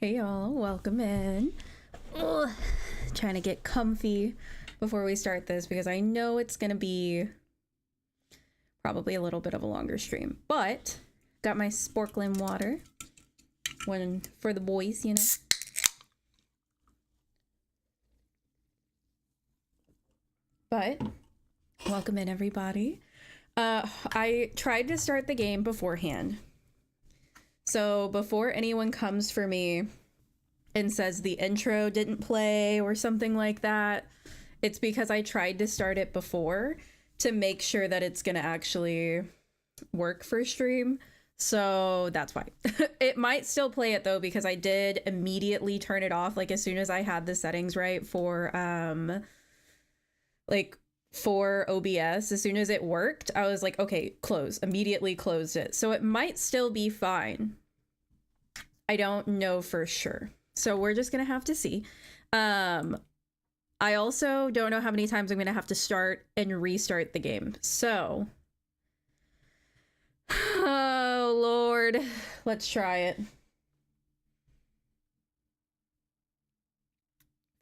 Hey y'all, welcome in. Ugh, trying to get comfy before we start this because I know it's gonna be probably a little bit of a longer stream, but got my sporkling water, one for the boys, you know. But welcome in, everybody. I tried to start the game beforehand. So before anyone comes for me and says the intro didn't play or something like that, it's because I tried to start it before to make sure that it's gonna actually work for stream. So that's why. It might still play it though, because I did immediately turn it off, like as soon as I had the settings right for for OBS. As soon as it worked, I was like, okay, close, immediately closed it. So it might still be fine. I don't know for sure. So we're just gonna have to see. I also don't know how many times I'm gonna have to start and restart the game. So, oh Lord, let's try it.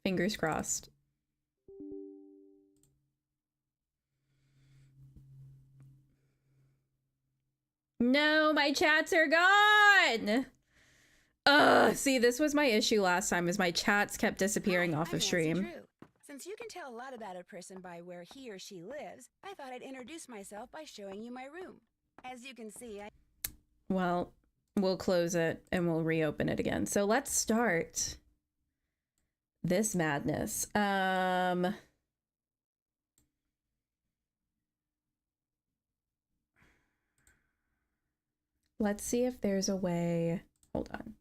Fingers crossed. No, my chats are gone. See, this was my issue last time, is my chats kept disappearing off of stream. Since you can tell a lot about a person by where he or she lives, I thought I'd introduce myself by showing you my room. As you can see, Well, we'll close it and we'll reopen it again. So let's start this madness. Let's see if there's a way. Hold on.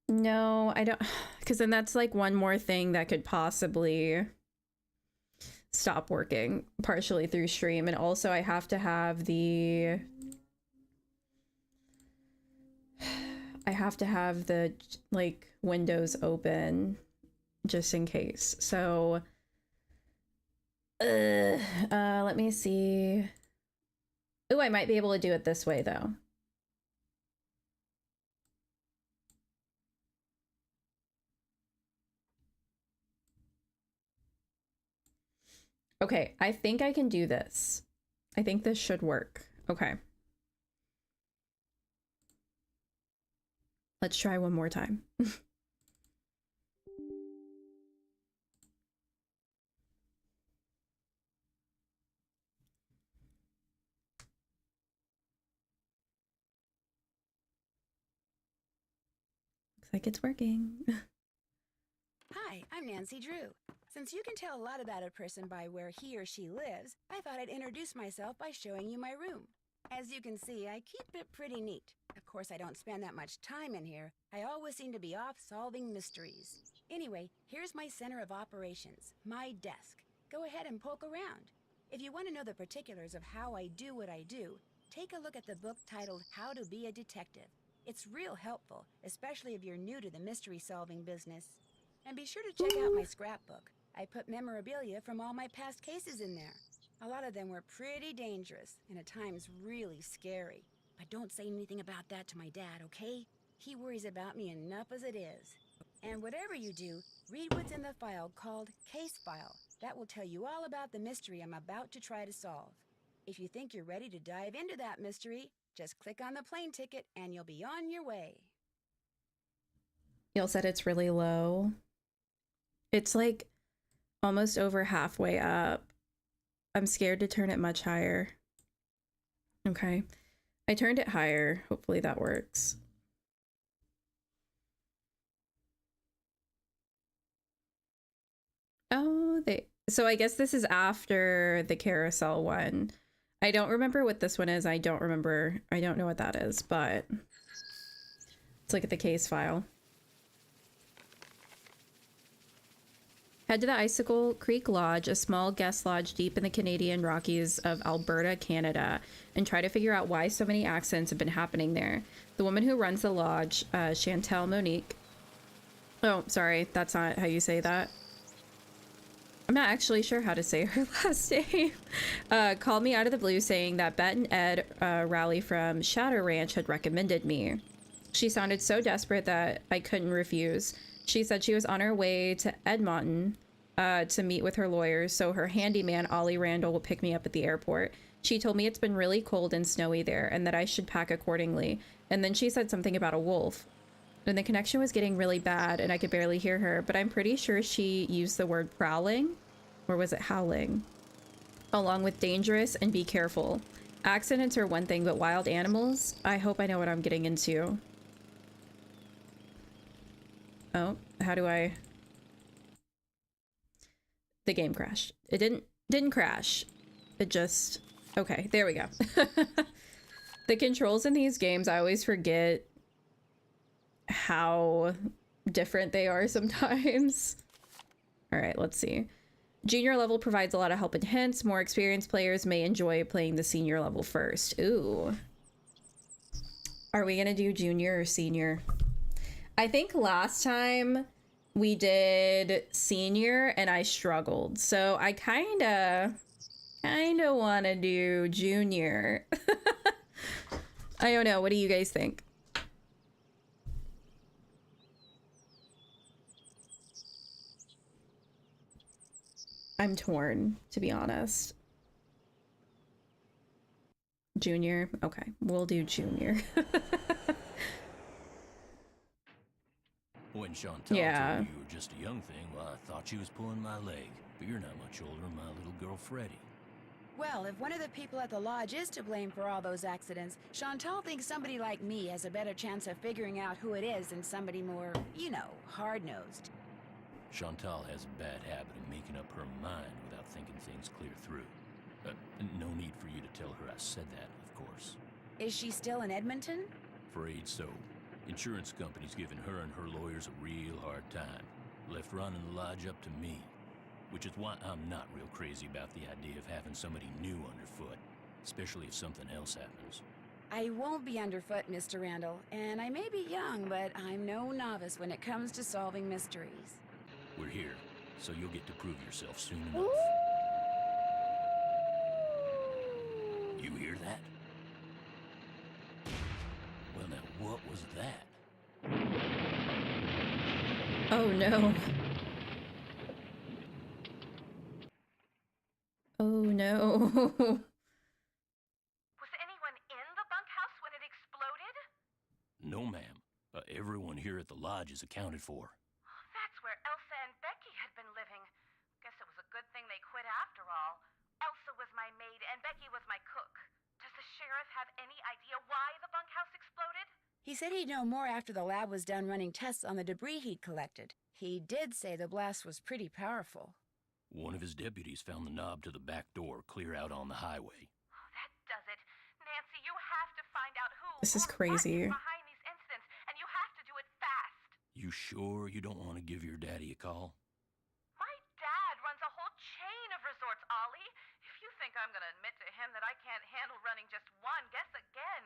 No, I don't, because then that's like one more thing that could possibly stop working partially through stream. And also I have to have the like windows open just in case. So let me see. Oh, I might be able to do it this way though. Okay, I think I can do this. I think this should work. Okay. Let's try one more time. Looks like it's working. Hi, I'm Nancy Drew. Since you can tell a lot about a person by where he or she lives, I thought I'd introduce myself by showing you my room. As you can see, I keep it pretty neat. Of course, I don't spend that much time in here. I always seem to be off solving mysteries. Anyway, here's my center of operations, my desk. Go ahead and poke around. If you want to know the particulars of how I do what I do, take a look at the book titled How to Be a Detective. It's real helpful, especially if you're new to the mystery-solving business. And be sure to check out my scrapbook. I put memorabilia from all my past cases in there. A lot of them were pretty dangerous, and at times really scary. But don't say anything about that to my dad, okay? He worries about me enough as it is. And whatever you do, read what's in the file called Case File. That will tell you all about the mystery I'm about to try to solve. If you think you're ready to dive into that mystery, just click on the plane ticket and you'll be on your way. Y'all said it's really low. It's like almost over halfway up. I'm scared to turn it much higher. Okay. I turned it higher. Hopefully that works. Oh, so I guess this is after the carousel one. I don't remember what this one is. I don't know what that is, but let's look at the case file. Head to the Icicle Creek Lodge, a small guest lodge deep in the Canadian Rockies of Alberta, Canada, and try to figure out why so many accidents have been happening there. The woman who runs the lodge, Chantal Monique. Oh, sorry, that's not how you say that. I'm not actually sure how to say her last name, called me out of the blue saying that Bet and Ed Rowley from Shadow Ranch had recommended me. She sounded so desperate that I couldn't refuse. She said she was on her way to Edmonton to meet with her lawyers, so her handyman, Ollie Randall, will pick me up at the airport. She told me it's been really cold and snowy there and that I should pack accordingly. And then she said something about a wolf. And the connection was getting really bad and I could barely hear her, but I'm pretty sure she used the word prowling, or was it howling? Along with dangerous and be careful. Accidents are one thing, but wild animals? I hope I know what I'm getting into. Oh, how do I... The game crashed. It didn't crash. It just... Okay, there we go. The controls in these games, I always forget how different they are sometimes. All right, let's see. Junior level provides a lot of help and hints. More experienced players may enjoy playing the senior level first. Ooh. Are we gonna do junior or senior? I think last time we did senior and I struggled. So I kinda wanna do junior. I don't know. What do you guys think? I'm torn, to be honest. Junior. Okay, we'll do junior. When Chantal Yeah. told me you were just a young thing, well, I thought she was pulling my leg. But you're not much older than my little girl, Freddie. Well, if one of the people at the lodge is to blame for all those accidents, Chantal thinks somebody like me has a better chance of figuring out who it is than somebody more, you know, hard-nosed. Chantal has a bad habit of making up her mind without thinking things clear through. No need for you to tell her I said that, of course. Is she still in Edmonton? Afraid so. Insurance company's giving her and her lawyers a real hard time. Left running the lodge up to me. Which is why I'm not real crazy about the idea of having somebody new underfoot, especially if something else happens. I won't be underfoot, Mr. Randall, and I may be young, but I'm no novice when it comes to solving mysteries. We're here, so you'll get to prove yourself soon enough. You hear that? Well, now, what was that? Oh no. Oh no. Was anyone in the bunkhouse when it exploded? No, ma'am. Everyone here at the lodge is accounted for. That's where Elsa and Becky had been living. Guess it was a good thing they quit after all. Elsa was my maid and Becky was my cook. Does the sheriff have any idea why the bunkhouse exploded? He said he'd know more after the lab was done running tests on the debris he'd collected. He did say the blast was pretty powerful. One of his deputies found the knob to the back door clear out on the highway. Oh, that does it. Nancy, you have to find out who This is or what crazy. is behind these incidents, and you have to do it fast. You sure you don't want to give your daddy a call? My dad runs a whole chain of resorts, Ollie. If you think I'm going to admit to him that I can't handle running just one, guess again.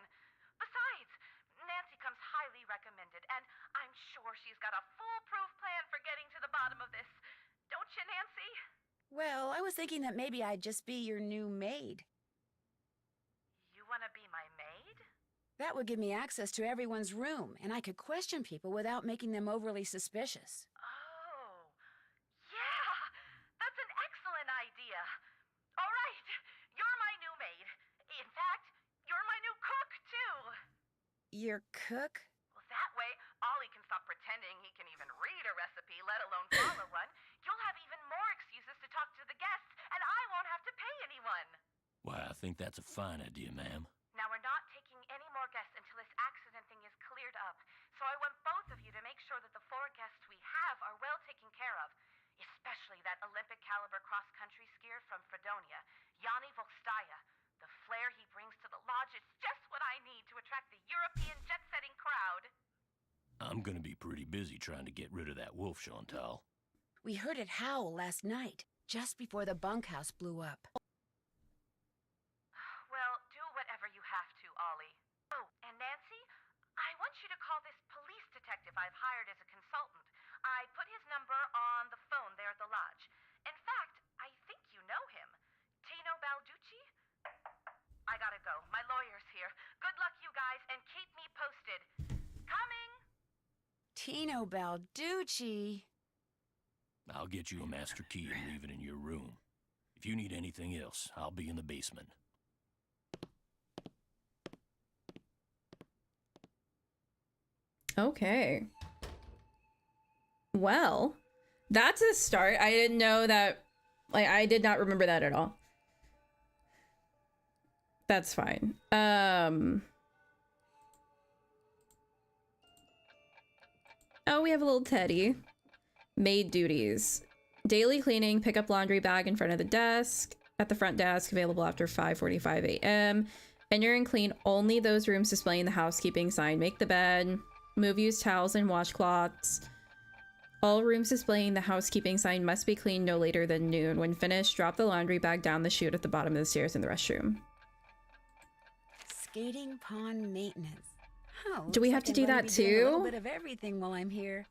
Besides, Nancy comes highly recommended, and I'm sure she's got a foolproof plan for getting to the bottom of this. Don't you, Nancy? Well, I was thinking that maybe I'd just be your new maid. You want to be my maid? That would give me access to everyone's room, and I could question people without making them overly suspicious. Oh, yeah, that's an excellent idea. All right, you're my new maid. In fact, you're my new cook, too. Your cook? Well, that way, Ollie can stop pretending he can even read a recipe, let alone follow one. You'll have even more excuses to talk to the guests, and I won't have to pay anyone. Why, I think that's a fine idea, ma'am. Now, we're not taking any more guests until this accident thing is cleared up. So I want both of you to make sure that the 4 guests we have are well taken care of. Especially that Olympic caliber cross-country skier from Fredonia, Yanni Volstaya. The flair he brings to the lodge is just what I need to attract the European jet-setting crowd. I'm gonna be pretty busy trying to get rid of that wolf, Chantal. We heard it howl last night, just before the bunkhouse blew up. Well, do whatever you have to, Ollie. Oh, and Nancy, I want you to call this police detective I've hired as a consultant. I put his number on the phone there at the lodge. In fact, Pino Balducci. I'll get you a master key and leave it in your room. If you need anything else, I'll be in the basement. Okay. Well, that's a start. I didn't know that. Like, I did not remember that at all. That's fine. Oh, we have a little teddy. Maid duties. Daily cleaning, pick up laundry bag in front of the desk. At the front desk, available after 5:45 a.m. Enter and clean only those rooms displaying the housekeeping sign. Make the bed. Move used towels and washcloths. All rooms displaying the housekeeping sign must be cleaned no later than noon. When finished, drop the laundry bag down the chute at the bottom of the stairs in the restroom. Skating pond maintenance. Oh, Do we have to do that too? A little bit of everything while I'm here.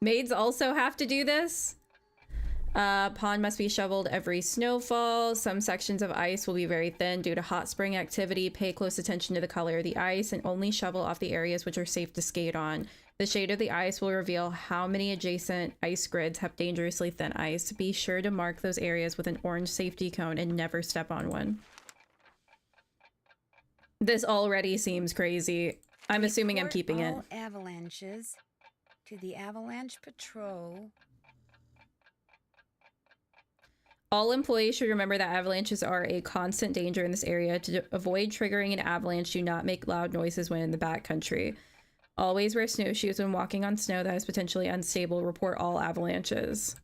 Maids also have to do this. Pond must be shoveled every snowfall. Some sections of ice will be very thin due to hot spring activity. Pay close attention to the color of the ice and only shovel off the areas which are safe to skate on. The shade of the ice will reveal how many adjacent ice grids have dangerously thin ice. Be sure to mark those areas with an orange safety cone and never step on one. This already seems crazy. I'm assuming I'm keeping it. All avalanches to the avalanche patrol. All employees should remember that avalanches are a constant danger in this area. To avoid triggering an avalanche, do not make loud noises when in the backcountry. Always wear snowshoes when walking on snow that is potentially unstable. Report all avalanches.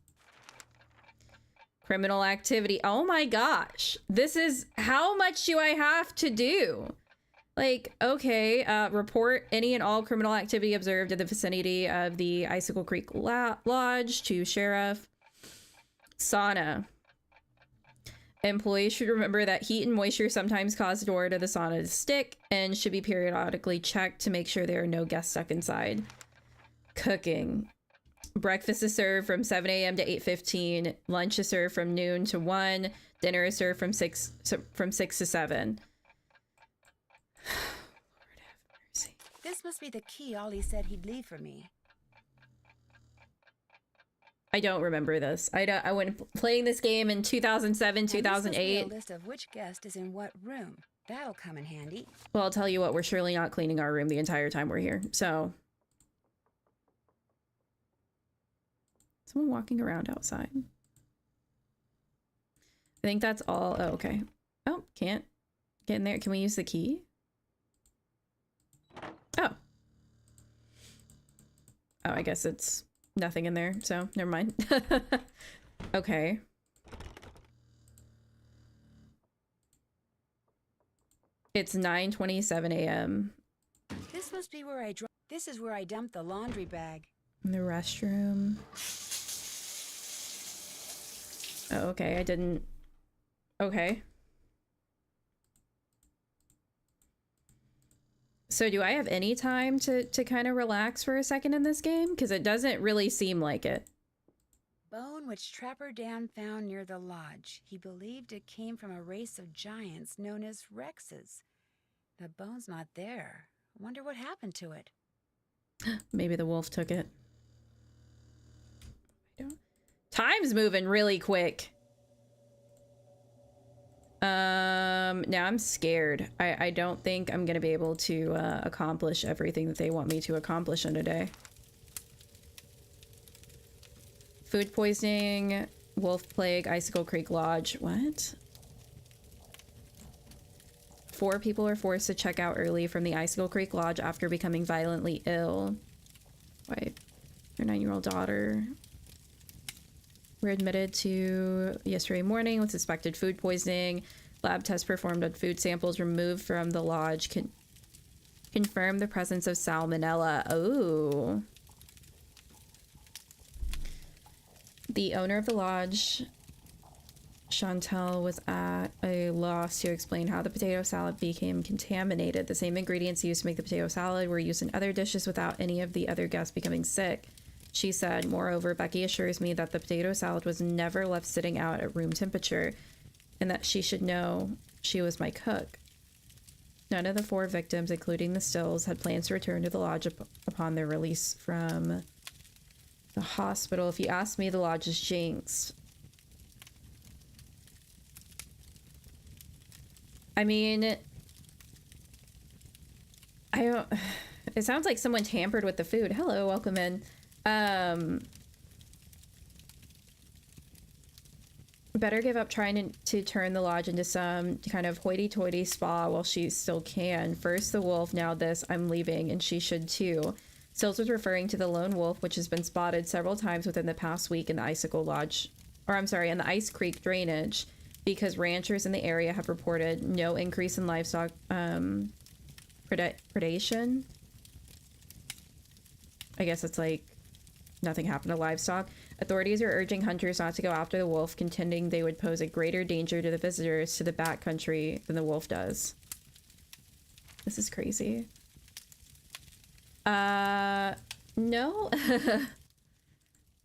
Criminal activity. Oh my gosh. This is... How much do I have to do? Like, okay, report any and all criminal activity observed in the vicinity of the Icicle Creek Lodge to sheriff. Sauna. Employees should remember that heat and moisture sometimes cause the door to the sauna to stick and should be periodically checked to make sure there are no guests stuck inside. Cooking. Breakfast is served from 7 a.m. to 8:15. Lunch is served from noon to 1. Dinner is served from 6 to 7. Lord have mercy. This must be the key Ollie said he'd leave for me. I don't remember this. I went playing this game in 2007, 2008. This must be a list of which guest is in what room. That'll come in handy. Well, I'll tell you what, we're surely not cleaning our room the entire time we're here. So, someone walking around outside. I think that's all. Oh, okay. Oh, can't get in there. Can we use the key? Oh. Oh, I guess it's nothing in there, so never mind. Okay. It's 9:27 a.m. This must be where This is where I dumped the laundry bag. In the restroom. Oh, okay. I didn't. Okay. So do I have any time to kind of relax for a second in this game? Because it doesn't really seem like it. Bone which Trapper Dan found near the lodge. He believed it came from a race of giants known as Rexes. The bone's not there. I wonder what happened to it. Maybe the wolf took it. I don't... Time's moving really quick. Now I'm scared. I don't think I'm gonna be able to accomplish everything that they want me to accomplish in a day. Food poisoning, wolf plague, Icicle Creek Lodge. What? 4 people are forced to check out early from the Icicle Creek Lodge after becoming violently ill. Why? Your 9-year-old daughter. Were admitted to yesterday morning with suspected food poisoning. Lab tests performed on food samples removed from the lodge confirmed the presence of salmonella. Oh. The owner of the lodge, Chantel, was at a loss to explain how the potato salad became contaminated. The same ingredients used to make the potato salad were used in other dishes without any of the other guests becoming sick. She said, moreover, Becky assures me that the potato salad was never left sitting out at room temperature and that she should know she was my cook. None of the 4 victims, including the Stills, had plans to return to the lodge upon their release from the hospital. If you ask me, the lodge is jinxed. I mean, I don't... It sounds like someone tampered with the food. Hello, welcome in. Better give up trying to turn the lodge into some kind of hoity-toity spa while she still can. First the wolf, now this. I'm leaving, and she should too. Sills was referring to the lone wolf, which has been spotted several times within the past week in the Icicle Lodge, or I'm sorry, in the Ice Creek drainage, because ranchers in the area have reported no increase in livestock predation. I guess it's like nothing happened to livestock. Authorities are urging hunters not to go after the wolf, contending they would pose a greater danger to the visitors to the backcountry than the wolf does. This is crazy. No.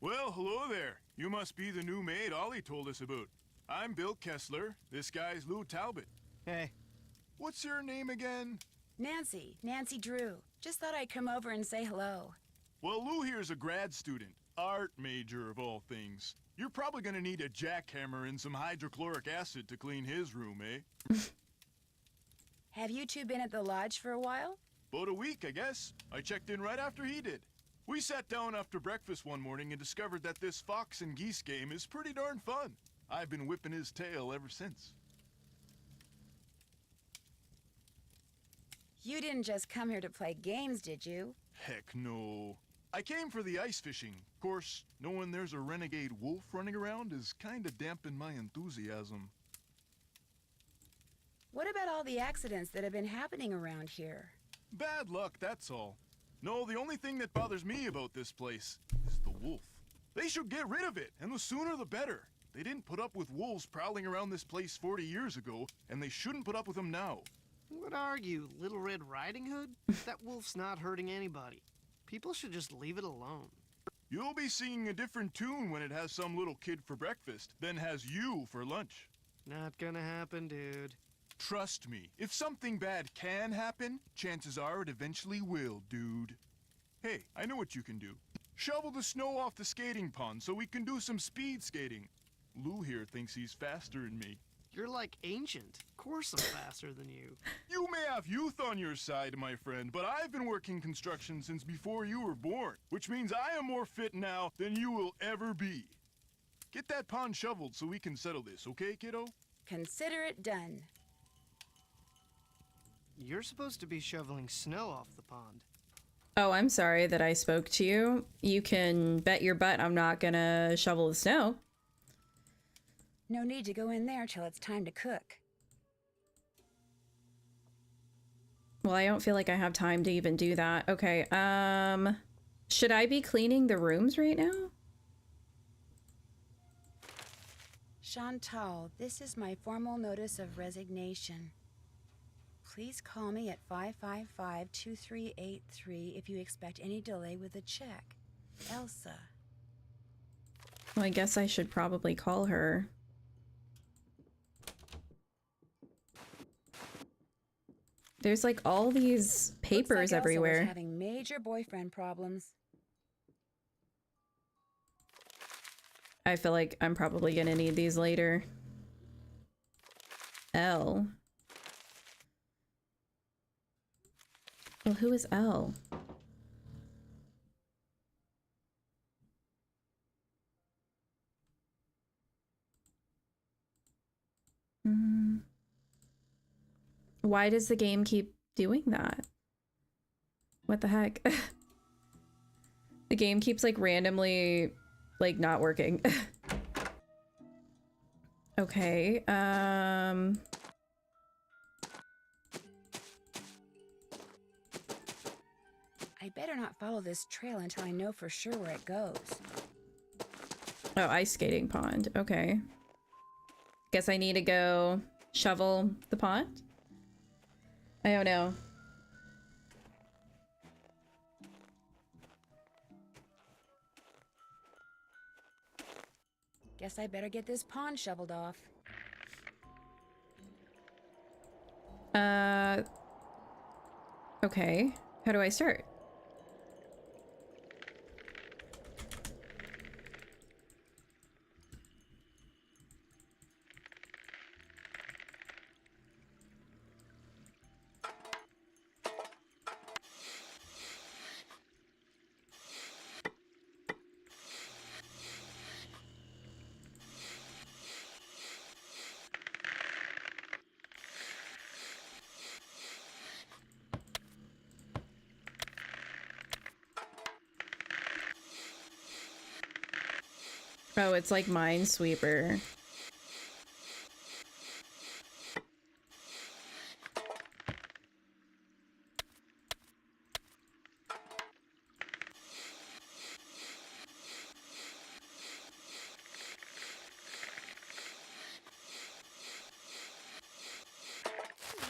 Well, hello there. You must be the new maid Ollie told us about. I'm Bill Kessler. This guy's Lou Talbot. Hey. What's your name again? Nancy Drew. Just thought I'd come over and say hello. Well, Lou here's a grad student. Art major of all things. You're probably gonna need a jackhammer and some hydrochloric acid to clean his room, eh? Have you two been at the lodge for a while? About a week, I guess. I checked in right after he did. We sat down after breakfast one morning and discovered that this fox and geese game is pretty darn fun. I've been whipping his tail ever since. You didn't just come here to play games, did you? Heck no. I came for the ice fishing. Of course, knowing there's a renegade wolf running around is kinda dampened my enthusiasm. What about all the accidents that have been happening around here? Bad luck, that's all. No, the only thing that bothers me about this place is the wolf. They should get rid of it, and the sooner the better. They didn't put up with wolves prowling around this place 40 years ago, and they shouldn't put up with them now. What are you, Little Red Riding Hood? That wolf's not hurting anybody. People should just leave it alone. You'll be singing a different tune when it has some little kid for breakfast, then has you for lunch. Not gonna happen, dude. Trust me, if something bad can happen, chances are it eventually will, dude. Hey, I know what you can do. Shovel the snow off the skating pond so we can do some speed skating. Lou here thinks he's faster than me. You're like ancient. Of course I'm faster than you. You may have youth on your side, my friend, but I've been working construction since before you were born, which means I am more fit now than you will ever be. Get that pond shoveled so we can settle this, okay, kiddo? Consider it done. You're supposed to be shoveling snow off the pond. Oh, I'm sorry that I spoke to you. You can bet your butt I'm not gonna shovel the snow. No need to go in there till it's time to cook. Well, I don't feel like I have time to even do that. Okay, should I be cleaning the rooms right now? Chantal, this is my formal notice of resignation. Please call me at 555-2383 if you expect any delay with a check. Elsa. Well, I guess I should probably call her. There's like all these papers Looks like Elsa everywhere. was having major boyfriend problems. I feel like I'm probably gonna need these later. L. Well, who is L? Why does the game keep doing that? What the heck? The game keeps like randomly like not working. Okay, I better not follow this trail until I know for sure where it goes. oh, ice skating pond. Okay. Guess I need to go shovel the pond? I don't know. Guess I better get this pond shoveled off. Okay, how do I start? Oh, it's like Minesweeper.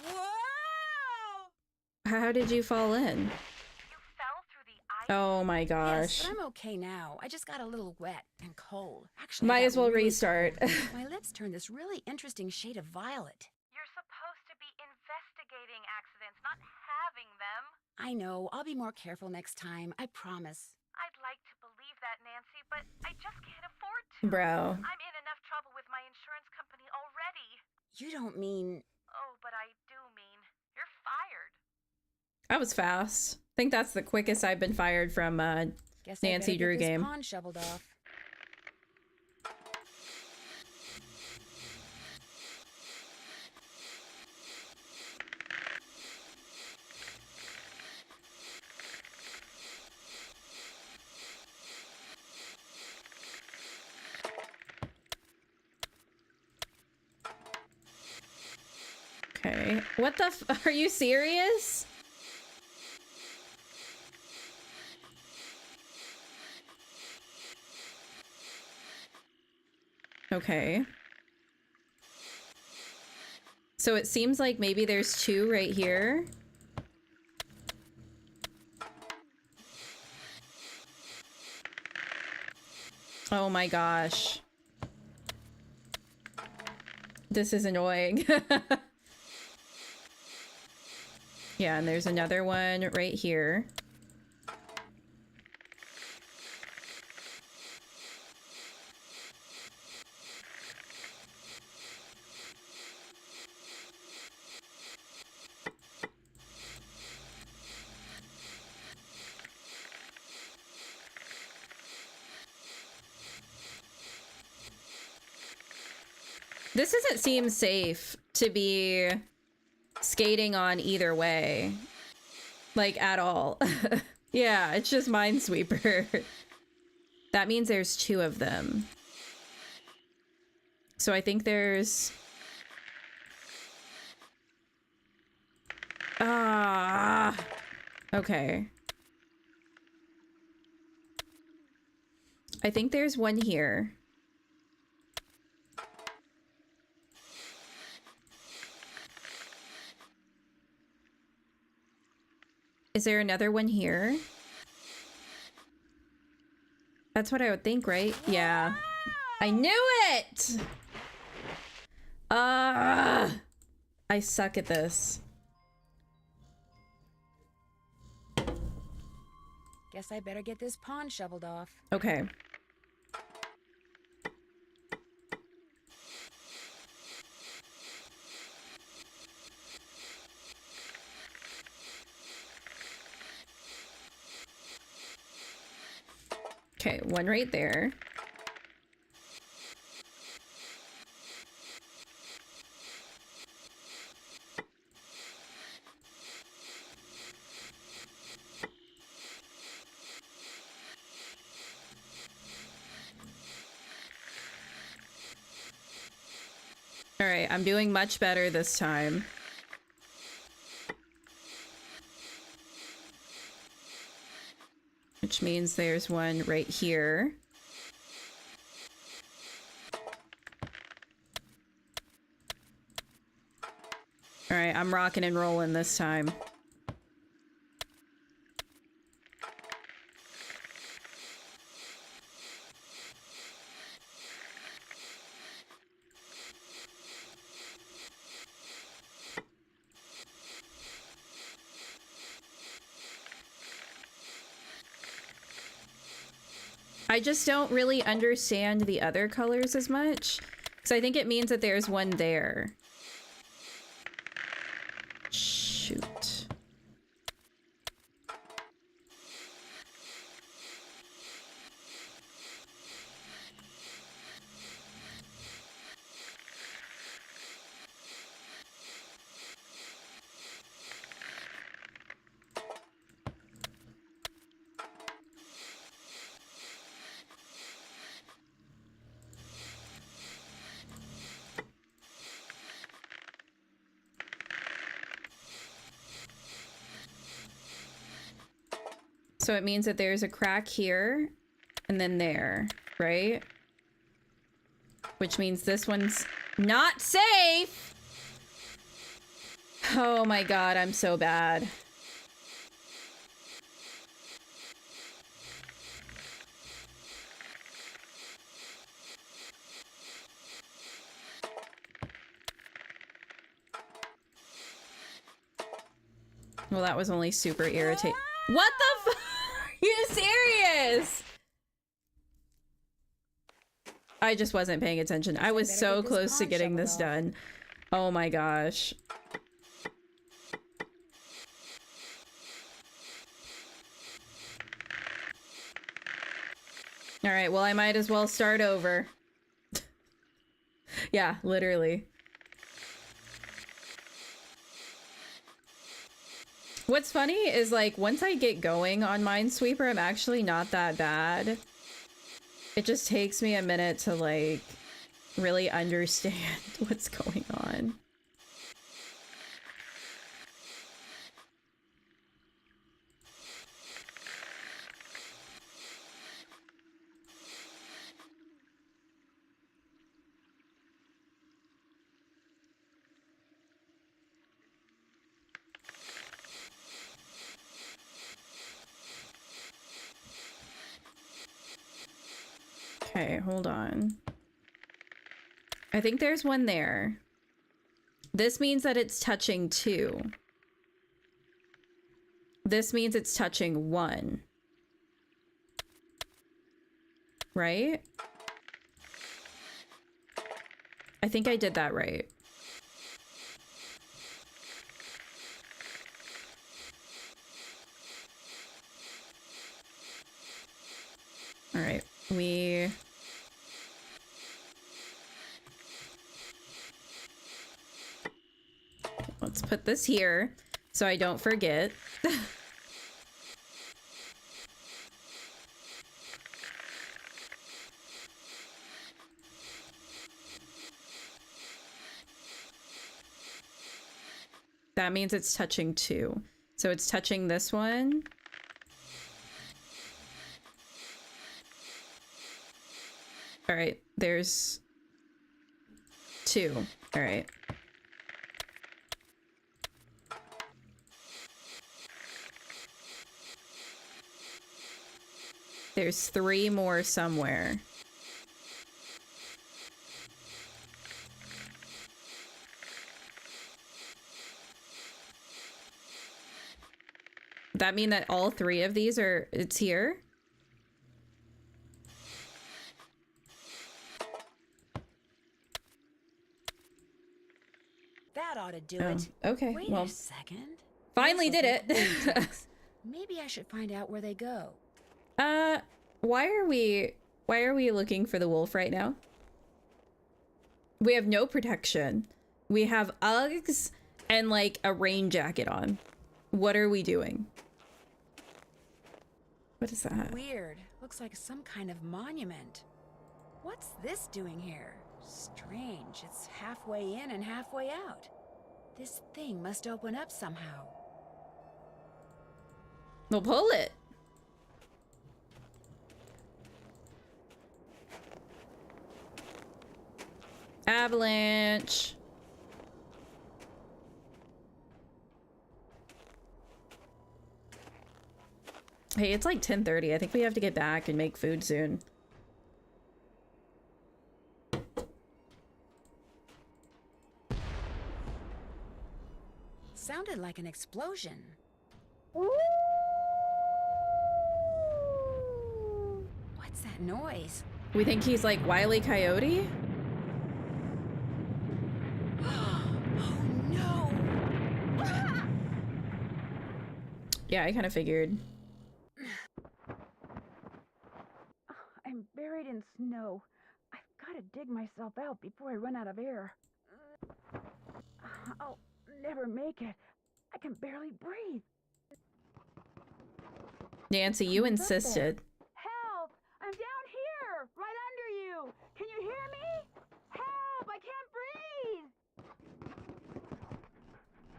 Whoa! How did you fall in? You fell through the ice. Oh my Yes, gosh. but I'm okay now. I just got a little wet and cold. Actually, I Might got as well really restart. cold. My lips turned this really interesting shade of violet. You're supposed to be investigating accidents, not having them. I know. I'll be more careful next time. I promise. I'd like to believe that, Nancy, but I just can't afford to. Bro. I'm in enough trouble with my insurance company already. You don't mean... Oh, but I do mean you're fired. That was fast. I think that's the quickest I've been fired from Guess Nancy I better Drew get this game. pond shoveled off. Okay. What the are you serious? Okay. So it seems like maybe there's two right here. Oh my gosh. This is annoying. Yeah, and there's another one right here. This doesn't seem safe to be skating on either way. Like, at all. Yeah, it's just Minesweeper. That means there's two of them. So I think there's... Ah. Okay. I think there's one here. Is there another one here? That's what I would think, right? Yeah. I knew it! I suck at this. Guess I better get this pond shoveled off. Okay. Okay, one right there. All right, I'm doing much better this time. Which means there's one right here. All right, I'm rocking and rolling this time. I just don't really understand the other colors as much. Because I think it means that there's one there. Shoot. So it means that there's a crack here and then there, right? Which means this one's not safe. Oh my god, I'm so bad. Well, that was only super irritating. What the f- Are you serious? I just wasn't paying attention. I was so close to getting this done. Oh my gosh. All right, well, I might as well start over. Yeah, literally. What's funny is, like, once I get going on Minesweeper, I'm actually not that bad. It just takes me a minute to, like, really understand what's going on. Okay, hold on. I think there's one there. This means that it's touching 2. This means it's touching 1. Right? I think I did that right. All right, let's put this here so I don't forget. That means it's touching 2. So it's touching this one. All right, there's 2. All right. There's 3 more somewhere. That mean that all 3 of these it's here? That ought to do it. Okay, Wait well, a second. finally did it. Maybe I should find out where they go. Why are we looking for the wolf right now? We have no protection. We have Uggs and like a rain jacket on. What are we doing? What is that? Weird. Looks like some kind of monument. What's this doing here? Strange. It's halfway in and halfway out. This thing must open up somehow. We'll pull it. Avalanche. Hey, it's like 10:30. I think we have to get back and make food soon. Sounded like an explosion. What's that that noise? We think he's like Wile E. Coyote? Oh no! Yeah, I kind of figured. I'm buried in snow. I've got to dig myself out before I run out of air. I'll never make it. I can barely breathe. Nancy, you Who's up there? insisted. Help! I'm down here, right under you. Can you hear me? Help! I can't breathe.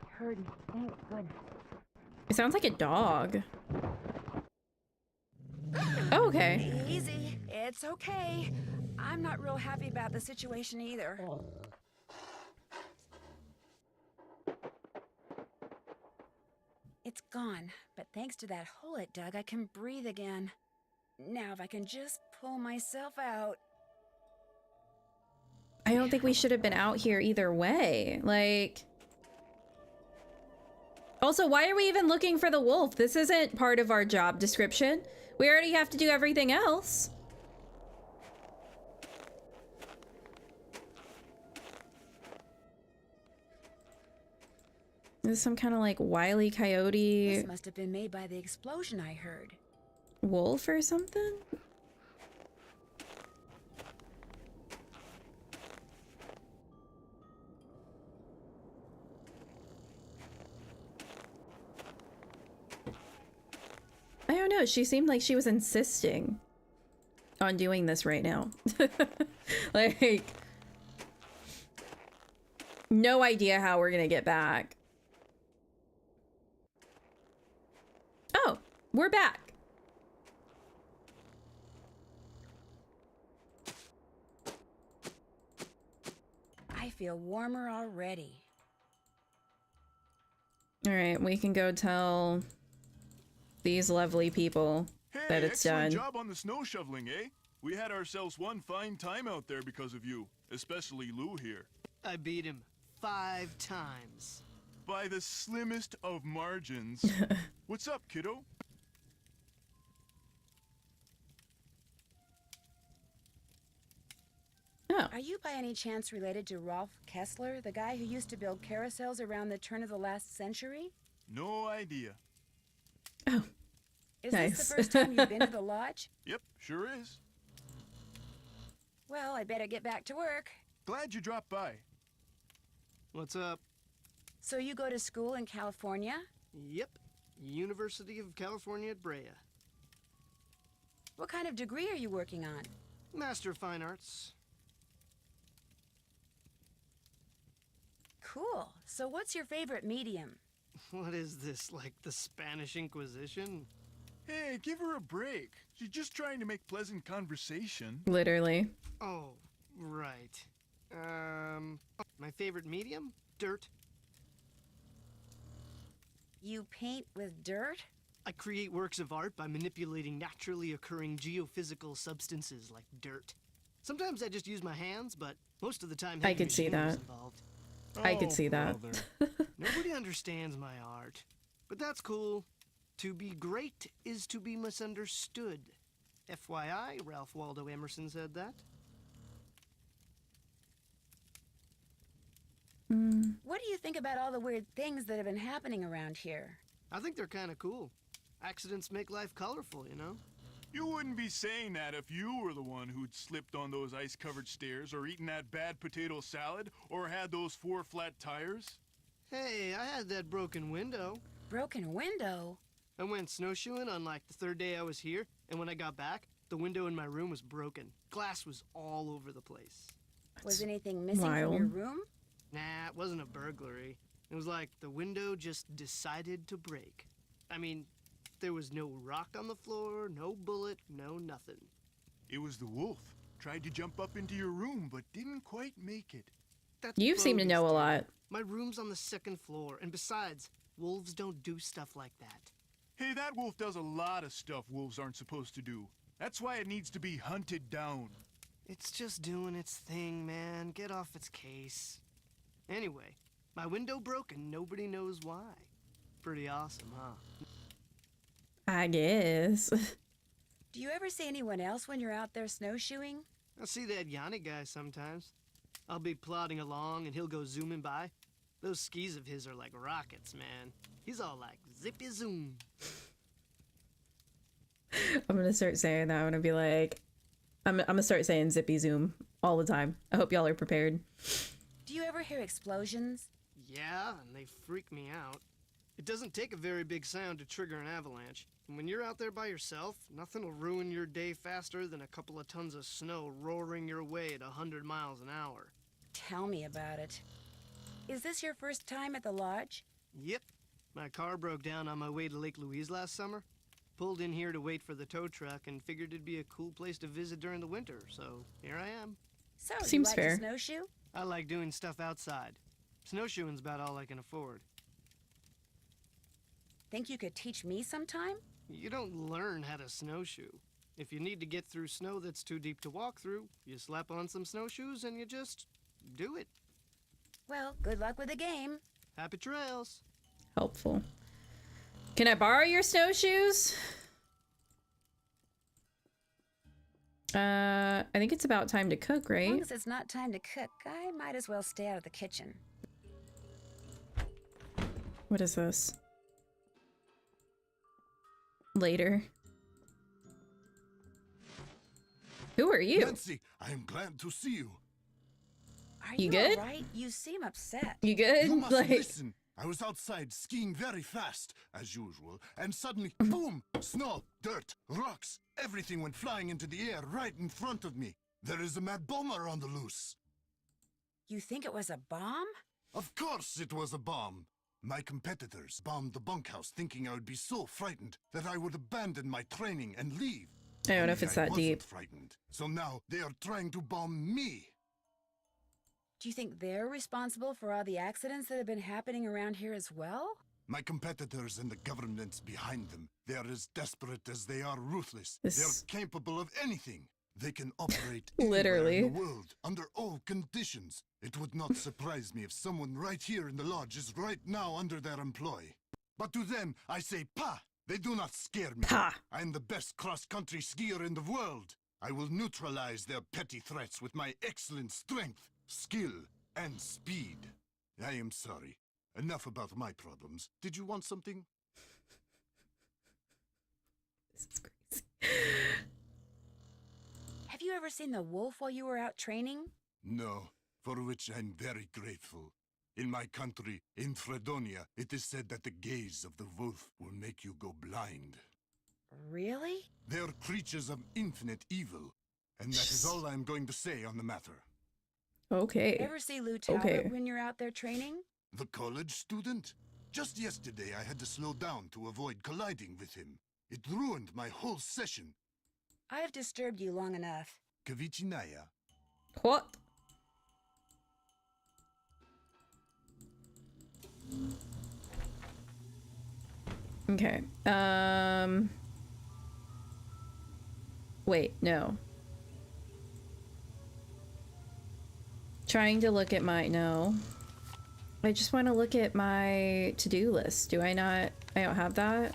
You heard me. Thank goodness. It sounds like a dog. Oh, okay. Easy. It's okay. I'm not real happy about the situation either. It's gone, but thanks to that hole it dug, I can breathe again. Now if I can just pull myself out. I don't think we should have been out here either way. Like... Also, why are we even looking for the wolf? This isn't part of our job description. We already have to do everything else. This is some kind of like Wile E. Coyote This must have been made by the explosion I heard. wolf or something? I don't know. She seemed like she was insisting on doing this right now. Like, no idea how we're gonna get back. Oh, we're back. I feel warmer already. All right, we can go tell these lovely people Hey, that it's excellent done. job on the snow shoveling, eh? We had ourselves one fine time out there because of you, especially Lou here. I beat him 5 times. By the slimmest of margins. What's up, kiddo? Oh, Are you by any chance related to Rolf Kessler, the guy who used to build carousels around the turn of the last century? No idea. oh, Is Nice. this the first time you've been to the lodge? Yep, sure is. Well, I better get back to work. Glad you dropped by. What's up? So you go to school in California? Yep. University of California at Brea. What kind of degree are you working on? Master of Fine Arts. Cool. So what's your favorite medium? What is this, like the Spanish Inquisition? Hey, give her a break. She's just trying to make pleasant conversation. literally. Oh, right. My favorite medium? Dirt. You paint with dirt? I create works of art by manipulating naturally occurring geophysical substances like dirt. Sometimes I just use my hands, but most of the time I heavy could see machinery's that. involved. I could see that. Nobody understands my art, but that's cool. To be great is to be misunderstood. FYI, Ralph Waldo Emerson said that. What do you think about all the weird things that have been happening around here? I think they're kind of cool. Accidents make life colorful, you know? You wouldn't be saying that if you were the one who'd slipped on those ice-covered stairs or eaten that bad potato salad or had those 4 flat tires. Hey, I had that broken window. Broken window? I went snowshoeing on like the 3rd day I was here, and when I got back, the window in my room was broken. Glass was all over the place. Was anything missing from your wild. room? Nah, it wasn't a burglary. It was like the window just decided to break. I mean, there was no rock on the floor, no bullet, no nothing. It was the wolf. Tried to jump up into your room, but didn't quite make it. That's You seem to bogus, know a dude. lot. My room's on the 2nd floor, and besides, wolves don't do stuff like that. Hey, that wolf does a lot of stuff wolves aren't supposed to do. That's why it needs to be hunted down. It's just doing its thing, man. Get off its case. Anyway, my window broke and nobody knows why. Pretty awesome, huh? I guess. Do you ever see anyone else when you're out there snowshoeing? I see that Yanni guy sometimes. I'll be plodding along and he'll go zooming by. Those skis of his are like rockets, man. He's all like zippy zoom. I'm gonna start saying that. I'm gonna be like, I'm gonna start saying zippy zoom all the time. I hope y'all are prepared. Do you ever hear explosions? Yeah, and they freak me out. It doesn't take a very big sound to trigger an avalanche. And when you're out there by yourself, nothing will ruin your day faster than a couple of tons of snow roaring your way at 100 miles an hour. Tell me about it. Is this your first time at the lodge? Yep. My car broke down on my way to Lake Louise last summer. Pulled in here to wait for the tow truck and figured it'd be a cool place to visit during the winter, so here I am. So, Seems you like fair. to snowshoe? I like doing stuff outside. Snowshoeing's about all I can afford. Think you could teach me sometime? You don't learn how to snowshoe. If you need to get through snow that's too deep to walk through, you slap on some snowshoes and you just do it. Well, good luck with the game. Happy trails. Helpful. Can I borrow your snowshoes? I think it's about time to cook, As right? long as it's not time to cook, I might as well stay out of the kitchen. What is this? Later. Who are you? Nancy, I am glad to see you. Are You you good? all right? You seem upset. You good? You must Like, listen. I was outside skiing very fast, as usual, and suddenly, boom! Snow, dirt, rocks, everything went flying into the air right in front of me. There is a mad bomber on the loose. You think it was a bomb? Of course it was a bomb. My competitors bombed the bunkhouse thinking I would be so frightened that I would abandon my training and leave. I don't know if Only it's I that wasn't deep. frightened. So now they are trying to bomb me. Do you think they're responsible for all the accidents that have been happening around here as well? My competitors and the governments behind them, they are as desperate as they are ruthless. This- They're capable of anything. They can operate Literally. anywhere in the world, under all conditions. It would not surprise me if someone right here in the lodge is right now under their employ. But to them, I say, "Pah!" They do not scare me. Pah! I am the best cross-country skier in the world. I will neutralize their petty threats with my excellent strength, skill, and speed. I am sorry. Enough about my problems. Did you want something? This is crazy. Have you ever seen the wolf while you were out training? No, for which I'm very grateful. In my country, in Fredonia, it is said that the gaze of the wolf will make you go blind. Really? They are creatures of infinite evil, and that is all I'm going to say on the matter. Okay. Ever see Lou Talbot Okay. when you're out there training? The college student? Just yesterday I had to slow down to avoid colliding with him. It ruined my whole session. I've disturbed you long enough. Kavichinaya. What? Okay. Wait, no. Trying to look at my, no. I just want to look at my to-do list. Do I not? I don't have that.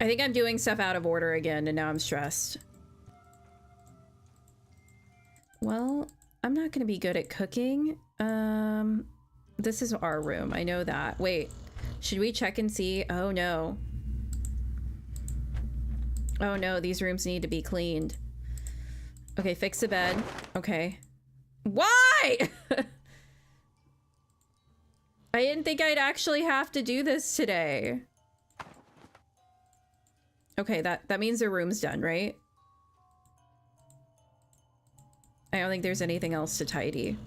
I think I'm doing stuff out of order again, and now I'm stressed. Well, I'm not gonna be good at cooking. This is our room. I know that. Wait, should we check and see? Oh no. Oh no, these rooms need to be cleaned. Okay, fix the bed. Okay. Why? I didn't think I'd actually have to do this today. Okay, that means the room's done, right? I don't think there's anything else to tidy.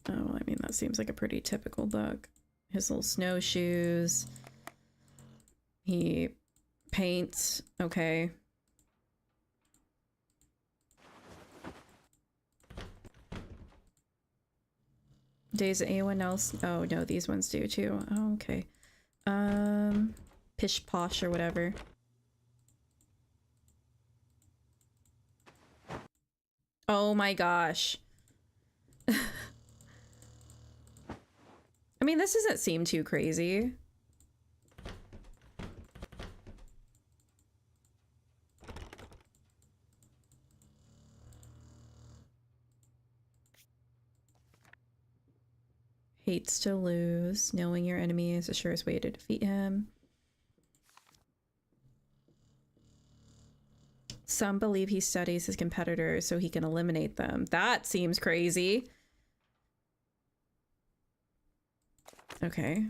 Oh, I mean, that seems like a pretty typical look. His little snowshoes. He paints. Okay. Does anyone else? Oh no, these ones do too. Oh, okay. Pish posh or whatever. Oh my gosh. I mean, this doesn't seem too crazy. Hates to lose. Knowing your enemy is the surest way to defeat him. Some believe he studies his competitors so he can eliminate them. That seems crazy. Okay.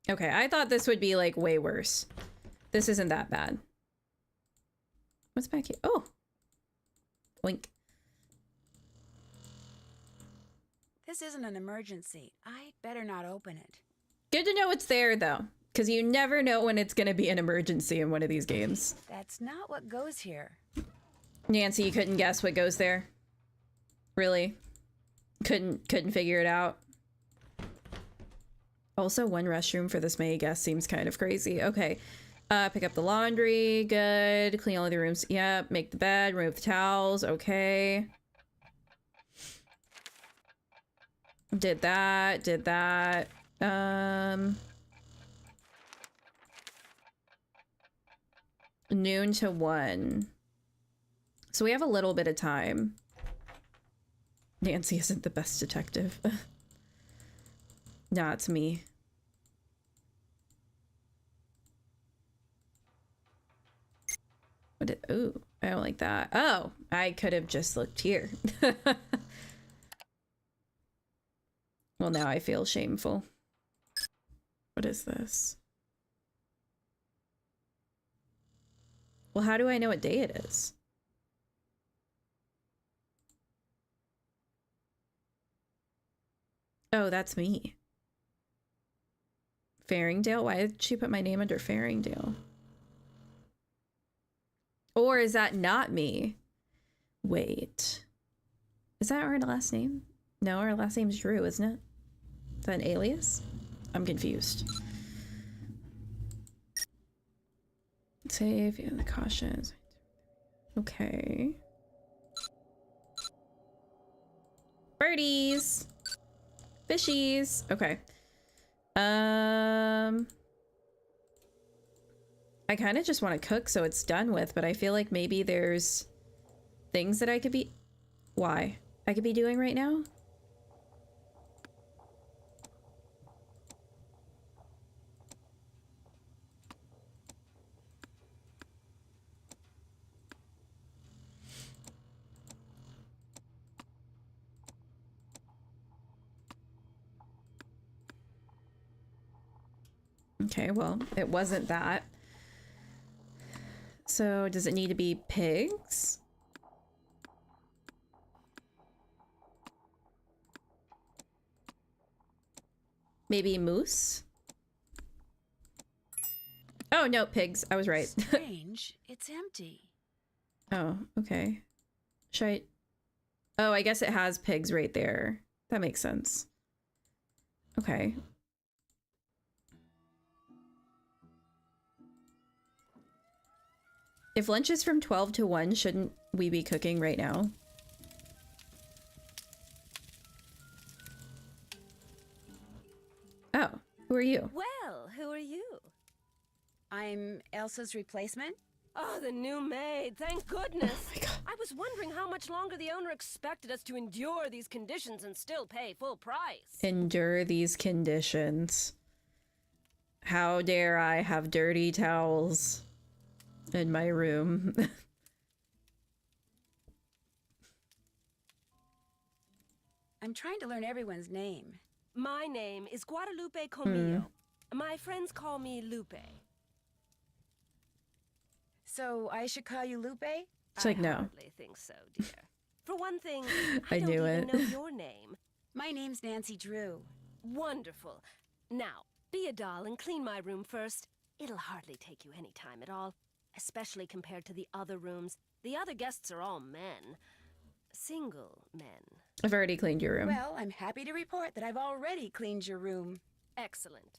Okay, I thought this would be like way worse. This isn't that bad. What's back here? Oh. Boink. This isn't an emergency. I better not open it. Good to know it's there though, because you never know when it's going to be an emergency in one of these games. That's not what goes here. Nancy, you couldn't guess what goes there? Really? Couldn't figure it out? Also, one restroom for this many guests seems kind of crazy. Okay. Pick up the laundry. Good. Clean all of the rooms. Yep. Make the bed. Remove the towels. Okay. Did that. Did that. Noon to 1. So we have a little bit of time. Nancy isn't the best detective. Nah, it's me. What did, ooh, I don't like that. Oh, I could have just looked here. Well, now I feel shameful. What is this? Well, how do I know what day it is? Oh, that's me. Faringdale? Why did she put my name under Faringdale? Or is that not me? Wait. Is that our last name? No, our last name's Drew, isn't it? Is that an alias? I'm confused. Save the cautions. Okay. Birdies! Fishies! Okay. I kind of just want to cook so it's done with, but I feel like maybe there's things that I could be... Why? I could be doing right now? Okay, well, it wasn't that. So, does it need to be pigs? Maybe moose? Oh, no, pigs. I was right. Strange. It's empty. Oh, okay. Should I... Oh, I guess it has pigs right there. That makes sense. Okay. If lunch is from 12 to 1, shouldn't we be cooking right now? Oh, who are you? Well, who are you? I'm Elsa's replacement. Oh, the new maid. Thank goodness. Oh my god. I was wondering how much longer the owner expected us to endure these conditions and still pay full price. Endure these conditions. How dare I have dirty towels in my room? I'm trying to learn everyone's name. My name is Guadalupe Comillo. My friends call me Lupe. So I should call you Lupe? It's like, I no. hardly think so, dear. For one thing, I I don't knew even it. know your name. My name's Nancy Drew. Wonderful. Now, be a doll and clean my room first. It'll hardly take you any time at all, especially compared to the other rooms. The other guests are all men. Single men. I've already cleaned your room. Well, I'm happy to report that I've already cleaned your room. Excellent.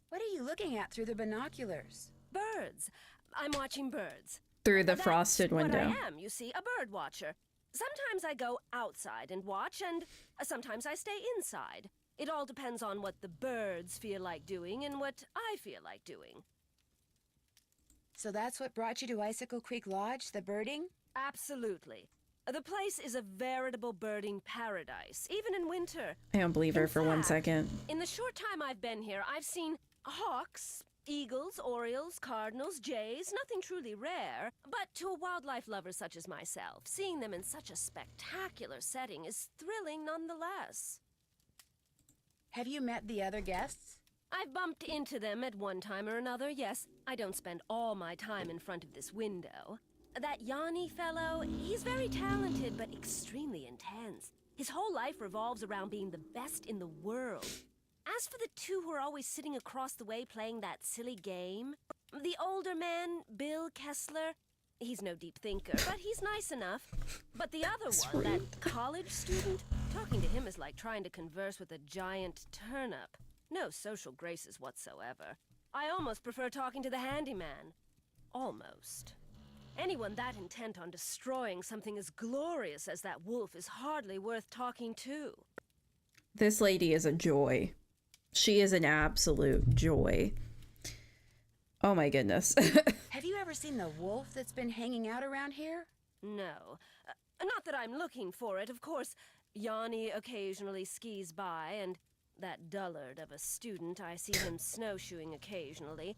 What are you looking at through the binoculars? Birds. I'm watching birds. Through the That's frosted window. What I am, you see, a bird watcher. Sometimes I go outside and watch, and sometimes I stay inside. It all depends on what the birds feel like doing and what I feel like doing. So that's what brought you to Icicle Creek Lodge, the birding? Absolutely. The place is a veritable birding paradise, even in winter. I don't believe her In for 1 fact, second. In the short time I've been here, I've seen hawks, eagles, orioles, cardinals, jays, nothing truly rare. But to a wildlife lover such as myself, seeing them in such a spectacular setting is thrilling nonetheless. Have you met the other guests? I've bumped into them at one time or another, yes. I don't spend all my time in front of this window. That Yanni fellow, he's very talented, but extremely intense. His whole life revolves around being the best in the world. As for the two who are always sitting across the way playing that silly game, the older man, Bill Kessler, he's no deep thinker, but he's nice enough. But the other one, that college student, talking to him is like trying to converse with a giant turnip. No social graces whatsoever. I almost prefer talking to the handyman. Almost. Anyone that intent on destroying something as glorious as that wolf is hardly worth talking to. This lady is a joy. She is an absolute joy. Oh my goodness. Have you ever seen the wolf that's been hanging out around here? No. Not that I'm looking for it, of course. Yanni occasionally skis by, and that dullard of a student, I see him snowshoeing occasionally.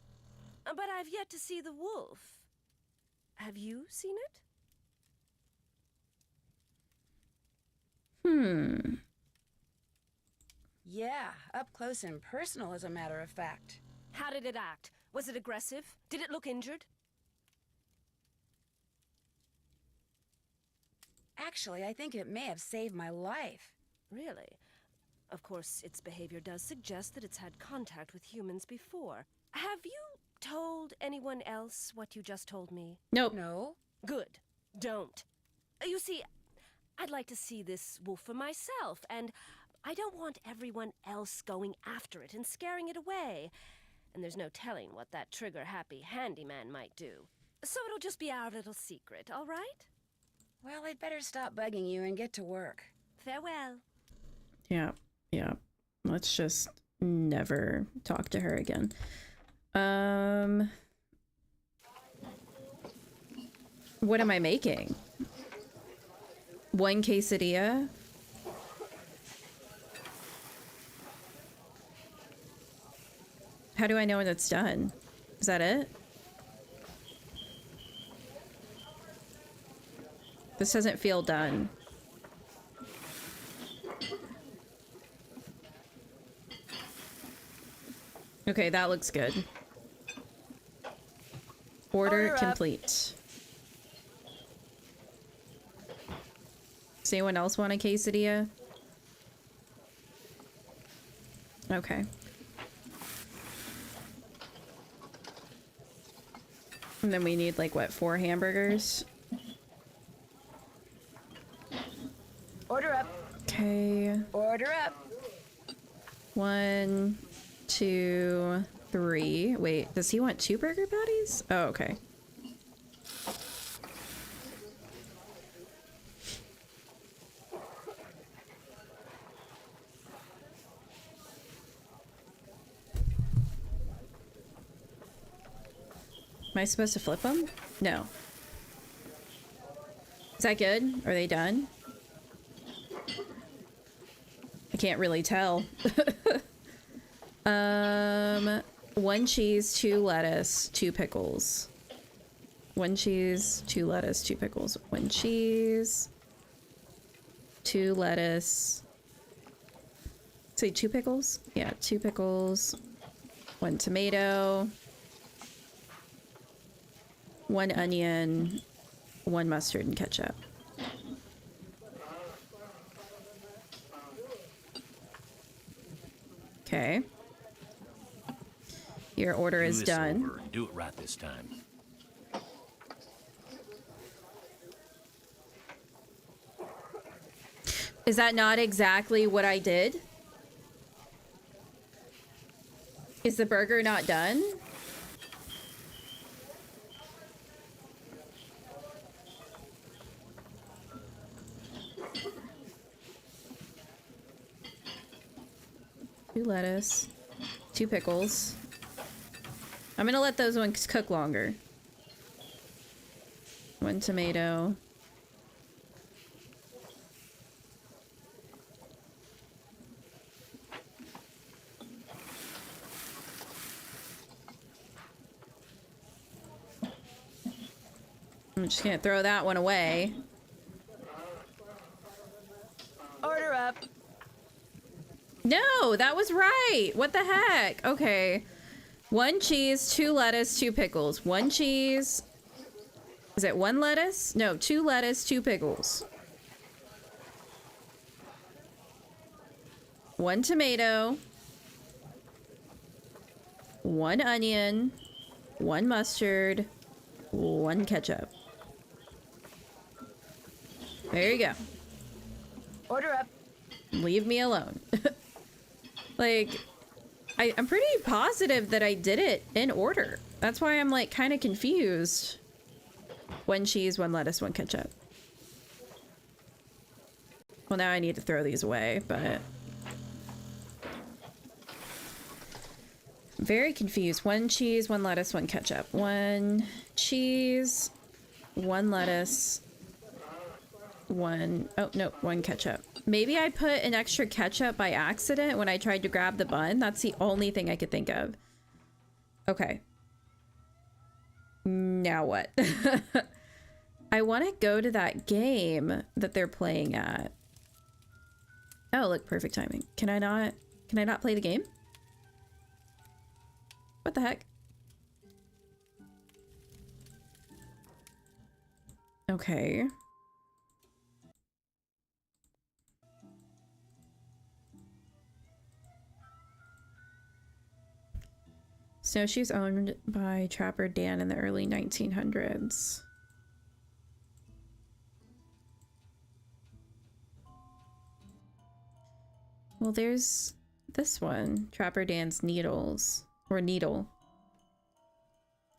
But I've yet to see the wolf. Have you seen it? Yeah, up close and personal, as a matter of fact. How did it act? Was it aggressive? Did it look injured? Actually, I think it may have saved my life. Really? Of course, its behavior does suggest that it's had contact with humans before. Have you told anyone else what you just told me? Nope. No? Good. Don't. You see, I'd like to see this wolf for myself, and I don't want everyone else going after it and scaring it away. And there's no telling what that trigger-happy handyman might do. So it'll just be our little secret, all right? Well, I'd better stop bugging you and get to work. Farewell. Yeah. Yeah. Let's just never talk to her again. What am I making? 1 quesadilla? How do I know when it's done? Is that it? This doesn't feel done. Okay, that looks good. Order complete. Does anyone else want a quesadilla? Okay. And then we need, like, what, 4 hamburgers? Order up. Okay. Order up. 1, 2, 3. Wait, does he want 2 burger patties? Oh, okay. Am I supposed to flip them? No. Is that good? Are they done? I can't really tell. 1 cheese, 2 lettuce, 2 pickles. 1 cheese, 2 lettuce, 2 pickles. 1 cheese, 2 lettuce. Say 2 pickles? Yeah, 2 pickles. 1 tomato. 1 onion. 1 mustard and ketchup. Okay. Your order is done. Over. Do it right this time. Is that not exactly what I did? Is the burger not done? Two lettuce, two pickles. I'm gonna let those ones cook longer. One tomato. I'm just gonna throw that one away. Order up. No, that was right. What the heck? Okay. One cheese, two lettuce, two pickles. One cheese. Is it one lettuce? No, two lettuce, two pickles. One tomato. One onion. One mustard. One ketchup. There you go. Order up. Leave me alone. Like, I'm pretty positive that I did it in order. That's why I'm like kind of confused. One cheese, one lettuce, one ketchup. Well, now I need to throw these away, but... I'm very confused. One cheese, one lettuce, one ketchup. One cheese, one lettuce, one... Oh, no, one ketchup. Maybe I put an extra ketchup by accident when I tried to grab the bun. That's the only thing I could think of. Okay. Now what? I want to go to that game that they're playing at. Oh, look, perfect timing. Can I not play the game? What the heck? Okay. Snowshoes owned by Trapper Dan in the early 1900s. Well, there's this one. Trapper Dan's Needles. Or Needle.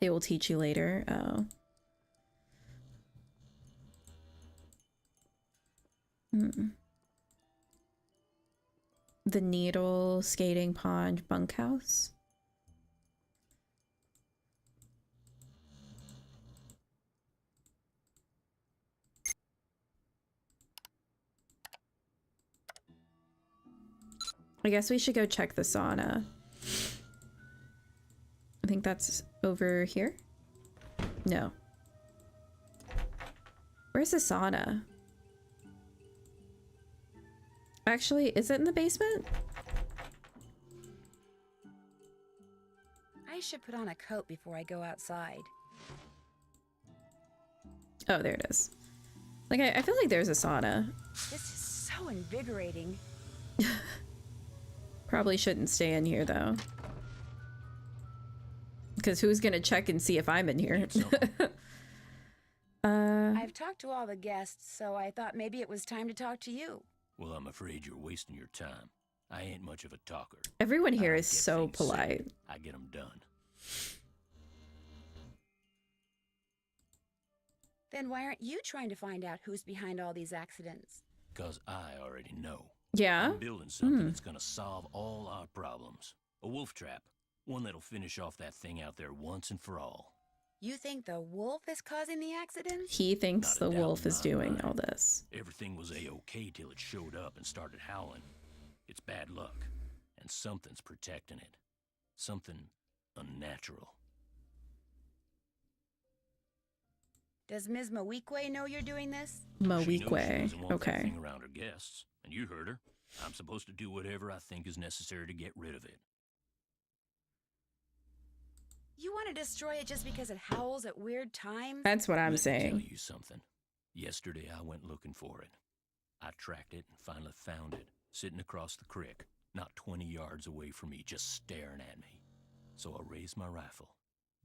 They will teach you later. Oh. The Needle Skating Pond Bunkhouse. I guess we should go check the sauna. I think that's over here. No. Where's the sauna? Actually, is it in the basement? I should put on a coat before I go outside. Oh, there it is. Like, I feel like there's a sauna. This is so invigorating. Probably shouldn't stay in here, though. Because who's gonna check and see if I'm in here? I've talked to all the guests, so I thought maybe it was time to talk to you. Well, I'm afraid you're wasting your time. I ain't much of a talker. Everyone here I is don't get so things polite. said. I get them done. Then why aren't you trying to find out who's behind all these accidents? Because I already know. Yeah? I'm building something that's gonna solve all our problems. A wolf trap. One that'll finish off that thing out there once and for all. You think the wolf is causing the accidents? He thinks Not a the doubt wolf in is my doing mind. all this. Everything was A-OK till it showed up and started howling. It's bad luck. And something's protecting it. Something unnatural. Does Ms. Mawique know you're doing this? She knows she Mowique. doesn't want that Okay. thing around her guests. And you heard her. I'm supposed to do whatever I think is necessary to get rid of it. You want to destroy it just because it howls at weird times? That's what I'm Let me tell saying. you something. Yesterday I went looking for it. I tracked it and finally found it, sitting across the creek, not 20 yards away from me, just staring at me. So I raised my rifle,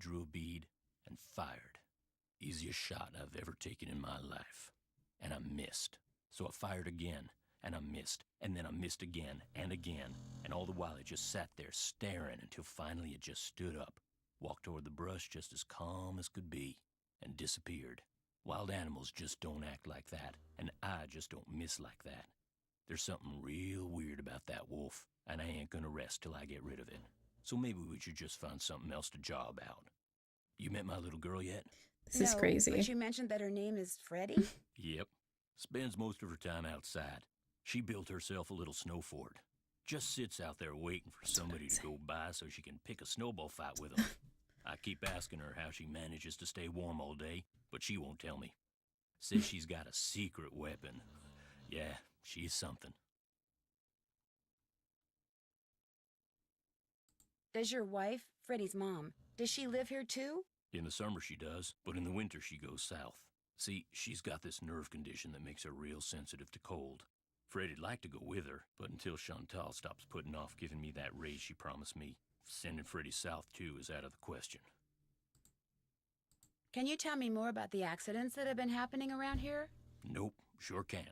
drew a bead, and fired. Easiest shot I've ever taken in my life. And I missed. So I fired again, and I missed, and then I missed again, and all the while I just sat there staring until finally it just stood up, walked toward the brush just as calm as could be, and disappeared. Wild animals just don't act like that, and I just don't miss like that. There's something real weird about that wolf, and I ain't gonna rest till I get rid of it. So maybe we should just find something else to job out. You met my little girl yet? This is crazy. But you mentioned that her name is Freddie? Yep. Spends most of her time outside. She built herself a little snow fort. Just sits out there waiting for somebody to go by so she can pick a snowball fight with them. I keep asking her how she manages to stay warm all day, but she won't tell me. Says she's got a secret weapon. Yeah, she's something. Does your wife, Freddie's mom, does she live here too? In the summer she does, but in the winter she goes south. See, she's got this nerve condition that makes her real sensitive to cold. Freddie'd like to go with her, but until Chantal stops putting off giving me that raise she promised me, sending Freddie south too is out of the question. Can you tell me more about the accidents that have been happening around here? Nope, sure can.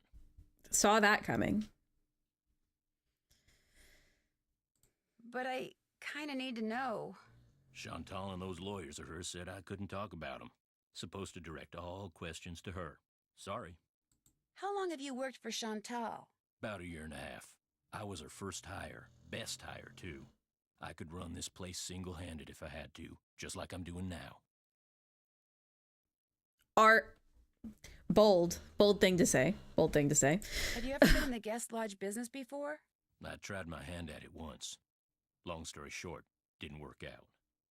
Saw that coming. But I kind of need to know. Chantal and those lawyers of hers said I couldn't talk about them. Supposed to direct all questions to her. Sorry. How long have you worked for Chantal? About a year and a half. I was her first hire. Best hire, too. I could run this place single-handed if I had to, just like I'm doing now. Bold thing to say. Bold thing to say. Have you ever been in the guest lodge business before? I tried my hand at it once. Long story short, didn't work out.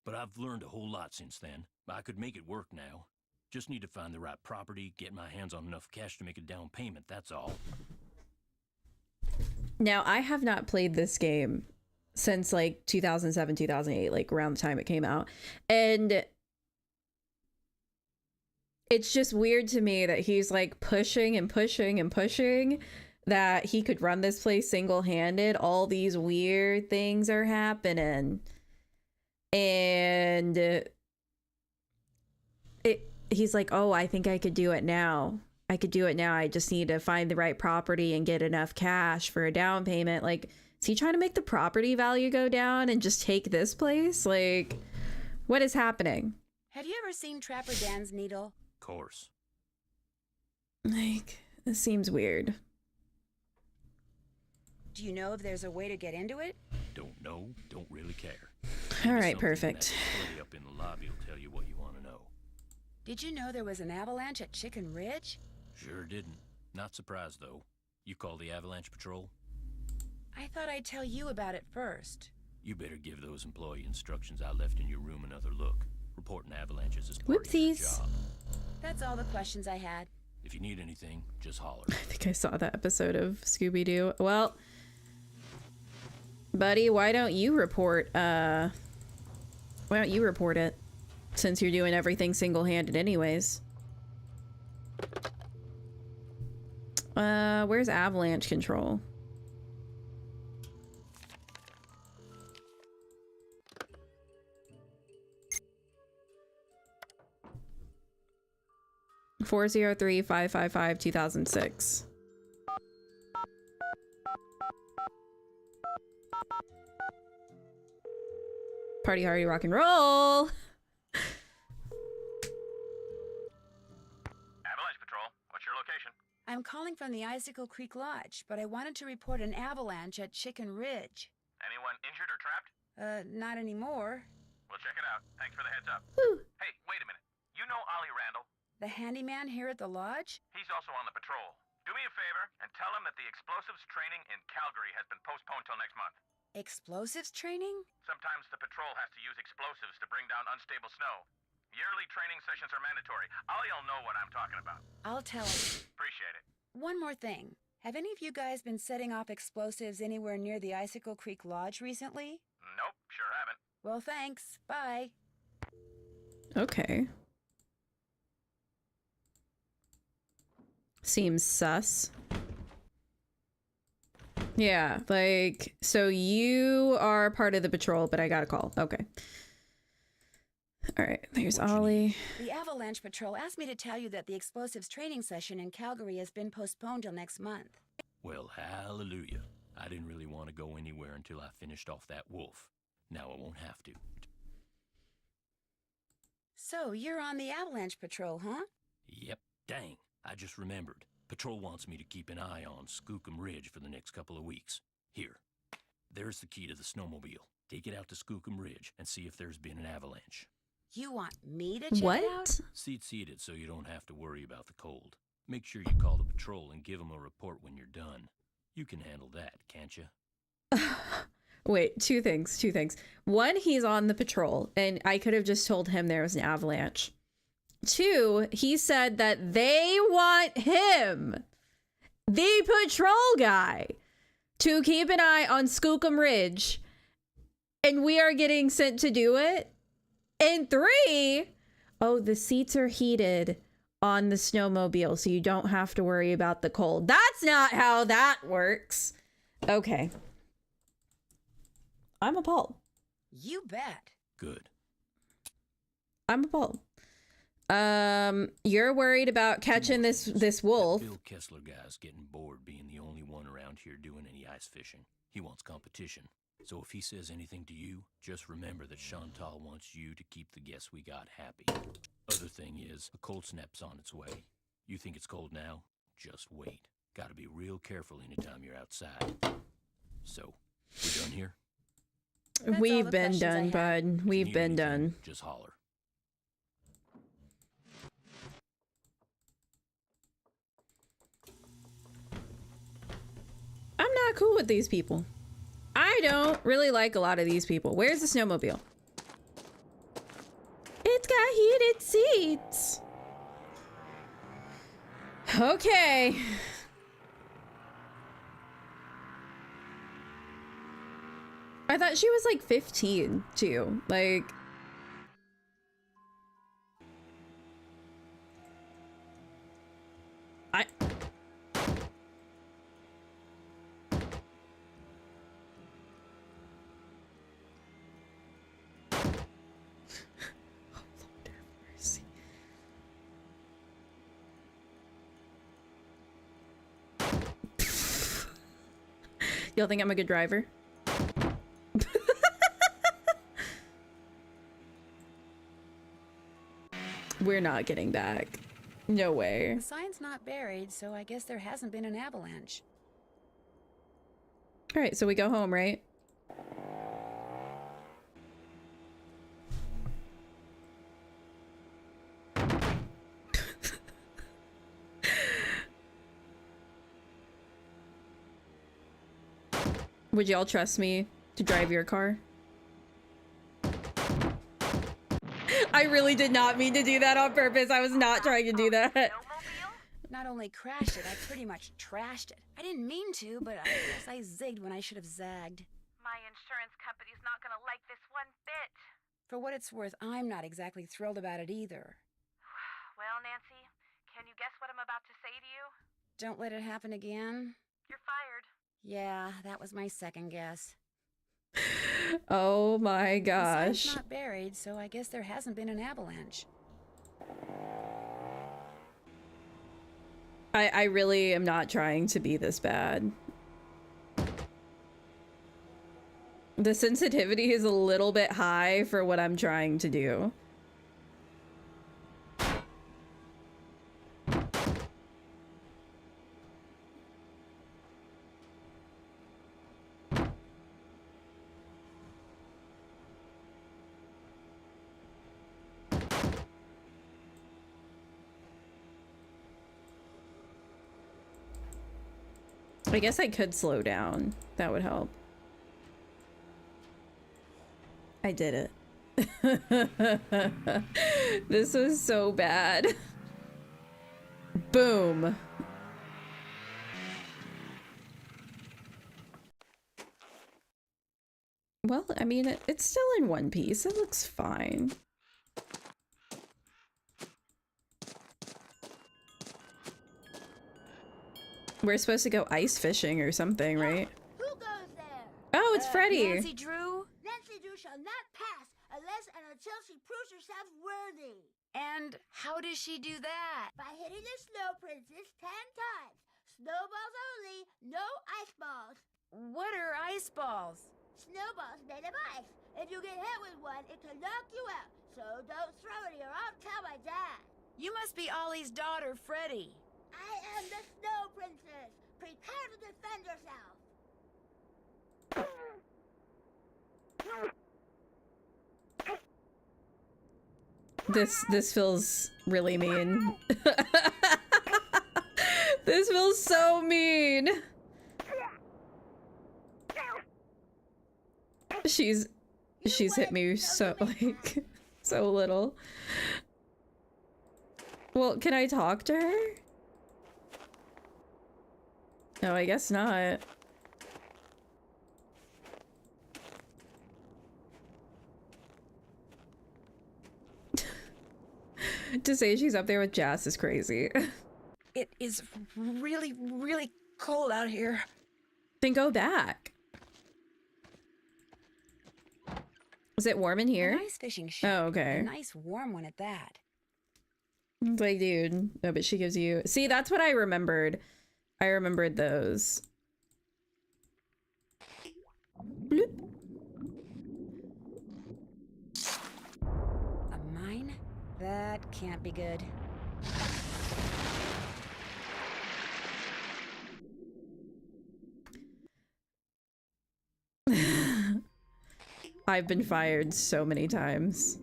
But I've learned a whole lot since then. I could make it work now. Just need to find the right property, get my hands on enough cash to make a down payment, that's all. Now, I have not played this game since like 2007, 2008, like around the time it came out. And it's just weird to me that he's like pushing and pushing and pushing that he could run this place single-handed. All these weird things are happening. And he's like, oh, I think I could do it now. I could do it now. I just need to find the right property and get enough cash for a down payment. Like, is he trying to make the property value go down and just take this place? Like, what is happening? Have you ever seen Trapper Dan's Needle? Of course. Like, this seems weird. Do you know if there's a way to get into it? Don't know, don't really care. All right, perfect. Somebody up in the lobby will tell you what you want to know. Did you know there was an avalanche at Chicken Ridge? Sure didn't. Not surprised, though. You call the Avalanche Patrol? I thought I'd tell you about it first. You better give those employee instructions I left in your room another look. Reporting avalanches is part of your Whoopsies. job. That's all the questions I had. If you need anything, just holler. I think I saw that episode of Scooby-Doo. Well, buddy, why don't you report it? Since you're doing everything single-handed anyways. Where's avalanche control? (403-555-2006). Party hardy rock and roll. Avalanche Patrol, what's your location? I'm calling from the Icicle Creek Lodge, but I wanted to report an avalanche at Chicken Ridge. Anyone injured or trapped? Not anymore. We'll check it out. Thanks for the heads up. Woo. Hey, wait a minute. You know Ollie Randall? The handyman here at the lodge? He's also on the patrol. Do me a favor and tell him that the explosives training in Calgary has been postponed till next month. Explosives training? Sometimes the patrol has to use explosives to bring down unstable snow. Yearly training sessions are mandatory. Ollie'll know what I'm talking about. I'll tell him. Appreciate it. One more thing. Have any of you guys been setting off explosives anywhere near the Icicle Creek Lodge recently? Nope, sure haven't. Well, thanks. Bye. Okay. Seems sus. Yeah, like, so you are part of the patrol, but I got a call. Okay. All right, there's Ollie. The Avalanche Patrol asked me to tell you that the explosives training session in Calgary has been postponed till next month. Well, hallelujah. I didn't really want to go anywhere until I finished off that wolf. Now I won't have to. So, you're on the avalanche patrol, huh? Yep, dang. I just remembered. Patrol wants me to keep an eye on Skookum Ridge for the next couple of weeks. Here, there's the key to the snowmobile. Take it out to Skookum Ridge and see if there's been an avalanche. You want me to check it What? out? Seat it so you don't have to worry about the cold. Make sure you call the patrol and give them a report when you're done. You can handle that, can't you? Wait, two things. One, he's on the patrol, and I could have just told him there was an avalanche. Two, he said that they want him, the patrol guy, to keep an eye on Skookum Ridge, and we are getting sent to do it. And three, oh, the seats are heated on the snowmobile, so you don't have to worry about the cold. That's not how that works. Okay. I'm appalled. You bet. Good. I'm appalled. You're worried about catching this wolf. That Bill Kessler guy's getting bored being the only one around here doing any ice fishing. He wants competition. So if he says anything to you, just remember that Chantal wants you to keep the guests we got happy. Other thing is, a cold snap's on its way. You think it's cold now? Just wait. Gotta be real careful anytime you're outside. So, we done here? That's all We've the been questions I done, have. bud. If you We've need been anything, done. Just holler. I'm not cool with these people. I don't really like a lot of these people. Where's the snowmobile? It's got heated seats. Okay. I thought she was like 15 too. Like, I y'all think I'm a good driver? We're not getting back. No way. The sign's not buried, so I guess there hasn't been an avalanche. All right, so we go home, right? Would y'all trust me to drive your car? I really did not mean to do that on purpose. I was not trying to do that. Snowmobile? Not only crashed it, I pretty much trashed it. I didn't mean to, but I guess I zigged when I should have zagged. My insurance company's not gonna like this one bit. For what it's worth, I'm not exactly thrilled about it either. Well, Nancy, can you guess what I'm about to say to you? Don't let it happen again. You're fired. Yeah, that was my second guess. Oh my The gosh. sign's not buried, so I guess there hasn't been an avalanche. I really am not trying to be this bad. The sensitivity is a little bit high for what I'm trying to do. I guess I could slow down. That would help. I did it. This was so bad. Boom. Well, I mean, it's still in one piece. It looks fine. We're supposed to go ice fishing or something, right? Who goes there? Oh, it's Freddy. Nancy Drew? Nancy Drew shall not pass unless and until she proves herself worthy. And how does she do that? By hitting the snow princess 10 times. Snowballs only, no ice balls. What are ice balls? Snowballs made of ice. If you get hit with one, it can knock you out. So don't throw any or I'll tell my dad. You must be Ollie's daughter, Freddie. I am the Snow Princess. Prepare to defend yourself. This feels really mean. This feels so mean. She's hit me so like so little. Well, can I talk to her? No, I guess not. To say she's up there with Jas is crazy. It is really, really cold out here. Then go back. Is it warm in here? A nice fishing ship. Oh, okay. A nice warm one at that. It's like, dude, no, but she gives you... See, that's what I remembered. I remembered those. Bloop. A mine? That can't be good. I've been fired so many times.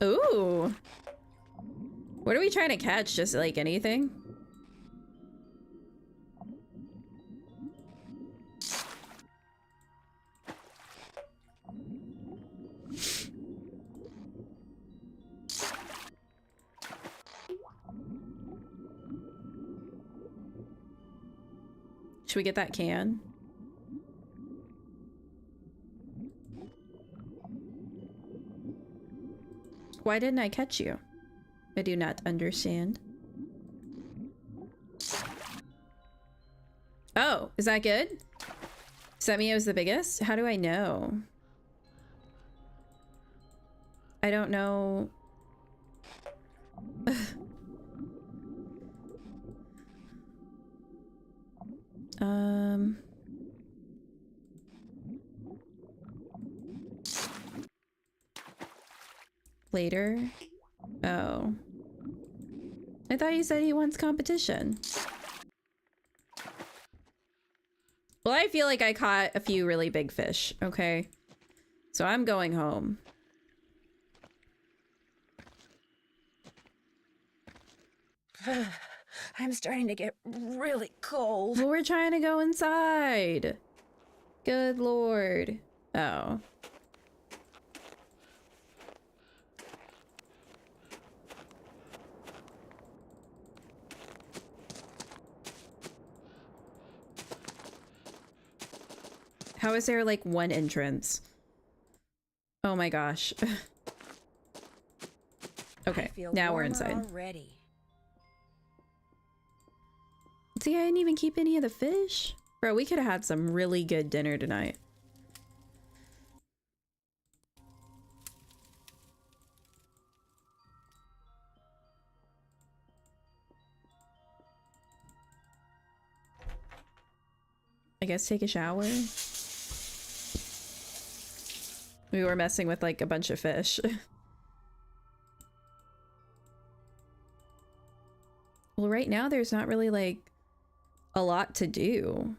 Ooh. What are we trying to catch? Just like anything? Should we get that can? Why didn't I catch you? I do not understand. Oh, is that good? Does that mean it was the biggest? How do I know? I don't know. Later? Oh. I thought you said he wants competition. Well, I feel like I caught a few really big fish, okay? So I'm going home. I'm starting to get really cold. Well, we're trying to go inside. Good lord. Oh. How is there like one entrance? Oh my gosh. Okay, now we're inside. Already. See, I didn't even keep any of the fish. Bro, we could have had some really good dinner tonight. I guess take a shower. We were messing with like a bunch of fish. Well, right now there's not really like a lot to do.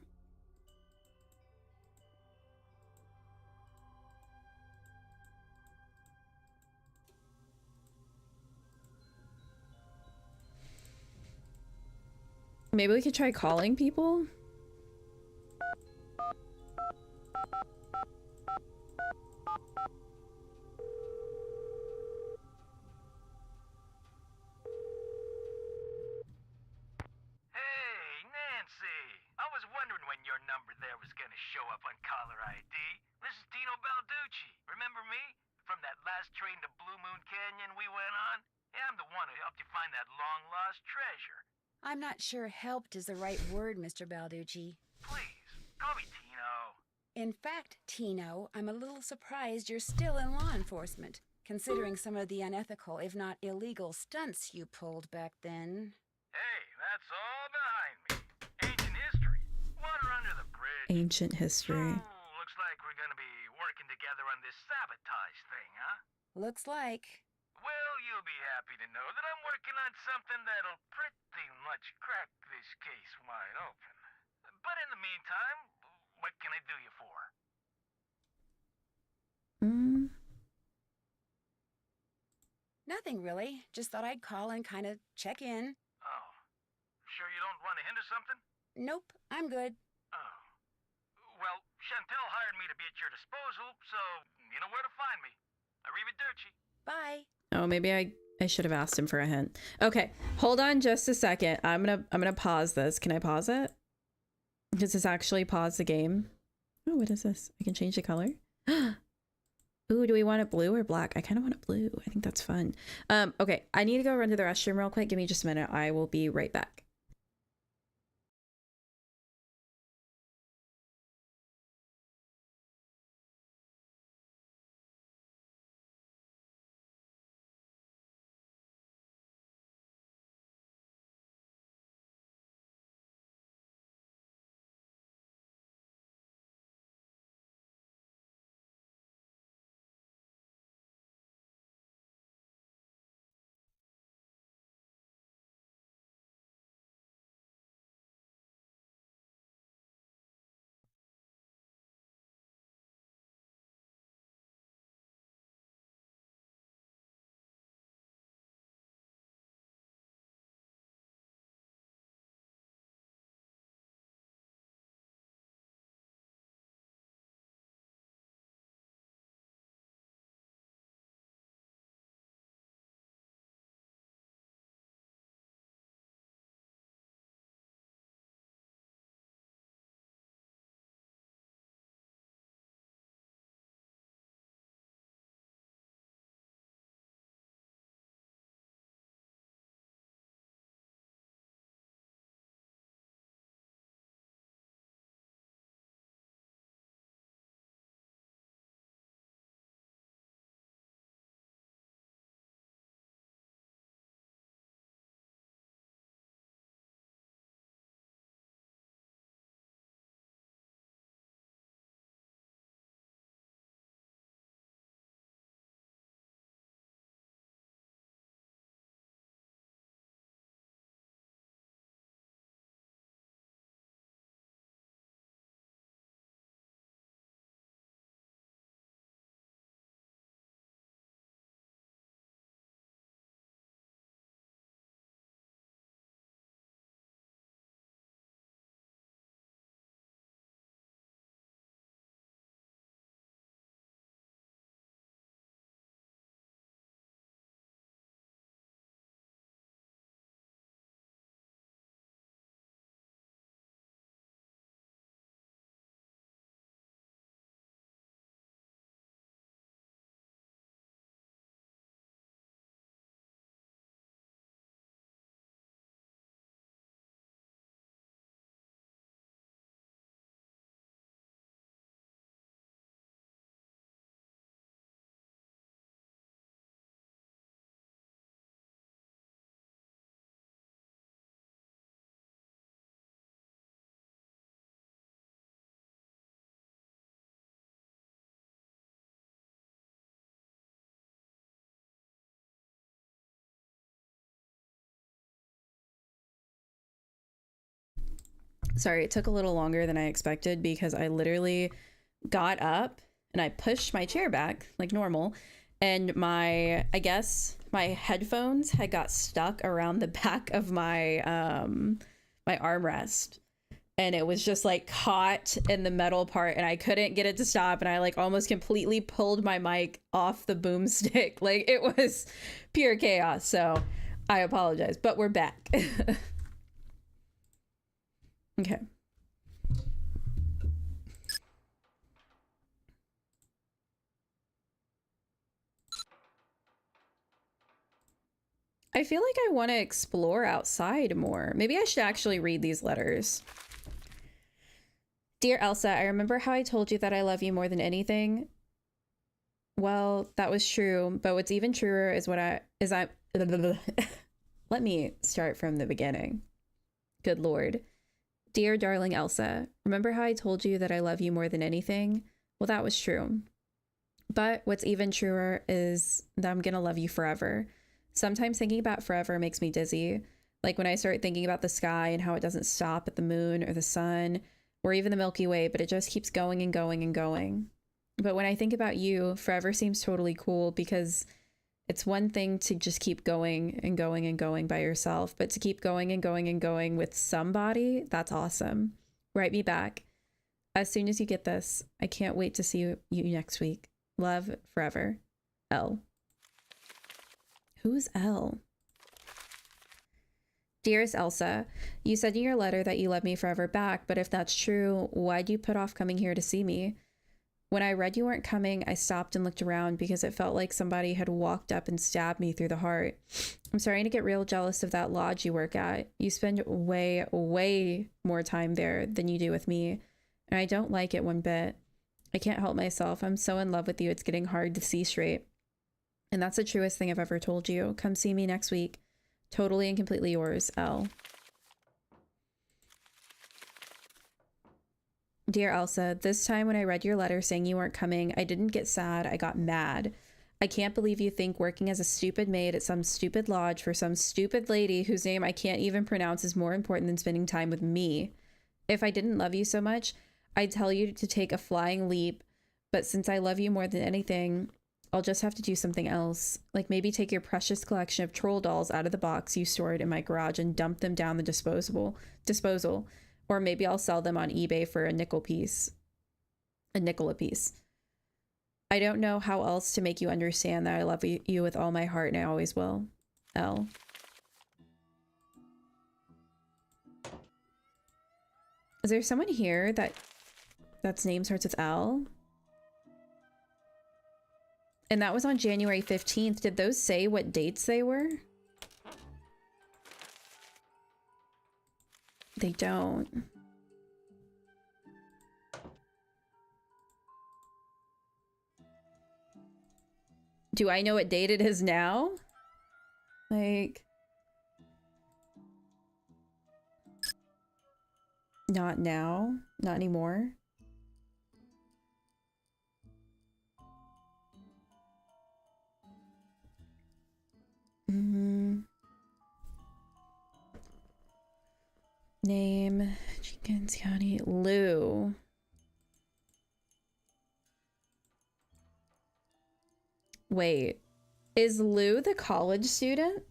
Maybe we could try calling people. Show up on caller ID. This is Dino Balducci. Remember me? From that last train to Blue Moon Canyon we went on? Yeah, I'm the one who helped you find that long-lost treasure. I'm not sure helped is the right word, Mr. Balducci. Please, call me Tino. In fact, Tino, I'm a little surprised you're still in law enforcement. considering some of the unethical, if not illegal, stunts you pulled back then. Hey, that's all behind me. Ancient history. Water under the bridge. Ancient history. So, looks like we're gonna be working together on this sabotage thing, huh? Looks like. Well, you'll be happy to know that I'm working on something that'll pretty much crack this case wide open. But in the meantime, what can I do you for? Nothing really. Just thought I'd call and kind of check in. Oh. Sure you don't want to hinder something? Nope, I'm good. Oh. Well, Chantel hired me to be at your disposal, so you know where to find me. Arrivederci. Bye. Oh, maybe I should have asked him for a hint. Okay, hold on just a second. I'm gonna pause this. Can I pause it? Does this actually pause the game? Oh, what is this? I can change the color. Ooh, do we want it blue or black? I kind of want it blue. I think that's fun. Okay, I need to go run to the restroom real quick. Give me just a minute. I will be right back. Sorry, it took a little longer than I expected because I literally got up and I pushed my chair back like normal, and I guess my headphones had got stuck around the back of my my armrest, and it was just like caught in the metal part, and I couldn't get it to stop, and I like almost completely pulled my mic off the boomstick. Like, it was pure chaos, so I apologize, but we're back. Okay. I feel like I want to explore outside more. Maybe I should actually read these letters. Dear Elsa, I remember how I told you that I love you more than anything. Well, that was true, but what's even truer is I let me start from the beginning. Good Lord. Dear darling Elsa, remember how I told you that I love you more than anything? Well, that was true. But what's even truer is that I'm gonna love you forever. Sometimes thinking about forever makes me dizzy. Like when I start thinking about the sky and how it doesn't stop at the moon or the sun or even the Milky Way, but it just keeps going and going and going. But when I think about you, forever seems totally cool because it's one thing to just keep going and going and going by yourself, but to keep going and going and going with somebody, that's awesome. Write me back. As soon as you get this, I can't wait to see you next week. Love forever. L. Who's L? Dearest Elsa, you said in your letter that you love me forever back, but if that's true, why'd you put off coming here to see me? When I read you weren't coming, I stopped and looked around because it felt like somebody had walked up and stabbed me through the heart. I'm starting to get real jealous of that lodge you work at. You spend way, way more time there than you do with me, and I don't like it one bit. I can't help myself. I'm so in love with you, it's getting hard to see straight. And that's the truest thing I've ever told you. Come see me next week. Totally and completely yours, L. Dear Elsa, this time when I read your letter saying you weren't coming, I didn't get sad, I got mad. I can't believe you think working as a stupid maid at some stupid lodge for some stupid lady whose name I can't even pronounce is more important than spending time with me. If I didn't love you so much, I'd tell you to take a flying leap, but since I love you more than anything, I'll just have to do something else. Like maybe take your precious collection of troll dolls out of the box you stored in my garage and dump them down the disposal. Or maybe I'll sell them on eBay for a nickel a piece. I don't know how else to make you understand that I love you with all my heart and I always will. L. Is there someone here that's name starts with L? And that was on January 15th. Did those say what dates they were? They don't. Do I know what date it is now? Like... Not now. Not anymore. Name, Jenkins County, Lou. Wait, is Lou the college student?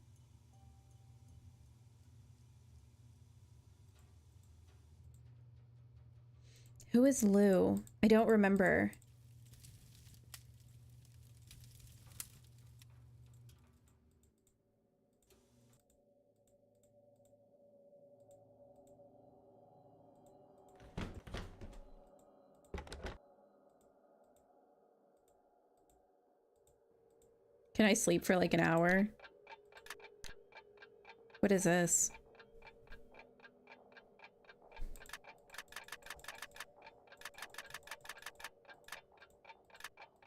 Who is Lou? I don't remember. Can I sleep for like an hour? What is this?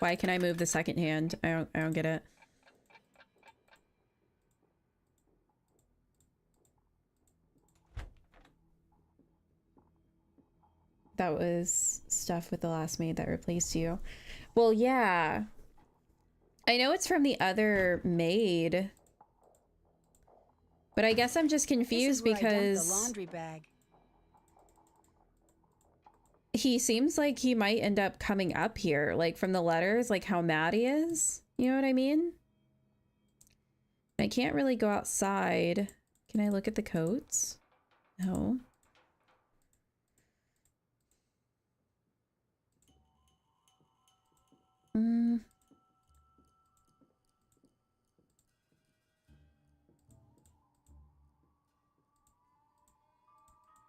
Why can I move the second hand? I don't get it. That was stuff with the last maid that replaced you. Well, yeah. I know it's from the other maid. But I guess I'm just confused because the laundry bag. He seems like he might end up coming up here, like from the letters, like how mad he is. You know what I mean? I can't really go outside. Can I look at the coats? No.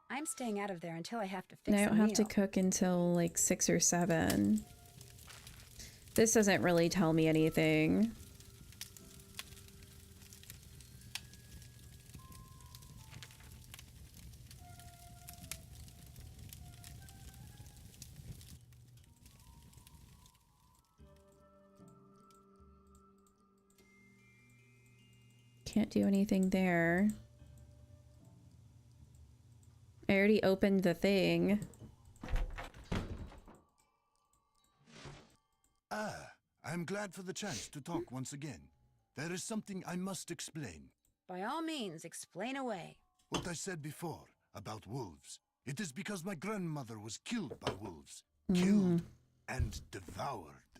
I'm staying out of there until I have to fix I a don't have to meal. cook until like 6 or 7. This doesn't really tell me anything. Can't do anything there. I already opened the thing. Ah, I'm glad for the chance to talk once again. There is something I must explain. By all means, explain away. What I said before about wolves. It is because my grandmother was killed by wolves. Mm. Killed and devoured.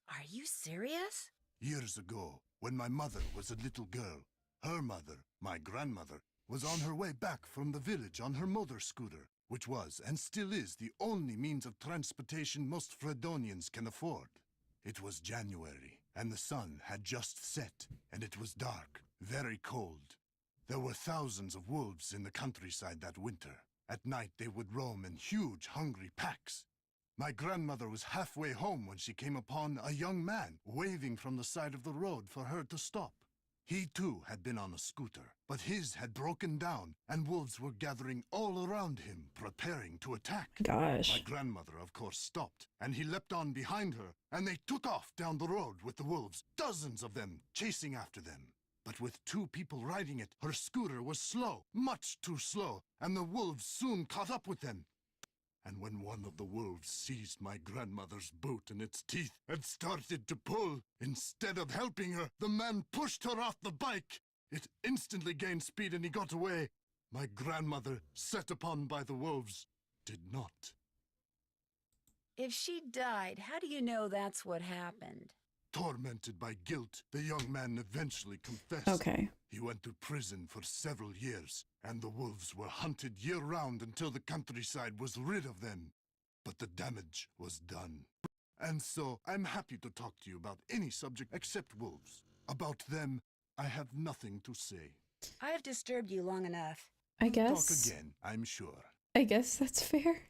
Are you serious? Years ago, when my mother was a little girl, her mother, my grandmother, was on her way back from the village on her motor scooter, which was and still is the only means of transportation most Fredonians can afford. It was January, and the sun had just set, and it was dark, very cold. There were thousands of wolves in the countryside that winter. At night they would roam in huge, hungry packs. My grandmother was halfway home when she came upon a young man waving from the side of the road for her to stop. He too had been on a scooter, but his had broken down, and wolves were gathering all around him, preparing to attack. Gosh. My grandmother, of course, stopped, and he leapt on behind her, and they took off down the road with the wolves, dozens of them, chasing after them. But with 2 people riding it, her scooter was slow, much too slow, and the wolves soon caught up with them. And when one of the wolves seized my grandmother's boot in its teeth and started to pull, instead of helping her, the man pushed her off the bike. It instantly gained speed and he got away. My grandmother, set upon by the wolves, did not. If she died, how do you know that's what happened? Tormented by guilt, the young man eventually confessed. Okay. He went to prison for several years, and the wolves were hunted year-round until the countryside was rid of them. But the damage was done. And so, I'm happy to talk to you about any subject except wolves. About them, I have nothing to say. I've disturbed you long enough. I guess. Talk again, I'm sure. I guess that's fair.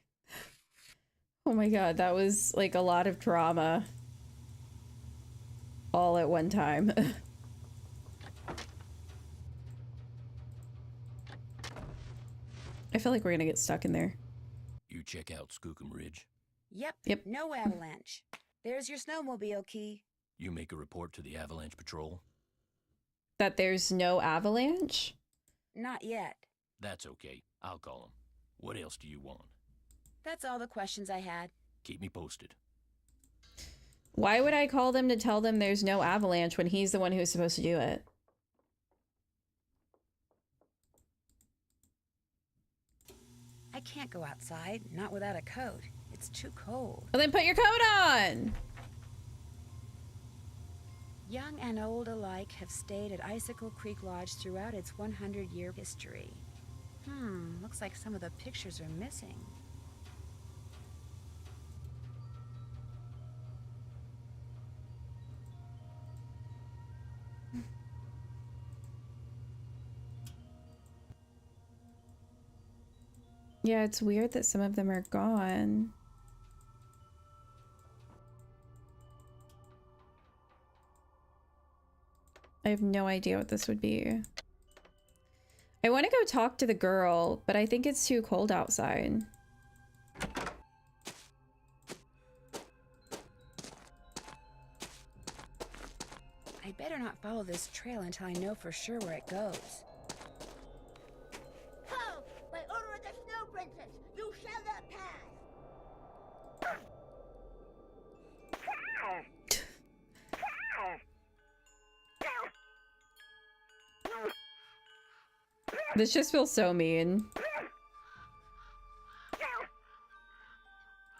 Oh my god, that was like a lot of drama. All at one time. I feel like we're gonna get stuck in there. You check out Skookum Ridge. Yep. No avalanche. There's your snowmobile key. You make a report to the Avalanche Patrol. That there's no avalanche? Not yet. That's okay. I'll call them. What else do you want? That's all the questions I had. Keep me posted. Why would I call them to tell them there's no avalanche when he's the one who's supposed to do it? I can't go outside, not without a coat. It's too cold. Well, then put your coat on! Young and old alike have stayed at Icicle Creek Lodge throughout its 100-year history. Looks like some of the pictures are missing. Yeah, it's weird that some of them are gone. I have no idea what this would be. I want to go talk to the girl, but I think it's too cold outside. I better not follow this trail until I know for sure where it goes. Ho! By order of the Snow Princess, you shall not pass! This just feels so mean.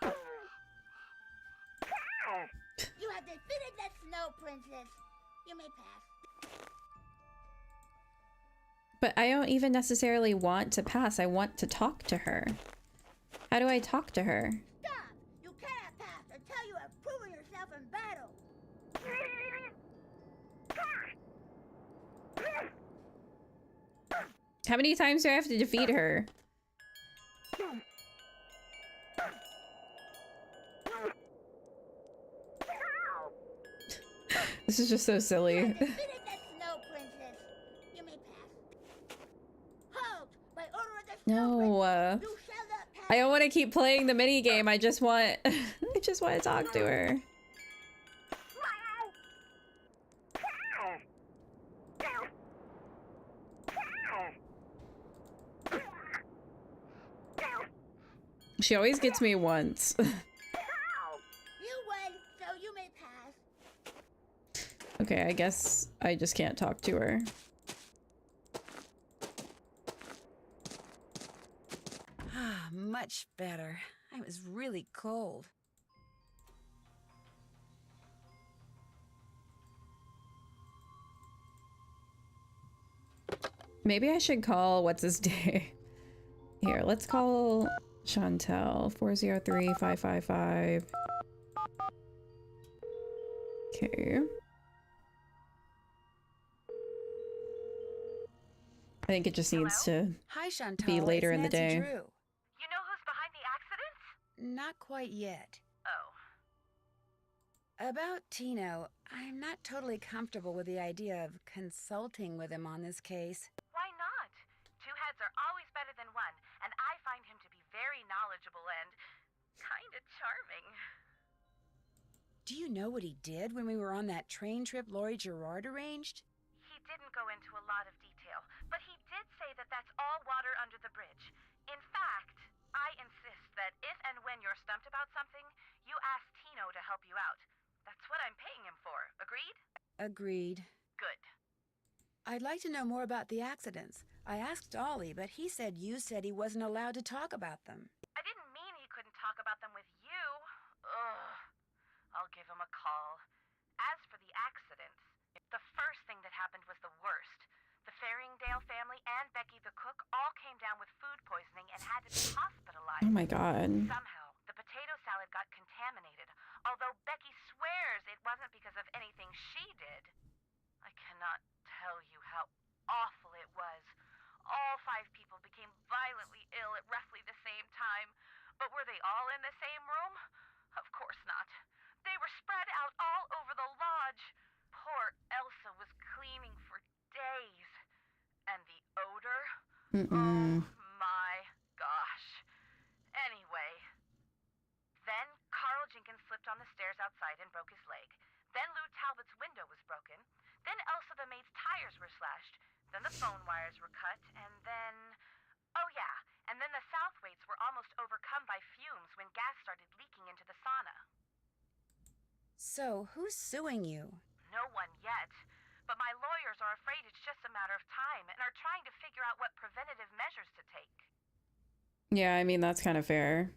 You have defeated the Snow Princess. You may pass. But I don't even necessarily want to pass. I want to talk to her. How do I talk to her? Stop! You cannot pass until you have proven yourself in battle. How many times do I have to defeat her? This is just so silly. You have defeated the Snow Princess. You may pass. Halt! By order of the Snow No, Princess, you shall not pass. I don't want to keep playing the mini game. I just want, I just want to talk to her. She always gets me once. You win, so you may pass. Okay, I guess I just can't talk to her. Ah, much better. I was really cold. Maybe I should call what's his day. Here, let's call Chantel 403-555. Okay. I think it just needs to Hi, Chantal. be later it's in the Nancy day. Drew. You know who's behind the accident? Not quite yet. Oh. About Tino, I'm not totally comfortable with the idea of consulting with him on this case. Why not? Two heads are always better than one, and I find him to be very knowledgeable and kinda charming. Do you know what he did when we were on that train trip Laurie Gerard arranged? He didn't go into a lot of detail, but he did say that that's all water under the bridge. In fact, I insist that if and when you're stumped about something, you ask Tino to help you out. That's what I'm paying him for. Agreed? Agreed. Good. I'd like to know more about the accidents. I asked Ollie, but he said you said he wasn't allowed to talk about them. I didn't mean he couldn't talk about them with you. Ugh. I'll give him a call. As for the accidents, the first thing that happened was the worst. The Faringdale family and Becky the cook all came down with food poisoning and had to be hospitalized. Oh my god. Somehow, the potato salad got contaminated, although Becky swears it wasn't because of anything she did. I cannot tell you how awful it was. All 5 people became violently ill at roughly the same time. But were they all in the same room? Of course not. They were spread out all over the lodge. Poor Elsa was cleaning for days. And the odor? Oh my gosh. Anyway, then Carl Jenkins slipped on the stairs outside and broke his leg. Then Lou Talbot's window was broken. Then Elsa the maid's tires were slashed. Then the phone wires were cut. And then... oh yeah, and then the Southwaites were almost overcome by fumes when gas started leaking into the sauna. So, who's suing you? No one yet. But my lawyers are afraid it's just a matter of time and are trying to figure out what preventative measures to take. Yeah, I mean, that's kind of fair.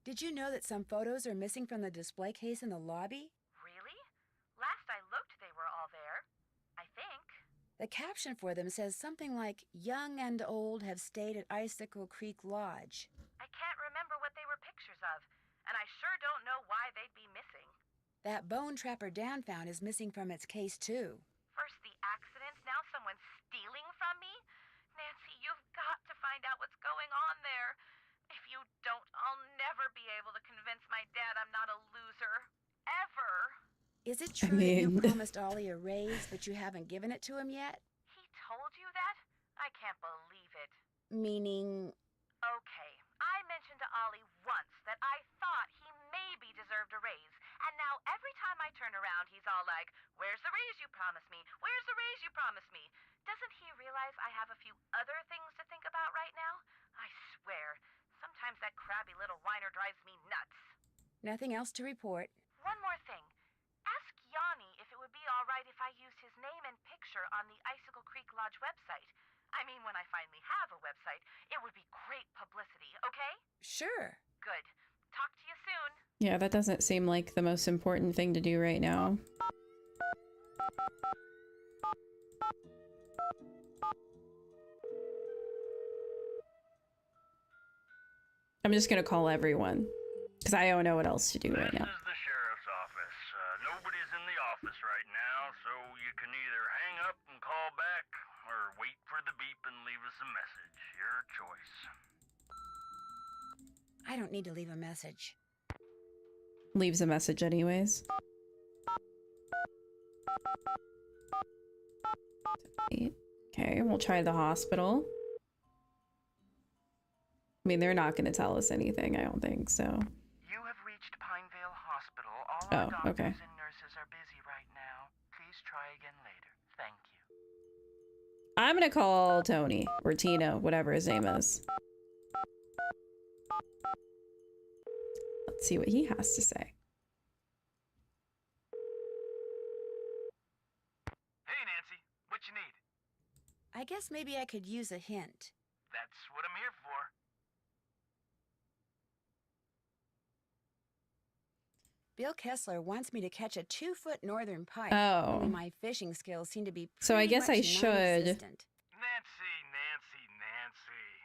Did you know that some photos are missing from the display case in the lobby? Really? Last I looked, they were all there. I think. The caption for them says something like, "Young and old have stayed at Icicle Creek Lodge." I can't remember what they were pictures of, and I sure don't know why they'd be missing. That bone Trapper Dan found is missing from its case, too. First the accidents, now someone's stealing from me? Nancy, you've got to find out what's going on there. If you don't, I'll never be able to convince my dad I'm not a loser. Ever. Is it true that you promised Ollie a raise, but you haven't given it to him yet? He told you that? I can't believe it. Meaning... Okay, I mentioned to Ollie once that I thought he maybe deserved a raise, and now every time I turn around, he's all like, "Where's the raise you promised me? Where's the raise you promised me?" Doesn't he realize I have a few other things to think about right now? I swear, sometimes that crabby little whiner drives me nuts. Nothing else to report. One more thing. Ask Yanni if it would be all right if I used his name and picture on the Icicle Creek Lodge website. I mean, when I finally have a website, it would be great publicity, okay? Sure. Good. Talk to you soon. Yeah, that doesn't seem like the most important thing to do right now. I'm just gonna call everyone, because I don't know what else to do right now. This is the sheriff's office. Nobody's in the office right now, so you can either hang up and call back, or wait for the beep and leave us a message. Your choice. I don't need to leave a message. Leaves a message anyways. Okay, we'll try the hospital. I mean, they're not going to tell us anything, I don't think, so. You have reached Pinevale Hospital. All our doctors okay. and nurses are busy right now. Please try again later. Thank you. I'm going to call Tony, or Tina, whatever his name is. Let's see what he has to say. Hey, Nancy. What you need? I guess maybe I could use a hint. That's what I'm here for. Bill Kessler wants me to catch a 2-foot northern pike. Oh. Only my fishing skills seem to be So I pretty guess I much should. Nancy.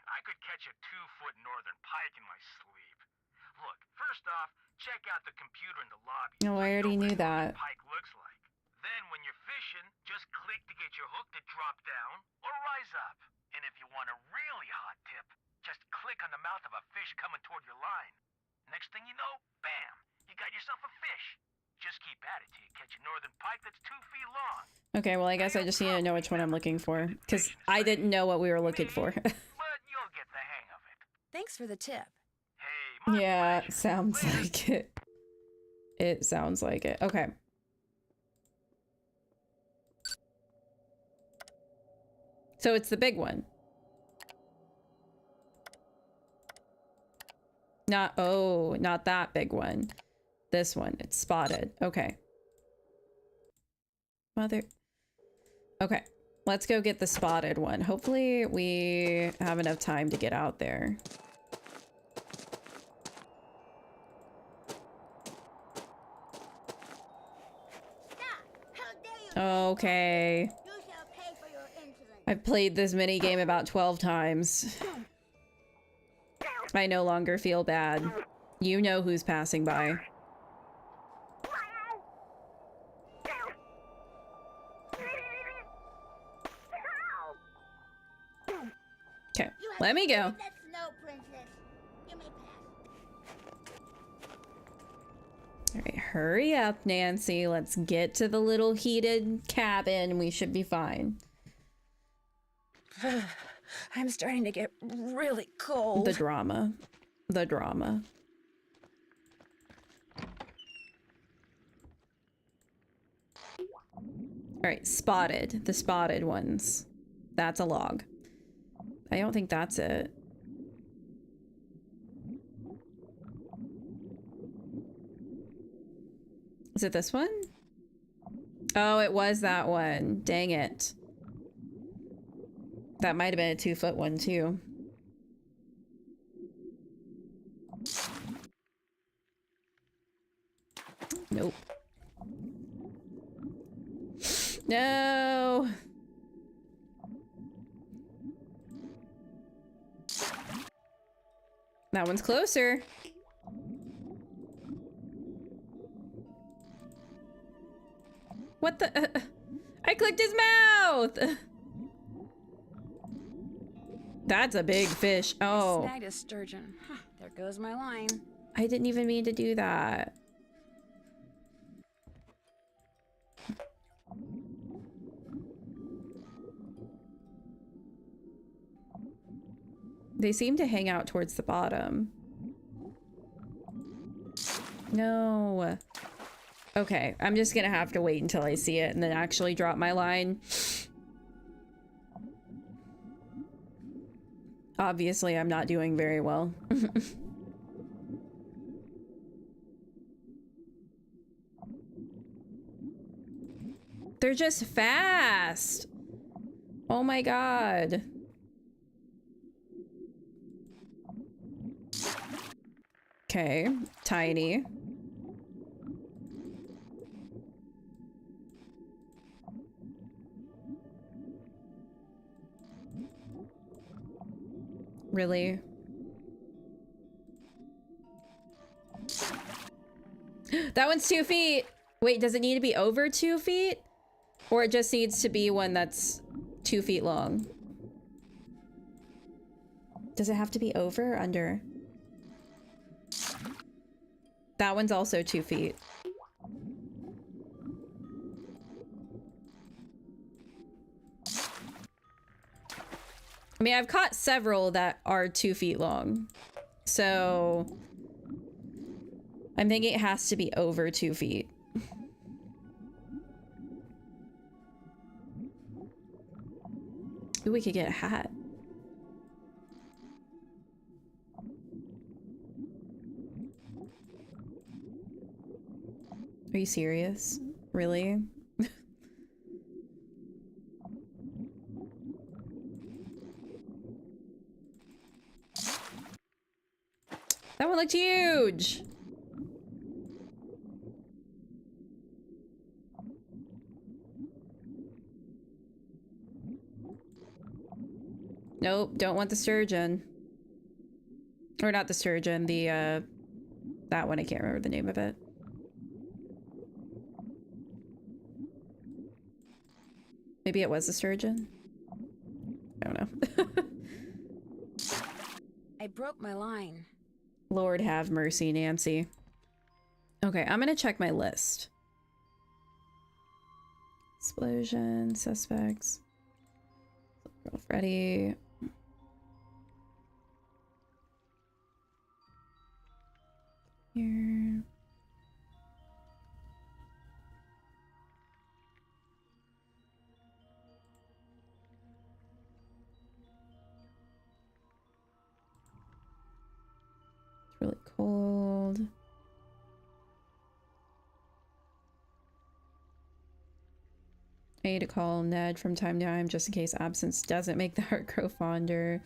I could catch a 2-foot northern pike in my sleep. Look, first off, check out the computer in the lobby. No, I already knew that. Pike looks like. Then when you're fishing, just click to get your hook to drop down or rise up. And if you want a really hot tip, just click on the mouth of a fish coming toward your line. Next thing you know, bam, you got yourself a fish. Just keep at it till you catch a northern pike that's 2 feet long. Okay, well, I guess I just need to know which one I'm looking for, because I didn't know what we were looking for. But you'll get the hang of it. Thanks for the tip. Hey, my Yeah, pleasure. sounds like it. It sounds like it. Okay. So it's the big one. Not that big one. This one. It's spotted. Okay. Mother. Okay. Let's go get the spotted one. Hopefully we have enough time to get out there. Okay. You shall pay for your insolence. I've played this mini game about 12 times. I no longer feel bad. You know who's passing by. Okay, let me go. That's no princess. You may pass. All right, hurry up, Nancy. Let's get to the little heated cabin. We should be fine. I'm starting to get really cold. The drama. The drama. All right, spotted. The spotted ones. That's a log. I don't think that's it. Is it this one? Oh, it was that one. Dang it. That might have been a 2-foot one too. Nope. No. That one's closer. What the? I clicked his mouth. That's a big fish. Oh. I snagged a sturgeon. Huh, there goes my line. I didn't even mean to do that. They seem to hang out towards the bottom. No. Okay, I'm just gonna have to wait until I see it and then actually drop my line. Obviously, I'm not doing very well. They're just fast. Oh my god. Okay, tiny. Really? That one's 2 feet. Wait, does it need to be over 2 feet? Or it just needs to be one that's 2 feet long? Does it have to be over or under? That one's also 2 feet. I mean, I've caught several that are 2 feet long. So I'm thinking it has to be over 2 feet. Ooh, we could get a hat. Are you serious? Really? That one looked huge! Nope, don't want the sturgeon. Or not the sturgeon, the, that one, I can't remember the name of it. Maybe it was the sturgeon? I don't know. I broke my line. Lord have mercy, Nancy. Okay, I'm gonna check my list. Explosion, suspects. Girl Freddy. Here. It's really cold. I need to call Ned from time to time just in case absence doesn't make the heart grow fonder.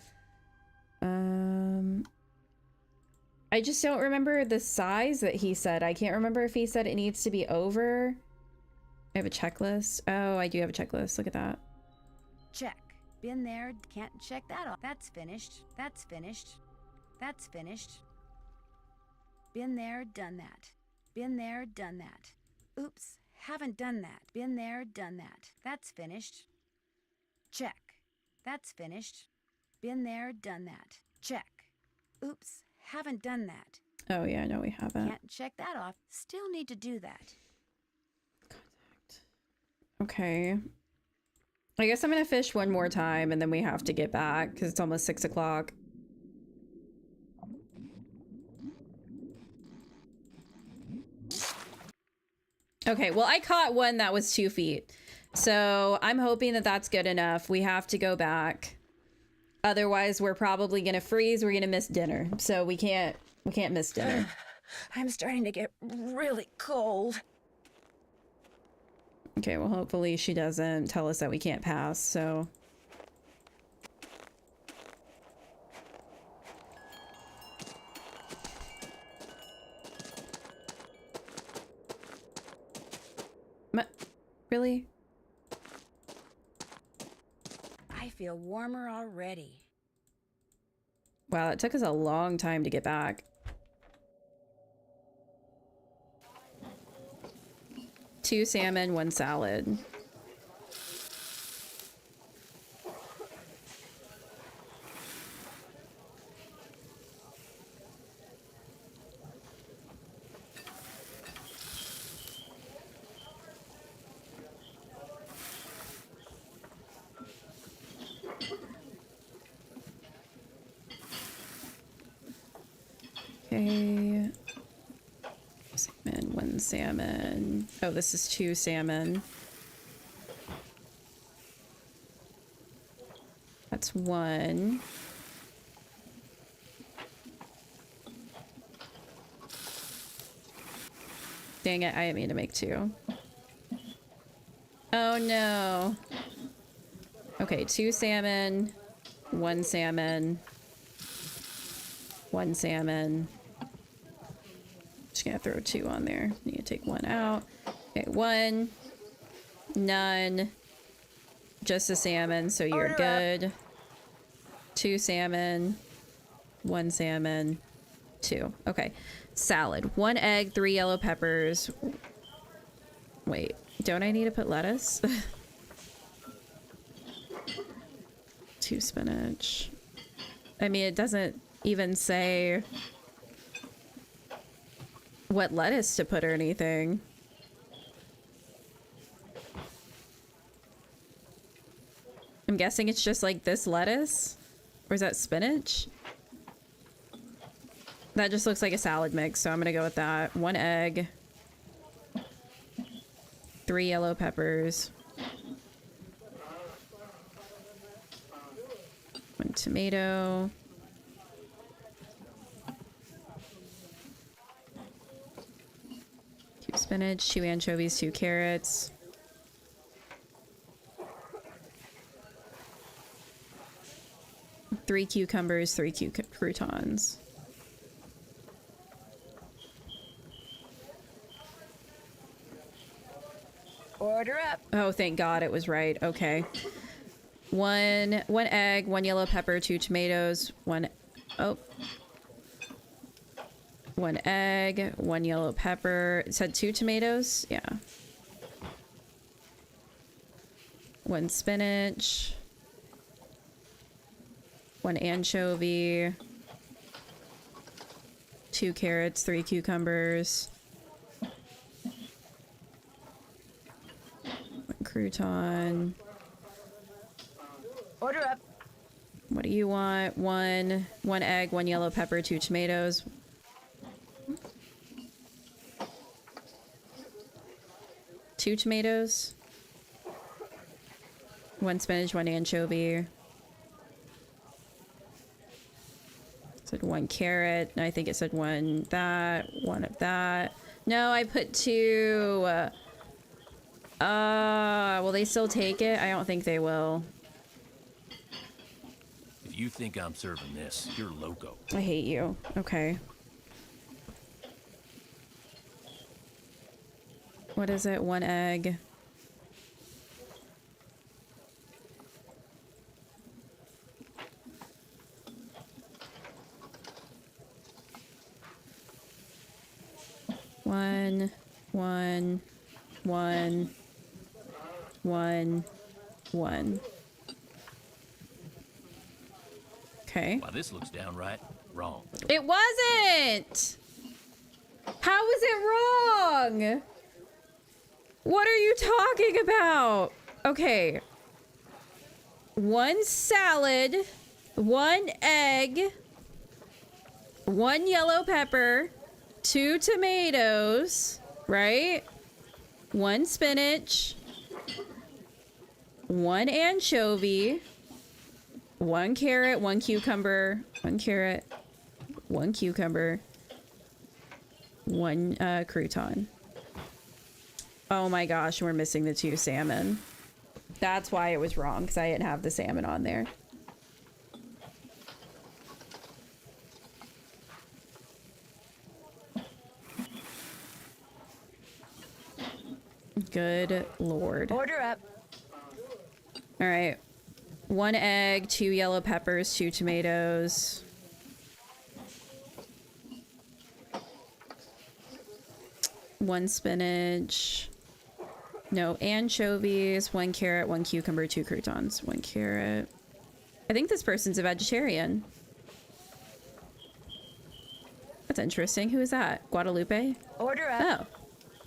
I just don't remember the size that he said. I can't remember if he said it needs to be over. I have a checklist. Oh, I do have a checklist. Look at that. Check. Been there, can't check that off. That's finished. That's finished. That's finished. Been there, done that. Been there, done that. Oops, haven't done that. Been there, done that. That's finished. Check. That's finished. Been there, done that. Check. Oops, haven't done that. Oh yeah, no, we haven't. Can't check that off. Still need to do that. Contact. Okay. I guess I'm gonna fish one more time and then we have to get back because it's almost 6 o'clock. Okay, well, I caught one that was 2 feet. So I'm hoping that that's good enough. We have to go back. Otherwise, we're probably gonna freeze. We're gonna miss dinner. So we can't miss dinner. I'm starting to get really cold. Okay, well, hopefully she doesn't tell us that we can't pass, so... Really? I feel warmer already. Wow, it took us a long time to get back. 2 salmon, 1 salad. Okay. Salmon, 1 salmon. Oh, this is 2 salmon. That's 1. Dang it, I didn't mean to make 2. Oh no. Okay, 2 salmon, 1 salmon, 1 salmon. Just gonna throw 2 on there. Need to take 1 out. Okay, 1, none, just a salmon, so you're good. 2 salmon, 1 salmon, 2. Okay, salad. 1 egg, 3 yellow peppers. Wait, don't I need to put lettuce? 2 spinach. I mean, it doesn't even say what lettuce to put or anything. I'm guessing it's just like this lettuce? Or is that spinach? That just looks like a salad mix, so I'm gonna go with that. 1 egg. 3 yellow peppers. 1 tomato. 2 spinach, 2 anchovies, 2 carrots. Three cucumbers, 3 croutons. Order up. Oh, thank God it was right. Okay. One egg, 1 yellow pepper, 2 tomatoes, 1 egg, 1 yellow pepper. It said 2 tomatoes? Yeah. 1 spinach. 1 anchovy. 2 carrots, 3 cucumbers. 1 crouton. Order up. What do you want? One egg, 1 yellow pepper, 2 tomatoes. Two tomatoes. 1 spinach, 1 anchovy. It said 1 carrot. I think it said 1 that, 1 of that. No, I put 2. Will they still take it? I don't think they will. If you think I'm serving this, you're loco. I hate you. Okay. What is it? 1 egg. One. Okay. Wow, this looks downright wrong. It wasn't! How was it wrong? What are you talking about? Okay. 1 salad, 1 egg, 1 yellow pepper, 2 tomatoes, right? 1 spinach, 1 anchovy, 1 carrot, 1 cucumber, 1 carrot, 1 cucumber, 1 crouton. Oh my gosh, we're missing the 2 salmon. That's why it was wrong, because I didn't have the salmon on there. Good Lord. Order up. All right. 1 egg, 2 yellow peppers, 2 tomatoes. One spinach. No, anchovies, 1 carrot, 1 cucumber, 2 croutons. 1 carrot. I think this person's a vegetarian. That's interesting. Who is that? Guadalupe? Order up. Oh,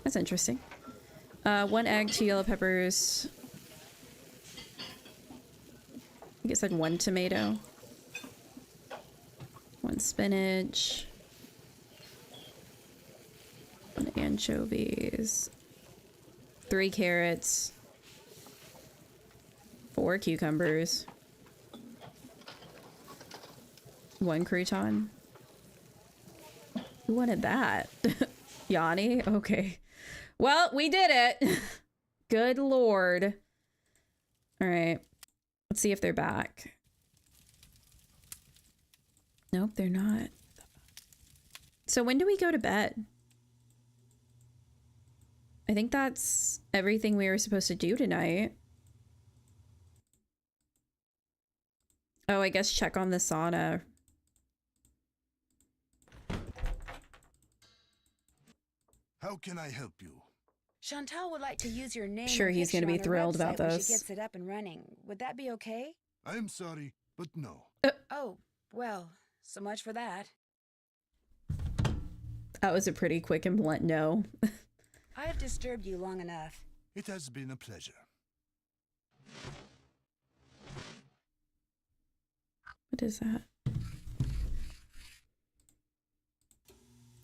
that's interesting. 1 egg, 2 yellow peppers. I think it said 1 tomato. 1 spinach. 1 anchovies. 3 carrots. 4 cucumbers. 1 crouton. Who wanted that? Yanni? Okay. Well, we did it. Good Lord. All right. Let's see if they're back. Nope, they're not. So when do we go to bed? I think that's everything we were supposed to do tonight. Oh, I guess check on the sauna. How can I help you? Chantal would like to use your name. Sure, and he's gonna picture be on her thrilled about website when this. She gets it up and running. Would that be okay? I am sorry, but no. Oh, well, so much for that. That was a pretty quick and blunt no. I've disturbed you long enough. It has been a pleasure. What is that?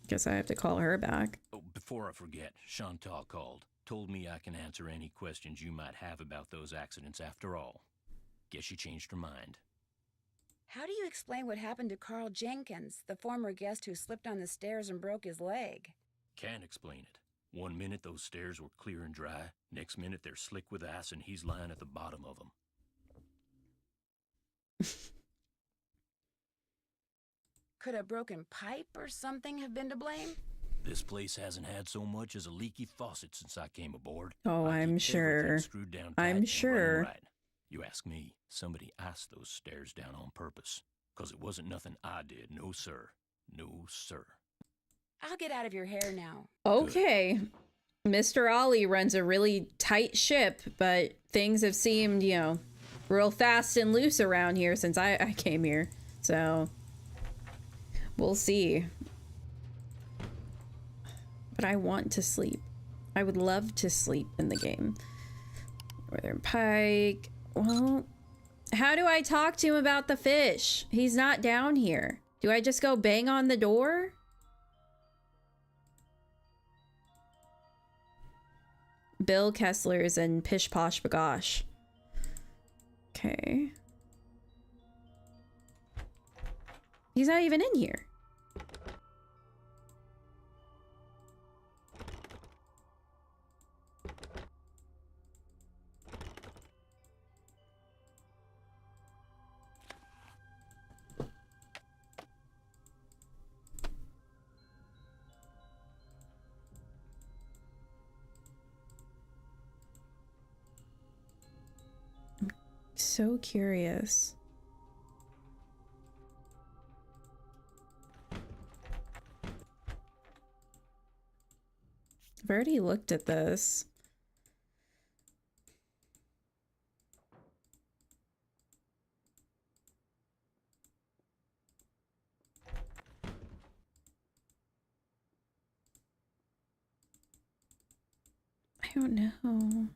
Guess I have to call her back. Oh, before I forget, Chantal called. Told me I can answer any questions you might have about those accidents after all. Guess she changed her mind. How do you explain what happened to Carl Jenkins, the former guest who slipped on the stairs and broke his leg? Can't explain it. 1 minute those stairs were clear and dry, next minute they're slick with ice and he's lying at the bottom of them. Could a broken pipe or something have been to blame? This place hasn't had so much as a leaky faucet since I came aboard. Oh, I I'm keep sure. everything screwed down tight I'm and sure. running right. You ask me, somebody iced those stairs down on purpose. 'Cause it wasn't nothing I did. No, sir. No, sir. I'll get out of your hair now. Okay. Mr. Ollie runs a really tight ship, but things have seemed, you know, real fast and loose around here since I came here. So, we'll see. But I want to sleep. I would love to sleep in the game. Northern Pike. Well, how do I talk to him about the fish? He's not down here. Do I just go bang on the door? Bill Kessler's and Pish Posh Bagosh. Okay. He's not even in here. So curious. I've already looked at this. I don't know.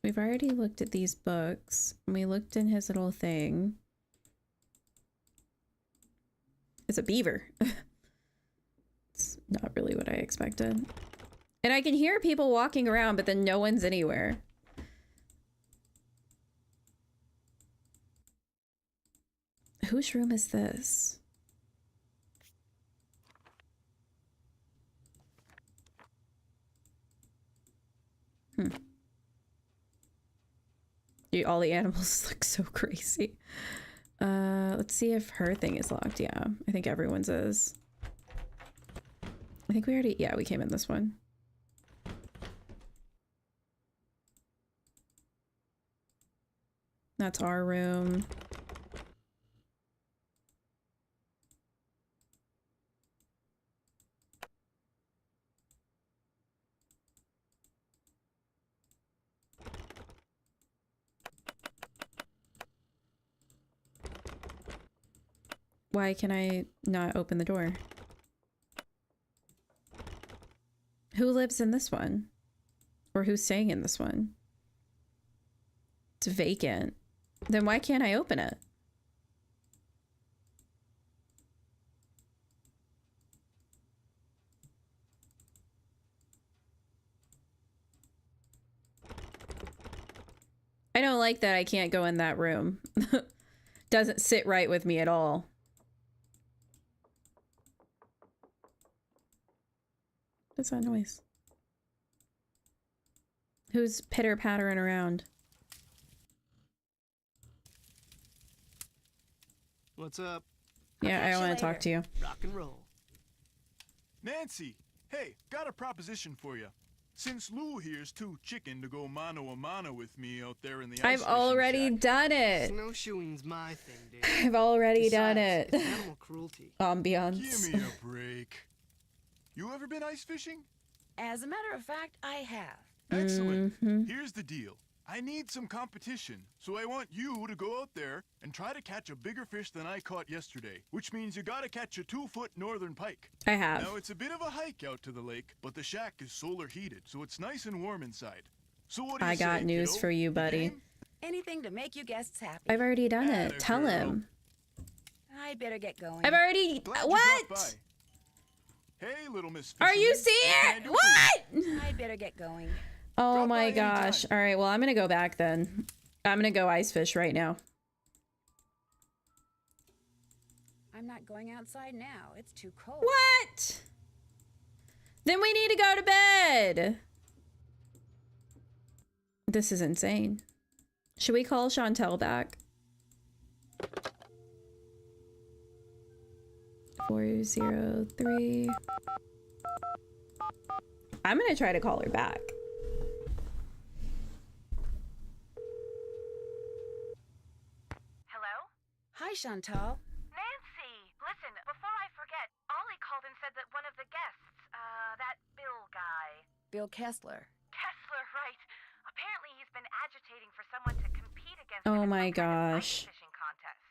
We've already looked at these books. We looked in his little thing. It's a beaver. It's not really what I expected. And I can hear people walking around, but then no one's anywhere. Whose room is this? Dude, all the animals look so crazy. Let's see if her thing is locked. Yeah, I think everyone's is. I think we already, yeah, we came in this one. That's our room. Why can I not open the door? Who lives in this one? Or who's staying in this one? It's vacant. Then why can't I open it? I don't like that I can't go in that room. Doesn't sit right with me at all. What's that noise? Who's pitter-pattering around? What's up? Yeah, I want to talk to you. Rock and roll. Nancy, hey, got a proposition for you. Since Lou here's too chicken to go mano a mano with me out there in the ice I've already done it. Snowshoeing's my thing, dude. I've already done Besides, it. it's animal cruelty. Ambiance. Give me a break. You ever been ice fishing? As a matter of fact, I have. Excellent. Here's the deal. I need some competition, so I want you to go out there and try to catch a bigger fish than I caught yesterday, which means you gotta catch a 2-foot northern pike. I have. Now, it's a bit of a hike out to the lake, but the shack is solar heated, so it's nice and warm inside. So what do you I got say, news kiddo? for you, buddy. Game? Anything to make you guests happy. I've already done Atta it. Tell girl. him. I better get going. I've already... Glad you What? dropped by. Hey, little Miss Are you Fisherman, seeing what it? can I do for you? What? I'd better get going. Oh Drop my by gosh. anytime. All right, well, I'm going to go back then. I'm going to go ice fish right now. I'm not going outside now. It's too cold. What? Then we need to go to bed. This is insane. Should we call Chantel back? 403. I'm gonna try to call her back. Hello? Hi, Chantal. Nancy! Listen, before I forget, Ollie called and said that one of the guests, that Bill guy. Bill Kessler. Kessler, right. Apparently he's been agitating for someone to compete against Oh him in my some kind of ice gosh. fishing contest.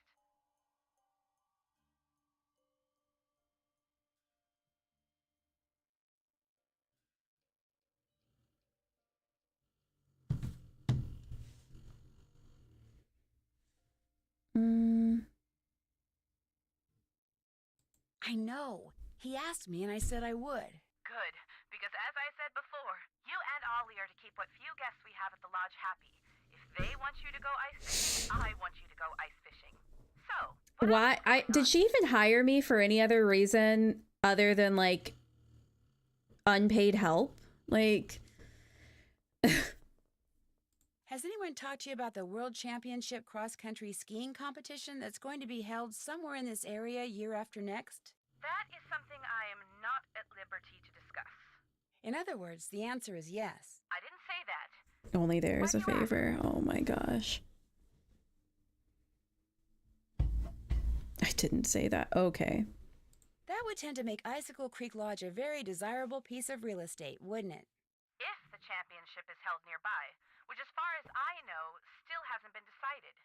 I know. He asked me and I said I would. Good, because as I said before, you and Ollie are to keep what few guests we have at the lodge happy. If they want you to go ice fishing, I want you to go ice fishing. So, what else is going Did on? she even hire me for any other reason other than like unpaid help? Like Has anyone talked to you about the World Championship cross-country skiing competition that's going to be held somewhere in this area year after next? That is something I am not at liberty to discuss. In other words, the answer is yes. I didn't say that. only there's a favor. Oh my gosh. I didn't say that. Okay. That would tend to make Icicle Creek Lodge a very desirable piece of real estate, wouldn't it? If the championship is held nearby, which as far as I know, still hasn't been decided.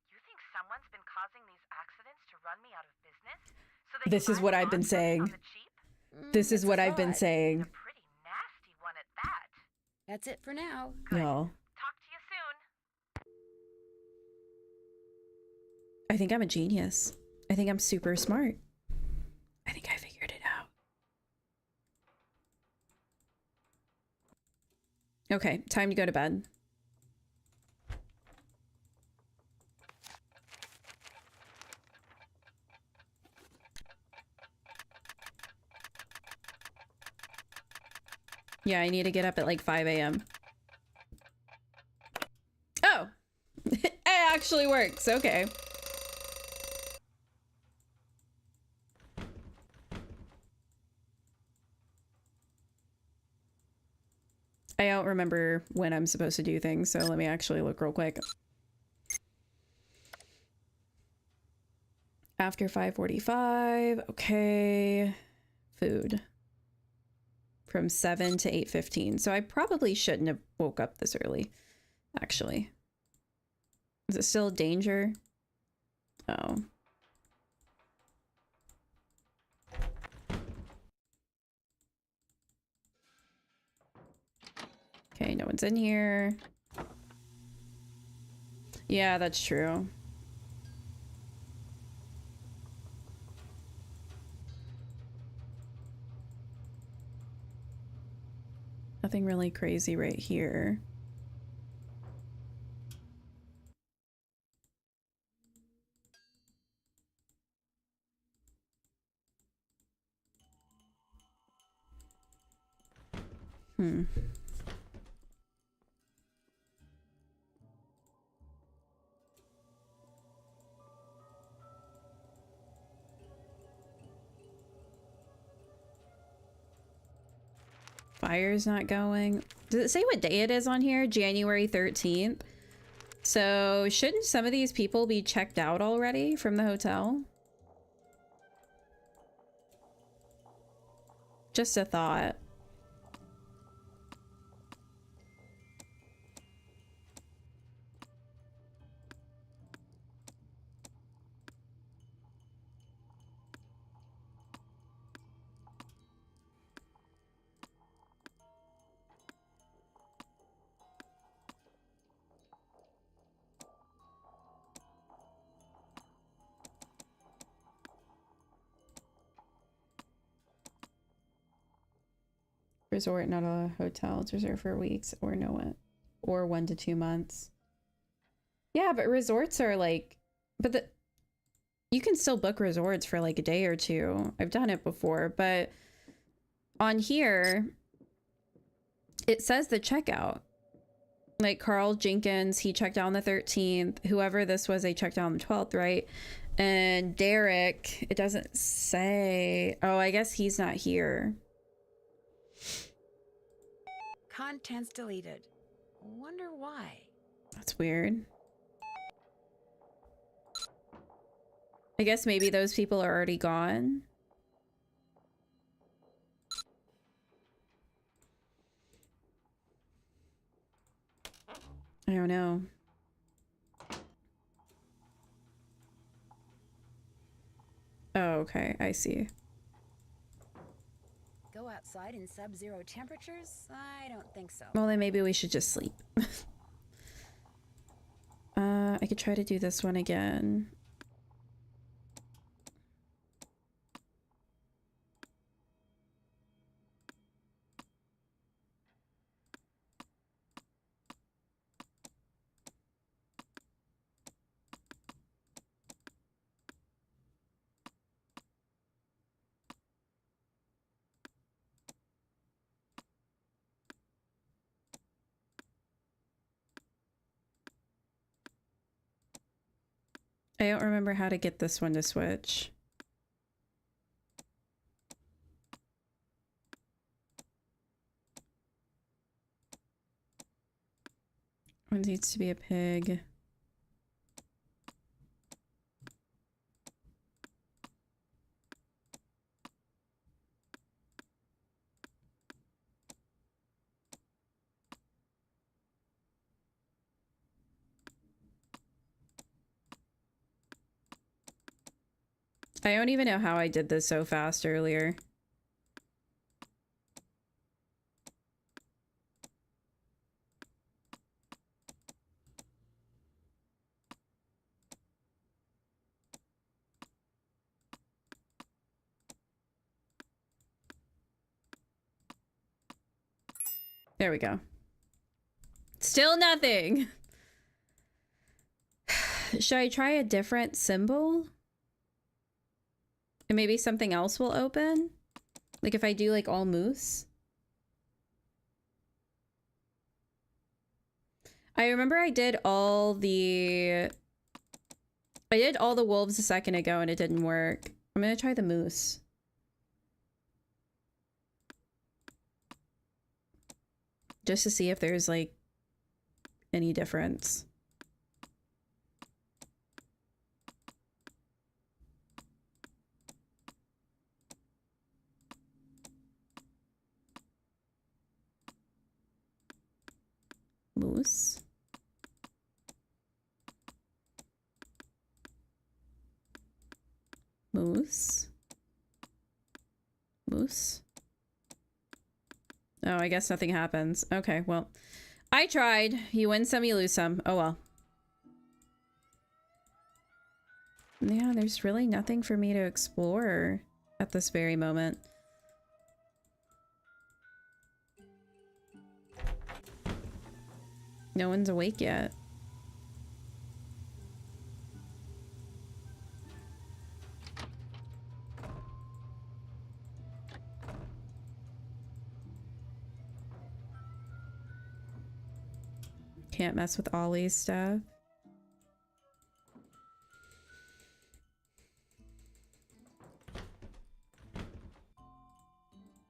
You think someone's been causing these accidents to run me out of business? So they This can is buy what the I've been lodge from me saying. on the cheap? This is It's a what I've been thought. saying. A pretty nasty one at that. That's it for now. Y'all. Talk to you soon. I think I'm a genius. I think I'm super smart. I think I figured it out. Okay, time to go to bed. Yeah, I need to get up at like 5 a.m. Oh, it actually works. Okay. I don't remember when I'm supposed to do things, so let me actually look real quick. After 5:45, okay. Food. From 7 to 8:15. So I probably shouldn't have woke up this early, actually. Is it still danger? Oh. Okay, no one's in here. Yeah, that's true. Nothing really crazy right here. Fire's not going. Does it say what day it is on here? January 13th. So shouldn't some of these people be checked out already from the hotel? Just a thought. Resort, not a hotel. It's reserved for weeks or no, or 1 to 2 months. Yeah, but resorts are like, but You can still book resorts for like a day or two. I've done it before, but on here, it says the checkout. Like Carl Jenkins, he checked out on the 13th. Whoever this was, they checked out on the 12th, right? And Derek, it doesn't say. Oh, I guess he's not here. Contents deleted. Wonder why. That's weird. I guess maybe those people are already gone. I don't know. Oh, okay. I see. Go outside in sub-zero temperatures? I don't think so. Well, then maybe we should just sleep. I could try to do this one again. I don't remember how to get this one to switch. One needs to be a pig. I don't even know how I did this so fast earlier. There we go. Still nothing. Should I try a different symbol? And maybe something else will open? Like if I do like all moose? I remember I did all the wolves a second ago and it didn't work. I'm gonna try the moose. Just to see if there's like any difference. Moose. Moose. Moose. Oh, I guess nothing happens. Okay, well. I tried. You win some, you lose some. Oh well. Yeah, there's really nothing for me to explore at this very moment. No one's awake yet. Can't mess with Ollie's stuff.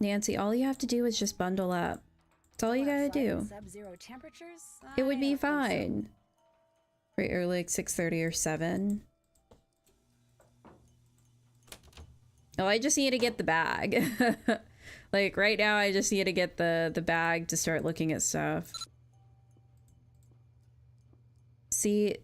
Nancy, all you have to do is just bundle up. That's all you gotta do. Sub-zero temperatures? It would be I don't think so. fine. Right early, like 6:30 or 7. Oh, I just need to get the bag. Like right now, I just need to get the bag to start looking at stuff. See.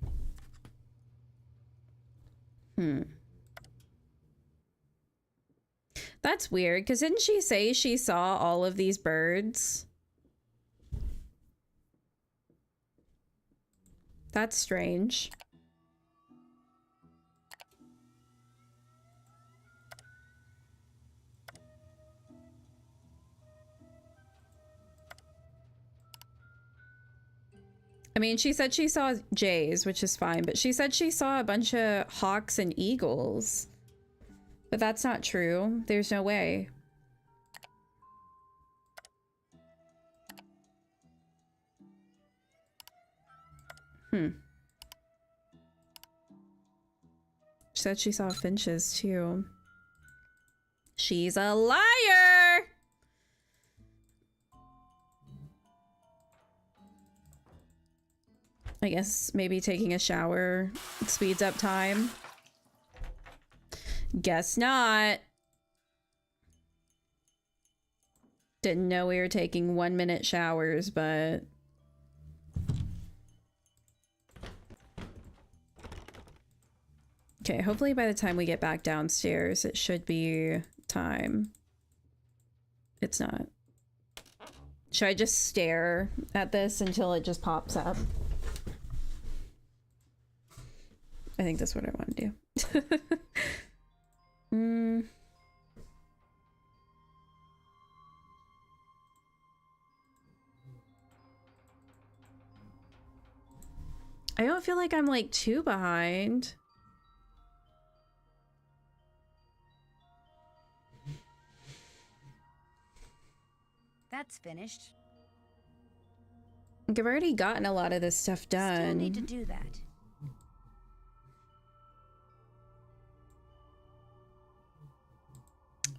That's weird, because didn't she say she saw all of these birds? That's strange. I mean, she said she saw jays, which is fine, but she said she saw a bunch of hawks and eagles. But that's not true. There's no way. She said she saw finches too. She's a liar! I guess maybe taking a shower speeds up time. Guess not. Didn't know we were taking 1-minute showers, but... Okay, hopefully by the time we get back downstairs, it should be time. It's not. Should I just stare at this until it just pops up? I think that's what I want to do. I don't feel like I'm like too behind. That's finished. Like, I've already gotten a lot of this stuff done. Still need to do that.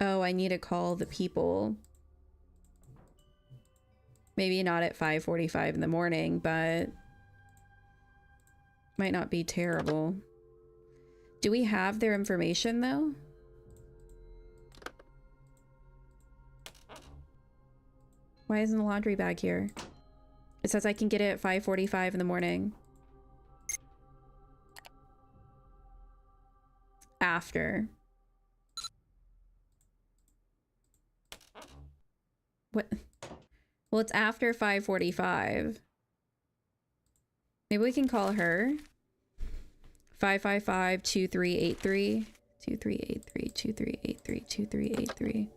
Oh, I need to call the people. Maybe not at 5:45 in the morning, but might not be terrible. Do we have their information though? Why isn't the laundry bag here? It says I can get it at 5:45 in the morning. After. What? Well, it's after 5:45. Maybe we can call her. 555-2383. 2383, 2383, 2383.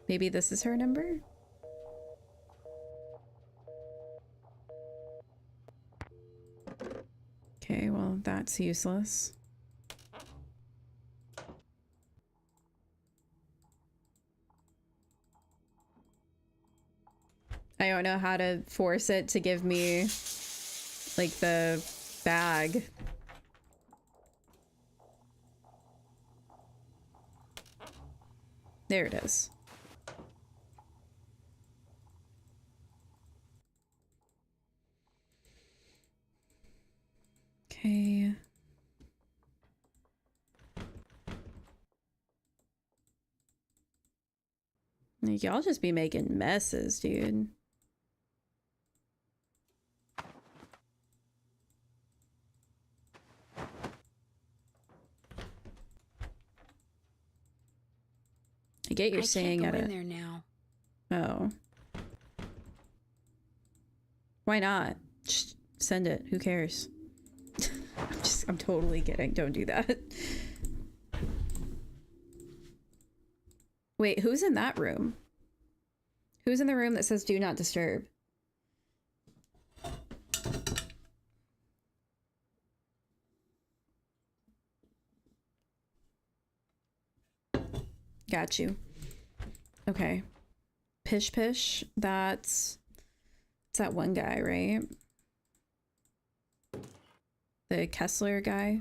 Maybe this is her number? Okay, well, that's useless. I don't know how to force it to give me, like, the bag. There it is. Okay. Like, y'all just be making messes, dude. I get you're saying I can't at go in it. there now. Oh. Why not? Just send it. Who cares? I'm totally kidding. Don't do that. Wait, who's in that room? Who's in the room that says do not disturb? Got you. Okay. Pish Pish, it's that one guy, right? The Kessler guy.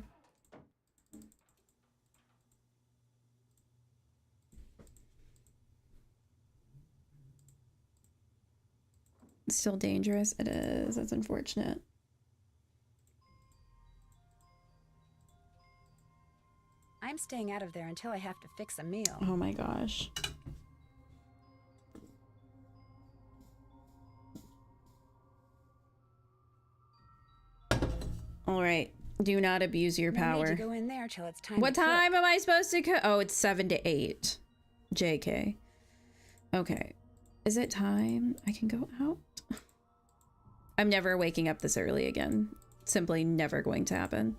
It's still dangerous. It is. That's unfortunate. I'm staying out of there until I have to fix a meal. Oh my gosh. All right. Do not abuse your power. No need to go in there till it's time. What to cook. time am I supposed to cook? Oh, it's 7 to 8. JK. Okay. Is it time? I can go out. I'm never waking up this early again. Simply never going to happen.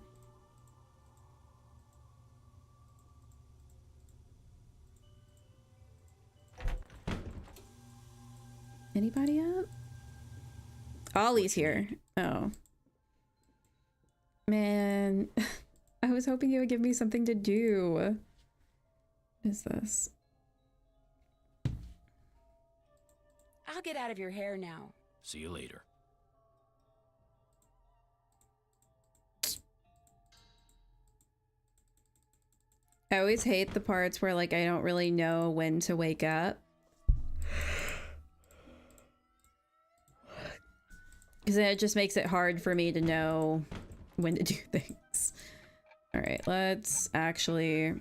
Anybody up? Ollie's here. Oh. Man. I was hoping you would give me something to do. What is this? I'll get out of your hair now. See you later. I always hate the parts where, like, I don't really know when to wake up. Because then it just makes it hard for me to know when to do things. Alright, let's actually...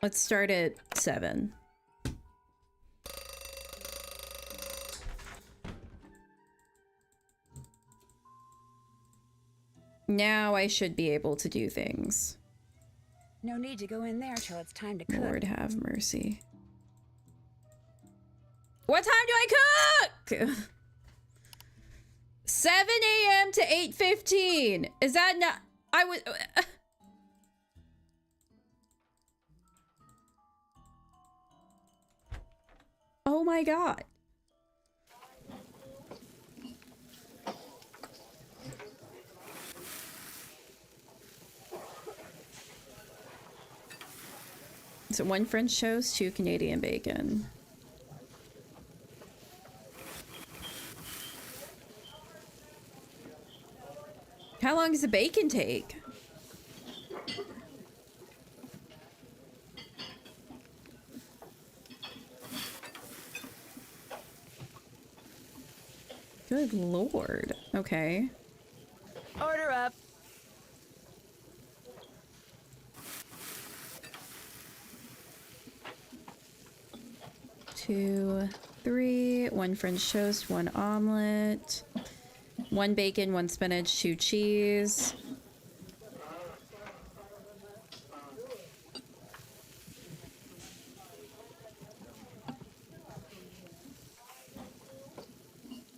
Let's start at 7. Now I should be able to do things. No need to go in there till it's time to cook. Lord have mercy. What time do I cook? 7 a.m. to 8:15. Is that not... I would... Oh my god. So 1 French toast, 2 Canadian bacon. How long does the bacon take? Good lord. Okay. Order up. 2, 3, 1 French toast, 1 omelet, 1 bacon, 1 spinach, 2 cheese.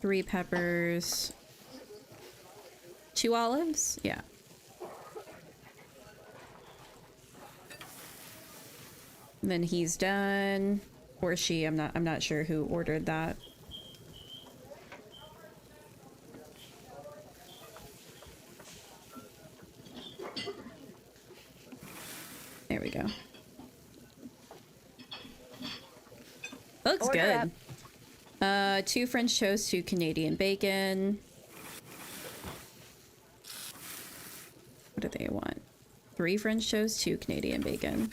Three peppers, 2 olives? Yeah. And then he's done. Or she, I'm not sure who ordered that. There we go. Looks Order good. up. 2 French toast, 2 Canadian bacon. What do they want? 3 French toast, 2 Canadian bacon.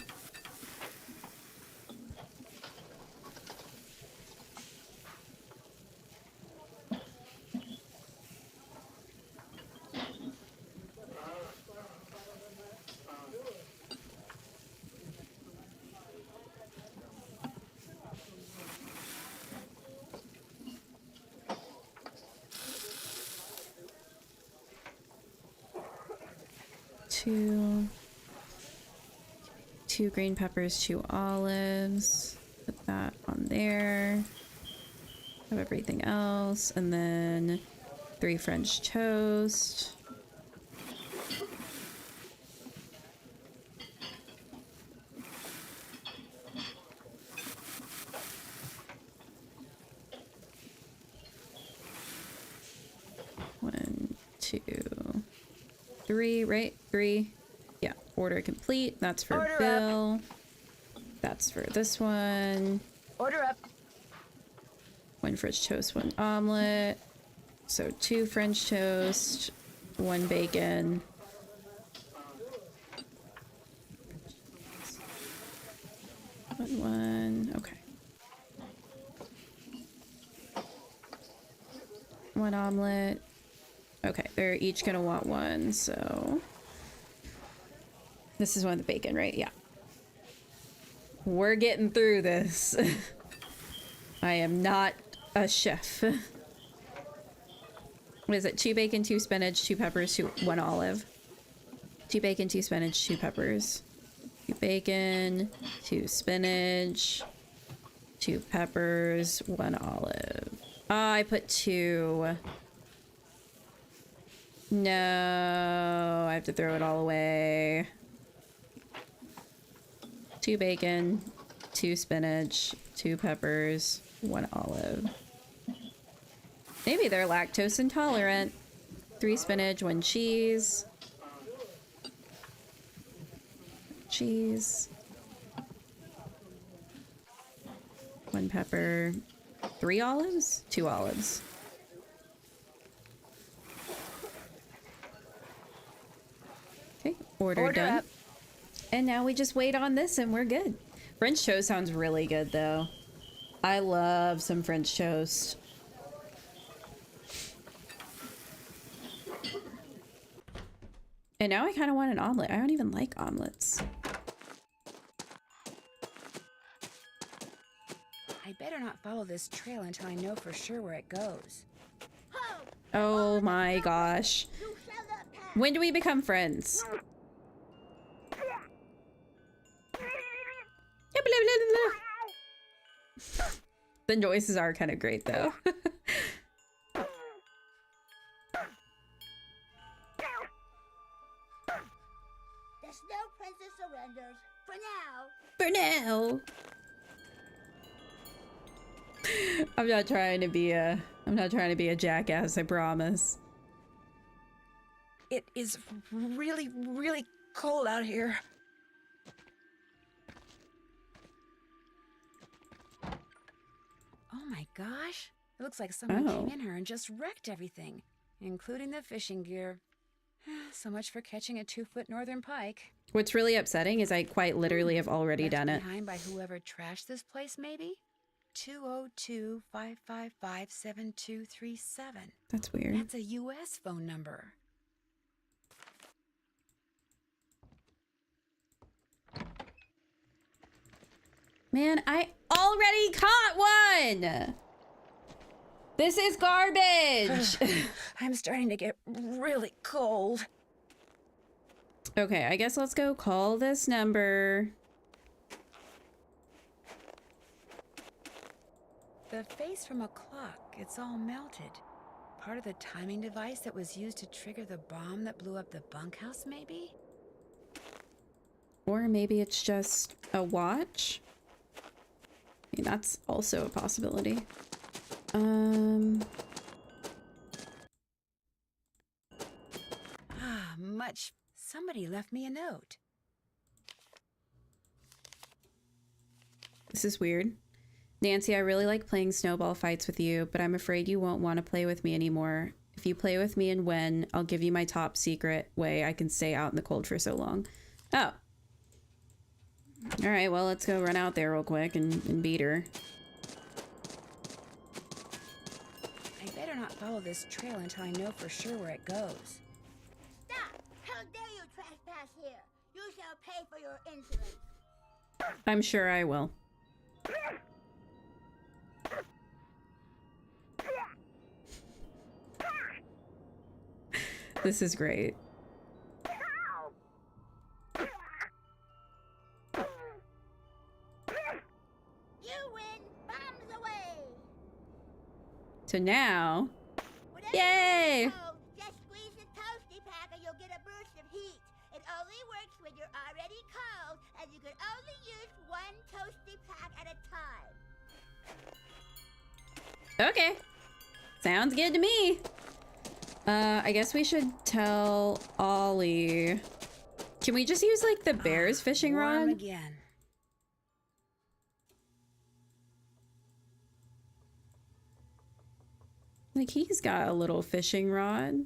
Two green peppers, 2 olives. Put that on there. Have everything else. And then 3 French toast. One, 2, 3, right? 3. Yeah, order complete. That's for Order Bill. That's for this one. Order up. 1 French toast, 1 omelet. So 2 French toast, 1 bacon. One. Okay. 1 omelet. Okay, they're each gonna want 1, so... This is 1 of the bacon, right? Yeah. We're getting through this. I am not a chef. What is it? 2 bacon, 2 spinach, 2 peppers, 1 olive. 2 bacon, 2 spinach, 2 peppers. 2 bacon, 2 spinach, 2 peppers, 1 olive. I put 2. No, I have to throw it all away. 2 bacon, 2 spinach, 2 peppers, 1 olive. Maybe they're lactose intolerant. 3 spinach, 1 cheese. Cheese. 1 pepper. 3 olives? 2 olives. Okay, order done. Up. And now we just wait on this and we're good. French toast sounds really good though. I love some French toast. And now I kind of want an omelet. I don't even like omelets. I better not follow this trail until I know for sure where it goes. Oh my gosh. You shall not pass. When do we become friends? The noises are kind of great though. The Snow Princess surrenders. For now. For now. I'm not trying to be a jackass, I promise. It is really, really cold out here. Oh my gosh. It looks like someone came in here and just wrecked everything, including the fishing gear. So much for catching a 2-foot northern pike. What's really upsetting is I quite literally have already done it. Behind by whoever trashed this place, maybe? 202-555-7237. That's weird. That's a U.S. phone number. Man, I already caught one! This is garbage! I'm starting to get really cold. Okay, I guess let's go call this number. The face from a clock, it's all melted. Part of the timing device that was used to trigger the bomb that blew up the bunkhouse, maybe? Or maybe it's just a watch? I mean, that's also a possibility. Much. Somebody left me a note. This is weird. Nancy, I really like playing snowball fights with you, but I'm afraid you won't want to play with me anymore. If you play with me and win, I'll give you my top secret way I can stay out in the cold for so long. Oh. Alright, well, let's go run out there real quick and beat her. I better not follow this trail until I know for sure where it goes. Stop! How dare you trespass here? You shall pay for your insolence. I'm sure I will. This is great. You win! Bombs away! So now... Whatever Yay! you know, just squeeze the toasty pack and you'll get a burst of heat. It only works when you're already cold, and you can only use one toasty pack at a time. Okay. Sounds good to me. I guess we should tell Ollie. Can we just use like the bear's fishing Warm rod? again. Like he's got a little fishing rod.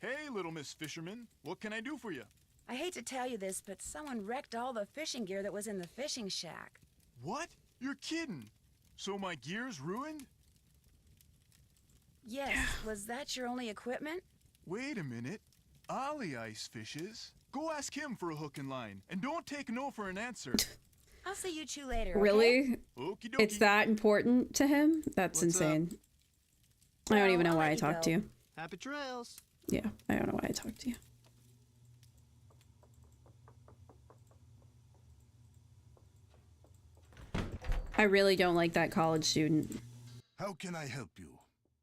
Hey, little Miss Fisherman. What can I do for you? I hate to tell you this, but someone wrecked all the fishing gear that was in the fishing shack. What? You're kidding. So my gear's ruined? Yes, was that your only equipment? Wait a minute. Ollie ice fishes. Go ask him for a hook and line. And don't take no for an answer. I'll see you two later. Okay? Really? Okie dokie. It's that important to him? That's What's insane. I don't even know I'll why let I you talked to go. you. Happy trails. Yeah, I don't know why I talked to you. I really don't like that college student. How can I help you?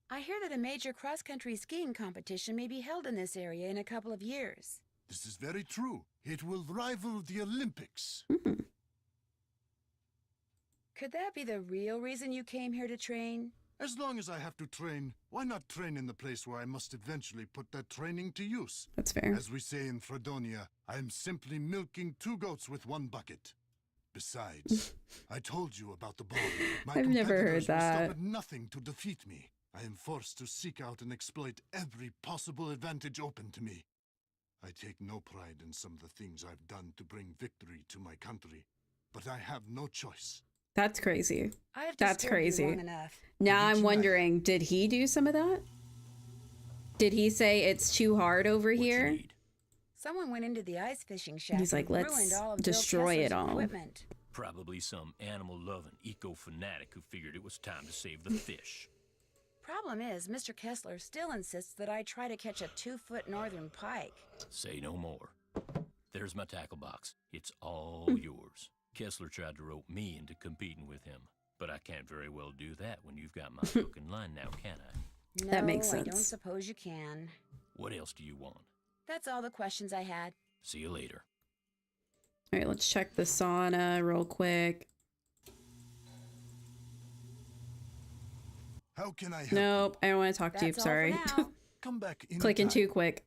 I hear that a major cross-country skiing competition may be held in this area in a couple of years. This is very true. It will rival the Olympics. Could that be the real reason you came here to train? As long as I have to train, why not train in the place where I must eventually put that training to use? That's fair. As we say in Fredonia, I am simply milking 2 goats with 1 bucket. Besides, I told you about the ball. My I've never heard competitors will that. stop at nothing to defeat me. I am forced to seek out and exploit every possible advantage open to me. I take no pride in some of the things I've done to bring victory to my country, but I have no choice. That's crazy. I've That's disturbed you crazy. long enough. Now I'm Did you wondering, did he do some of that? Did he say it's too hard over What you here? need? Someone went into the ice fishing shack He's like, and let's ruined all of Bill destroy it Kessler's all. equipment. Probably some animal-loving eco-fanatic who figured it was time to save the fish. Problem is, Mr. Kessler still insists that I try to catch a 2-foot northern pike. Say no more. There's my tackle box. It's all yours. Kessler tried to rope me into competing with him, but I can't very well do that when you've got my hook and line now, can I? No, That makes I don't sense. suppose you can. What else do you want? That's all the questions I had. See you later. All right, let's check the sauna real quick. How can I help Nope, I don't want to talk to you. That's all Sorry. for now. you? Come back in Clicking too quick.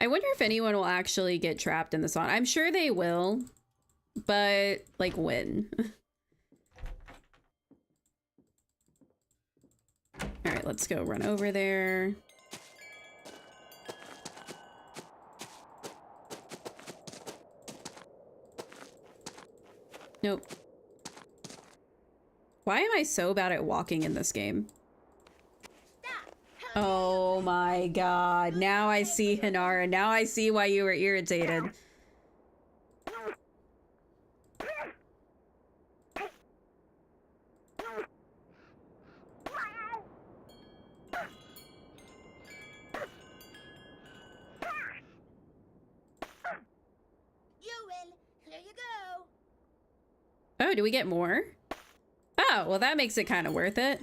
I wonder if anyone will actually get trapped in the sauna. I'm sure they will, but like when? All right, let's go run over there. Nope. Why am I so bad at walking in this game? Oh my god. Now I see Hinara. Now I see why you were irritated. You win. Here you go. Oh, do we get more? Oh, well that makes it kind of worth it.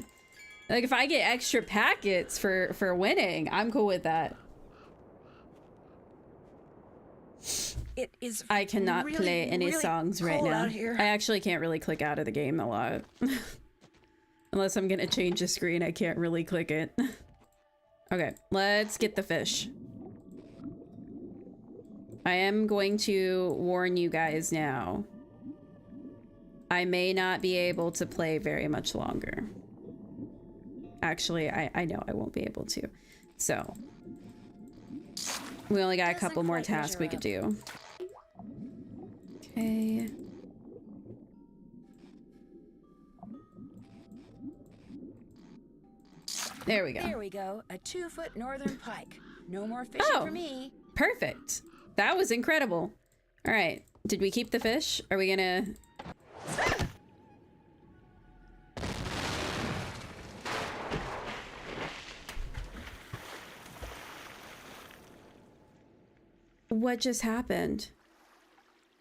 Like if I get extra packets for winning, I'm cool with that. It is. I cannot really, play any really songs right cold now. out here. I actually can't really click out of the game a lot. Unless I'm gonna change the screen, I can't really click it. Okay, let's get the fish. I am going to warn you guys now. I may not be able to play very much longer. Actually, I know I won't be able to. So, we only got a Doesn't couple more quite tasks we measure could do. Okay. There we go. There we go. A 2-foot northern pike. No more fishing Oh. for me. Perfect. That was incredible. All right. Did we keep the fish? Are we gonna... What just happened?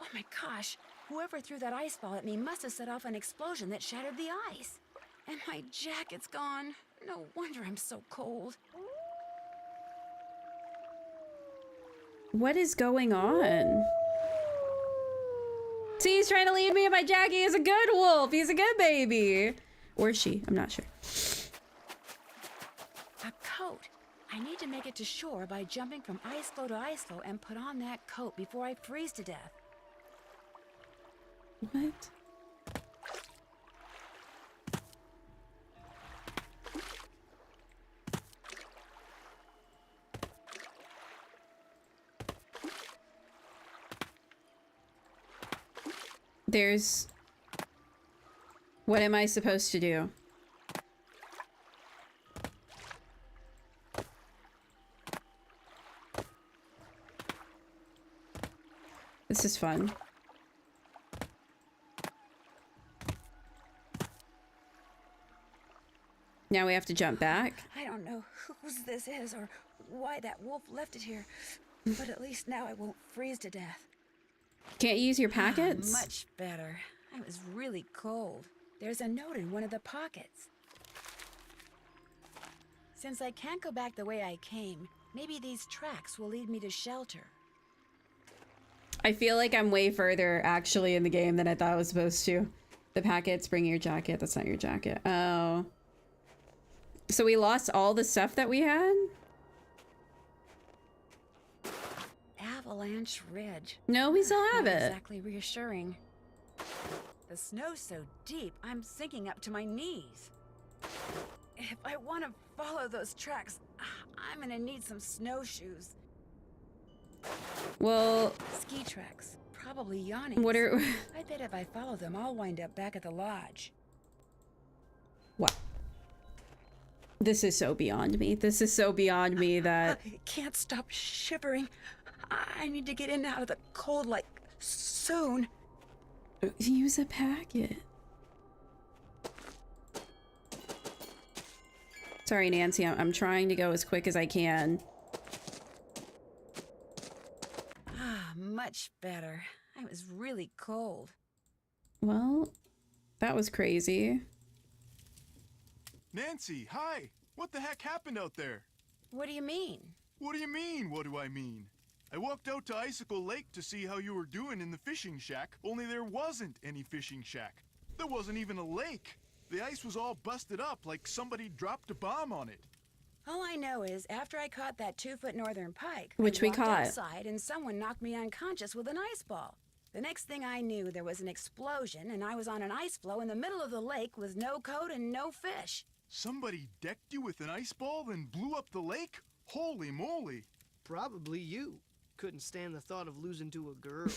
Oh my gosh. Whoever threw that ice ball at me must have set off an explosion that shattered the ice. And my jacket's gone. No wonder I'm so cold. What is going on? See, he's trying to lead me in my jacket. He's a good wolf. He's a good baby. Or she. I'm not sure. A coat. I need to make it to shore by jumping from ice floe to ice floe and put on that coat before I freeze to death. What? There's... What am I supposed to do? This is fun. Now we have to jump back. I don't know whose this is or why that wolf left it here, but at least now I won't freeze to death. Can't you use your packets? Much better. I was really cold. There's a note in one of the pockets. Since I can't go back the way I came, maybe these tracks will lead me to shelter. I feel like I'm way further actually in the game than I thought I was supposed to. The packets, bring your jacket. That's not your jacket. Oh. So we lost all the stuff that we had? Avalanche Ridge. No, we still have Not it. exactly reassuring. The snow's so deep, I'm sinking up to my knees. If I want to follow those tracks, I'm gonna need some snowshoes. Well, Ski tracks, probably yawning. what are... I bet if I follow them, I'll wind up back at the lodge. What? This is so beyond me. This is so beyond me that... I can't stop shivering. I need to get in and out of the cold, like, soon. Use a packet. Sorry, Nancy. I'm trying to go as quick as I can. Much better. I was really cold. Well, that was crazy. Nancy, hi! What the heck happened out there? What do you mean? What do you mean, what do I mean? I walked out to Icicle Lake to see how you were doing in the fishing shack, only there wasn't any fishing shack. There wasn't even a lake. The ice was all busted up like somebody dropped a bomb on it. All I know is after I caught that 2-foot northern pike, Which I we walked caught. outside and someone knocked me unconscious with an ice ball. The next thing I knew, there was an explosion and I was on an ice floe in the middle of the lake with no coat and no fish. Somebody decked you with an ice ball, then blew up the lake? Holy moly! Probably you. Couldn't stand the thought of losing to a girl.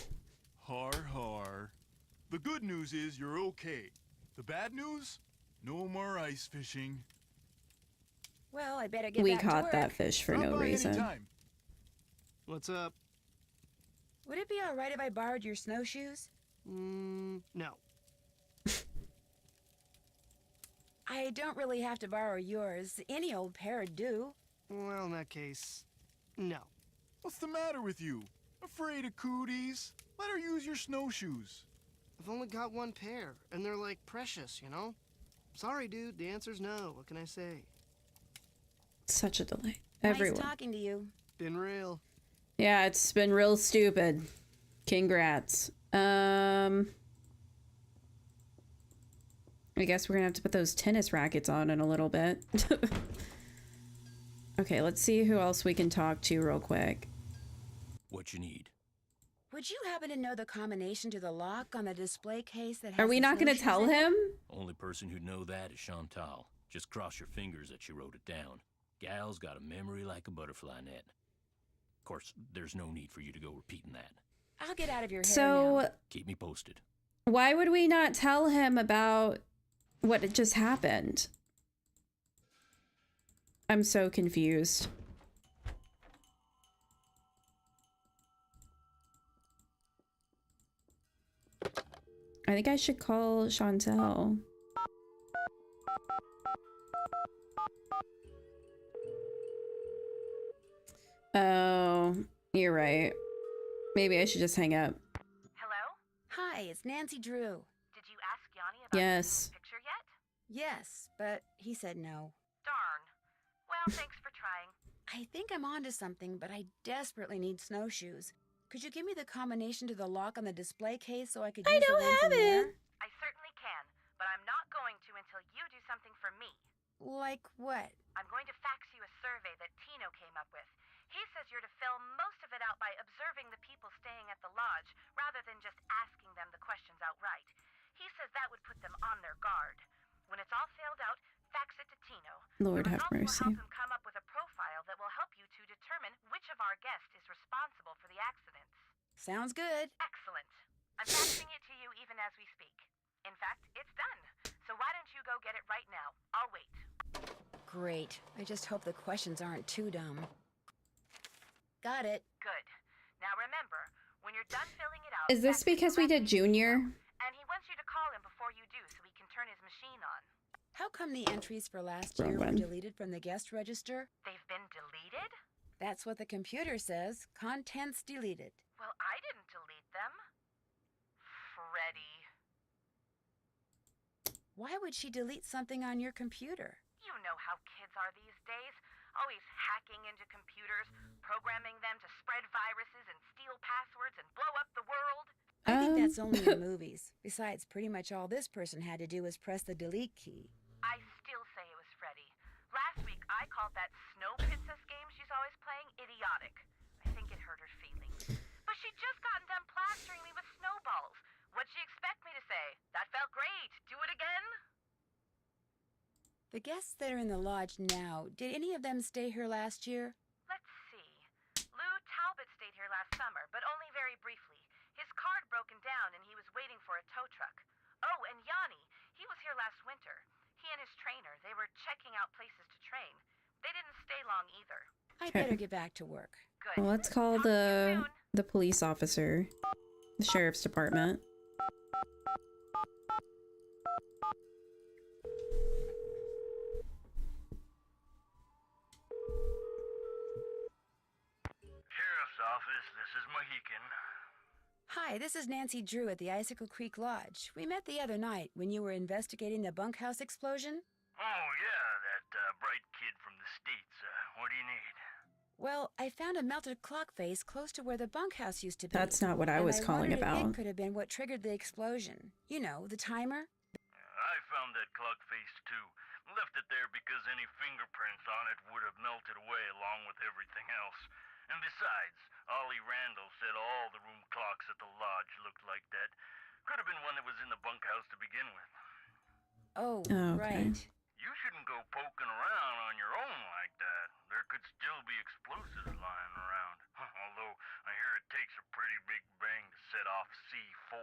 Har har. The good news is you're okay. The bad news? No more ice fishing. Well, I better get We back to caught work. that fish for Stop no by reason. anytime. What's up? Would it be all right if I borrowed your snowshoes? No. I don't really have to borrow yours. Any old pair would do. Well, in that case, no. What's the matter with you? Afraid of cooties? Let her use your snowshoes. I've only got one pair, and they're like precious, you know? Sorry, dude, the answer's no. What can I say? Such a delight. Nice Everyone. talking to you. Been real. Yeah, it's been real stupid. Congrats. I guess we're gonna have to put those tennis rackets on in a little bit. Okay, let's see who else we can talk to real quick. What you need? Would you happen to know the combination to the lock on the display case that has Are we the not gonna snowshoes tell in it? him? Only person who'd know that is Chantal. Just cross your fingers that she wrote it down. Gal's got a memory like a butterfly net. Of course, there's no need for you to go repeating that. I'll get out of your hair So, now. Keep me posted. why would we not tell him about what had just happened? I'm so confused. I think I should call Chantal. Oh, you're right. Maybe I should just hang up. Hello? Hi, it's Nancy Drew. Did you ask Yanni about Yes. taking his picture yet? Yes, but he said no. Darn. Well, thanks for trying. I think I'm onto something, but I desperately need snowshoes. Could you give me the combination to the lock on the display case so I could I use the don't ones have in it. there? I certainly can, but I'm not going to until you do something for me. Like what? I'm going to fax you a survey that Tino came up with. He says you're to fill most of it out by observing the people staying at the lodge, rather than just asking them the questions outright. He says that would put them on their guard. When it's all filled out, fax it to Tino. Lord The have results mercy. will help him come up with a profile that will help you to determine which of our guests is responsible for the accidents. Sounds good. Excellent. I'm faxing it to you even as we speak. In fact, it's done. So why don't you go get it right now? I'll wait. Great. I just hope the questions aren't too dumb. Got it. Good. Now remember, when you're done filling it out... Is this fax it because we did directly to Junior? Tino, and he wants you to call him before you do so he can turn his machine on. How come the entries for last Wrong year were one. deleted from the guest register? They've been deleted? That's what the computer says. Contents deleted. Well, I didn't delete them. Freddie. Why would she delete something on your computer? You know how kids are these days. Always hacking into computers, programming them to spread viruses and steal passwords and blow up the world. I think that's only in movies. Besides, pretty much all this person had to do was press the delete key. I still say it was Freddie. Last week, I called that Snow Princess game she's always playing idiotic. I think it hurt her feelings. But she'd just gotten done plastering me with snowballs. What'd she expect me to say? That felt great. Do it again? The guests that are in the lodge now, did any of them stay here last year? Let's see. Lou Talbot stayed here last summer, but only very briefly. His car had broken down and he was waiting for a tow truck. Oh, and Yanni, he was here last winter. He and his trainer, they were checking out places to train. They didn't stay long either. I'd better get back to work. Good. Well, let's call Talk to you soon. the police officer, the sheriff's department. Sheriff's office, this is Mohican. Hi, this is Nancy Drew at the Icicle Creek Lodge. We met the other night when you were investigating the bunkhouse explosion. Oh, yeah, that bright kid from the States. What do you need? Well, I found a melted clock face close to where the bunkhouse used to be. That's not what I was calling wondered if about. it could have been what triggered the explosion. You know, the timer. I found that clock face, too. Left it there because any fingerprints on it would have melted away along with everything else. And besides, Ollie Randall said all the room clocks at the lodge looked like that. Could have been one that was in the bunkhouse to begin with. Oh, Okay. right. You shouldn't go poking around on your own like that. There could still be explosives lying around. Although, I hear it takes a pretty big bang to set off C4.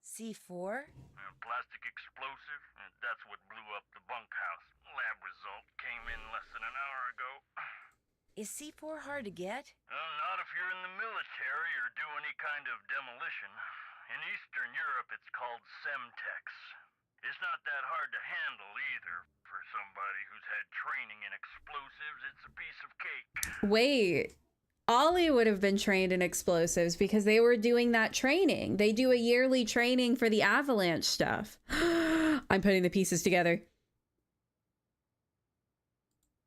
C4? Plastic explosive? That's what blew up the bunkhouse. Lab result came in less than an hour ago. Is C4 hard to get? Not if you're in the military or do any kind of demolition. In Eastern Europe, it's called Semtex. It's not that hard to handle either. For somebody who's had training in explosives, it's a piece of cake. Wait, Ollie would have been trained in explosives because they were doing that training. They do a yearly training for the avalanche stuff. I'm putting the pieces together.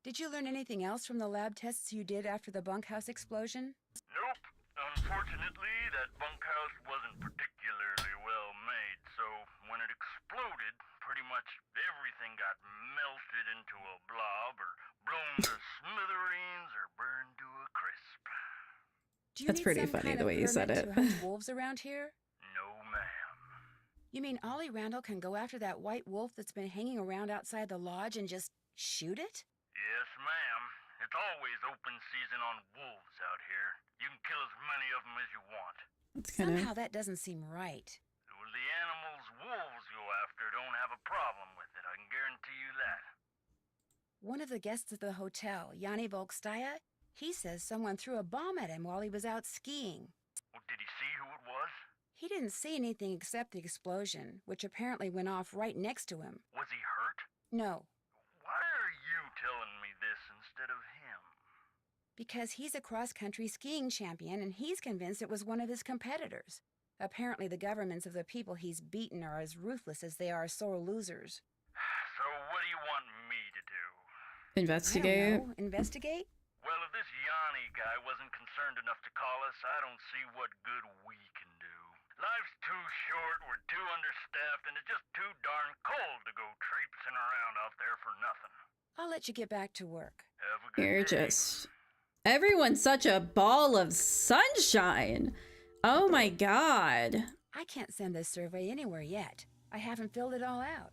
Did you learn anything else from the lab tests you did after the bunkhouse explosion? Nope. Unfortunately, that bunkhouse wasn't particularly well made, so when it exploded, pretty much everything got melted into a blob or blown to smithereens or burned to a crisp. Do you That's need pretty some funny kind the of way you said permit it. to hunt wolves around here? No, ma'am. You mean Ollie Randall can go after that white wolf that's been hanging around outside the lodge and just shoot it? Yes, ma'am. It's always open season on wolves out here. You can kill as many of them as you want. It's kind Somehow of that doesn't seem right. Well, the animals wolves go after don't have a problem with it, I can guarantee you that. One of the guests at the hotel, Yanni Volkstaya, he says someone threw a bomb at him while he was out skiing. Well, did he see who it was? He didn't see anything except the explosion, which apparently went off right next to him. Was he hurt? No, Why are you telling me this instead of him? because he's a cross-country skiing champion and he's convinced it was one of his competitors. Apparently the governments of the people he's beaten are as ruthless as they are sore losers. So what do you want me to do? I investigate. don't know. Investigate? Well, if this Yanni guy wasn't concerned enough to call us, I don't see what good we can do. Life's too short, we're too understaffed, and it's just too darn cold to go traipsing around out there for nothing. I'll let you get back to work. Have a good You're day. just... Everyone's such a ball of sunshine. Oh my god. I can't send this survey anywhere yet. I haven't filled it all out.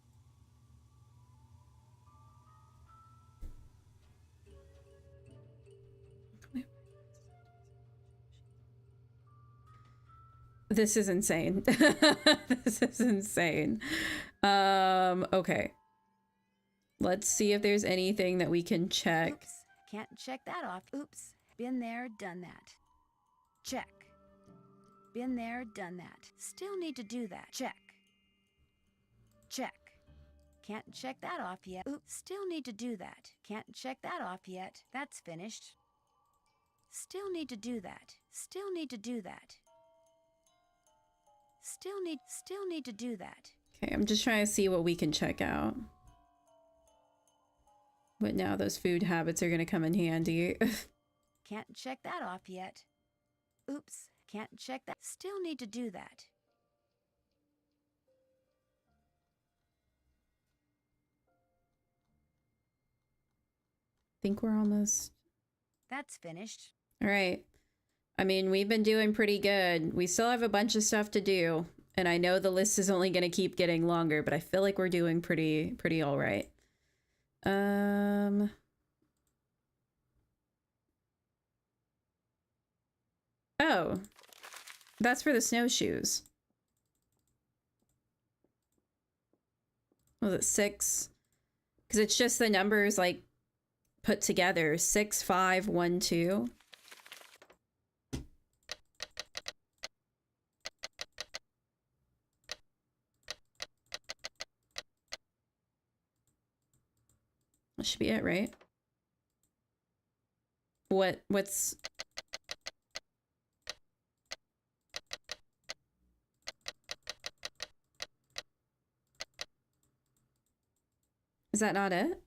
This is insane. This is insane. Okay. Let's see if there's anything that we can check. Oops, can't check that off. Oops, been there, done that. Check. Been there, done that. Still need to do that. Check. Check. Can't check that off yet. Oops, still need to do that. Can't check that off yet. That's finished. Still need to do that. Still need to do that. Still need to do that. Okay, I'm just trying to see what we can check out. But now those food habits are gonna come in handy. Can't check that off yet. Oops, can't check that. Still need to do that. Think we're almost... That's finished. All right. I mean, we've been doing pretty good. We still have a bunch of stuff to do. And I know the list is only gonna keep getting longer, but I feel like we're doing pretty all right. Oh, that's for the snowshoes. Was it 6? Because it's just the numbers like put together. 6, 5, 1, 2. That should be it, right? What's... Is that not it?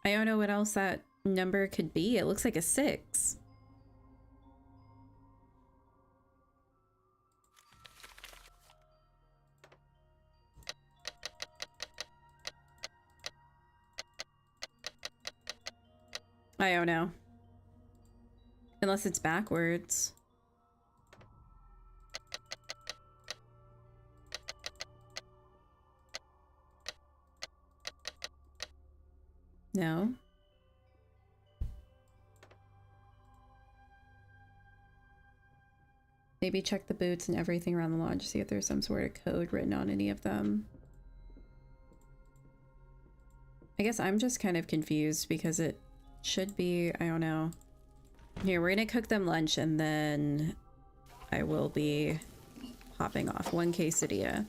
I don't know what else that number could be. It looks like a 6. I don't know. Unless it's backwards. No. Maybe check the boots and everything around the lodge, see if there's some sort of code written on any of them. I guess I'm just kind of confused because it should be, I don't know. Here, we're gonna cook them lunch and then I will be hopping off. 1 quesadilla.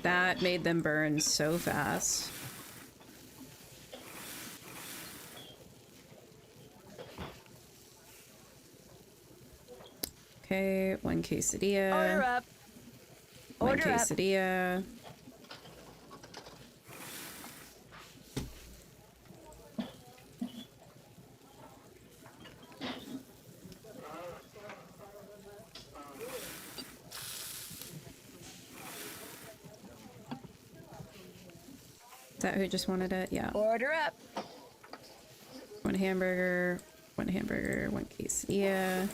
That made them burn so fast. Okay, 1 quesadilla. Order up. One quesadilla. Is that who just wanted it? Yeah. Order up. 1 hamburger, 1 hamburger, 1 quesadilla.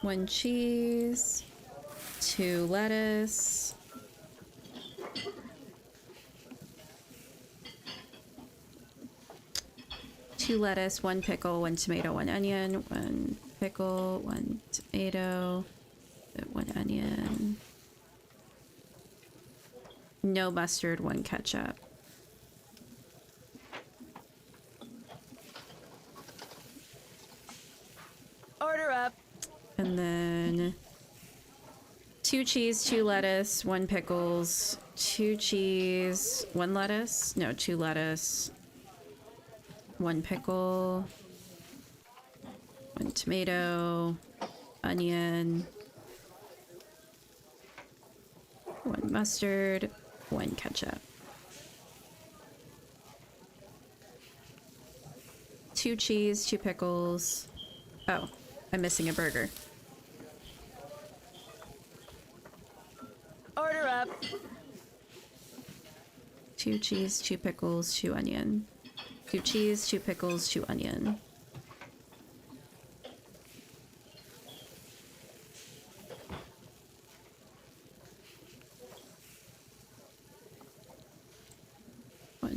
One cheese, 2 lettuce, two lettuce, 1 pickle, 1 tomato, 1 onion, 1 pickle, 1 tomato, 1 onion, no mustard, 1 ketchup. Order up. And then 2 cheese, 2 lettuce, 1 pickles, 2 cheese, 1 lettuce, no, 2 lettuce, 1 pickle, 1 tomato, onion, 1 mustard, 1 ketchup. 2 cheese, 2 pickles. Oh, I'm missing a burger. Order up. 2 cheese, 2 pickles, 2 onion. 2 cheese, 2 pickles, 2 onion.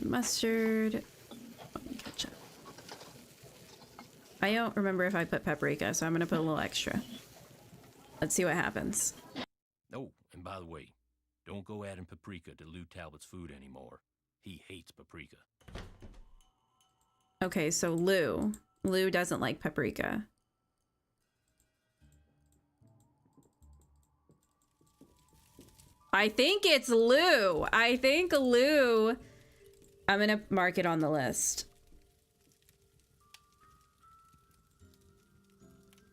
mustard, ketchup. I don't remember if I put paprika, so I'm gonna put a little extra. Let's see what happens. Oh, and by the way, don't go adding paprika to Lou Talbot's food anymore. He hates paprika. Okay, so Lou doesn't like paprika. I think it's Lou. I think Lou. I'm gonna mark it on the list.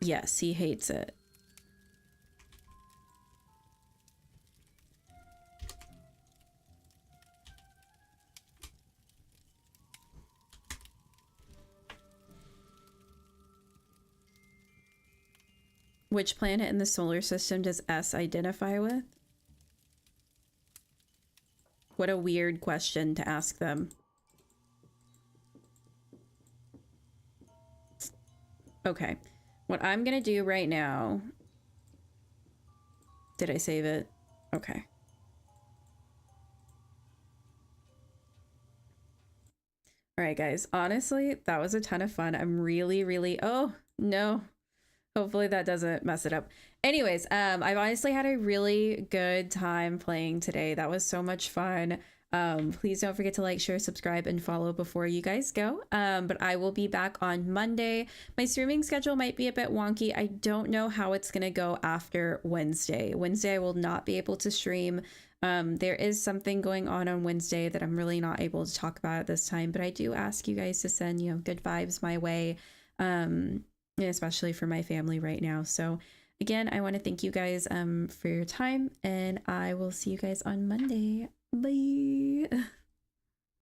Yes, he hates it. Which planet in the solar system does S identify with? What a weird question to ask them. Okay. What I'm gonna do right now... Did I save it? Okay. Alright, guys. Honestly, that was a ton of fun. I'm really... Oh, no. Hopefully that doesn't mess it up. Anyways, I've honestly had a really good time playing today. That was so much fun. Please don't forget to like, share, subscribe, and follow before you guys go. But I will be back on Monday. My streaming schedule might be a bit wonky. I don't know how it's gonna go after Wednesday. Wednesday I will not be able to stream. There is something going on Wednesday that I'm really not able to talk about at this time, but I do ask you guys to send, you know, good vibes my way. And especially for my family right now. So again, I want to thank you guys for your time, and I will see you guys on Monday. Bye.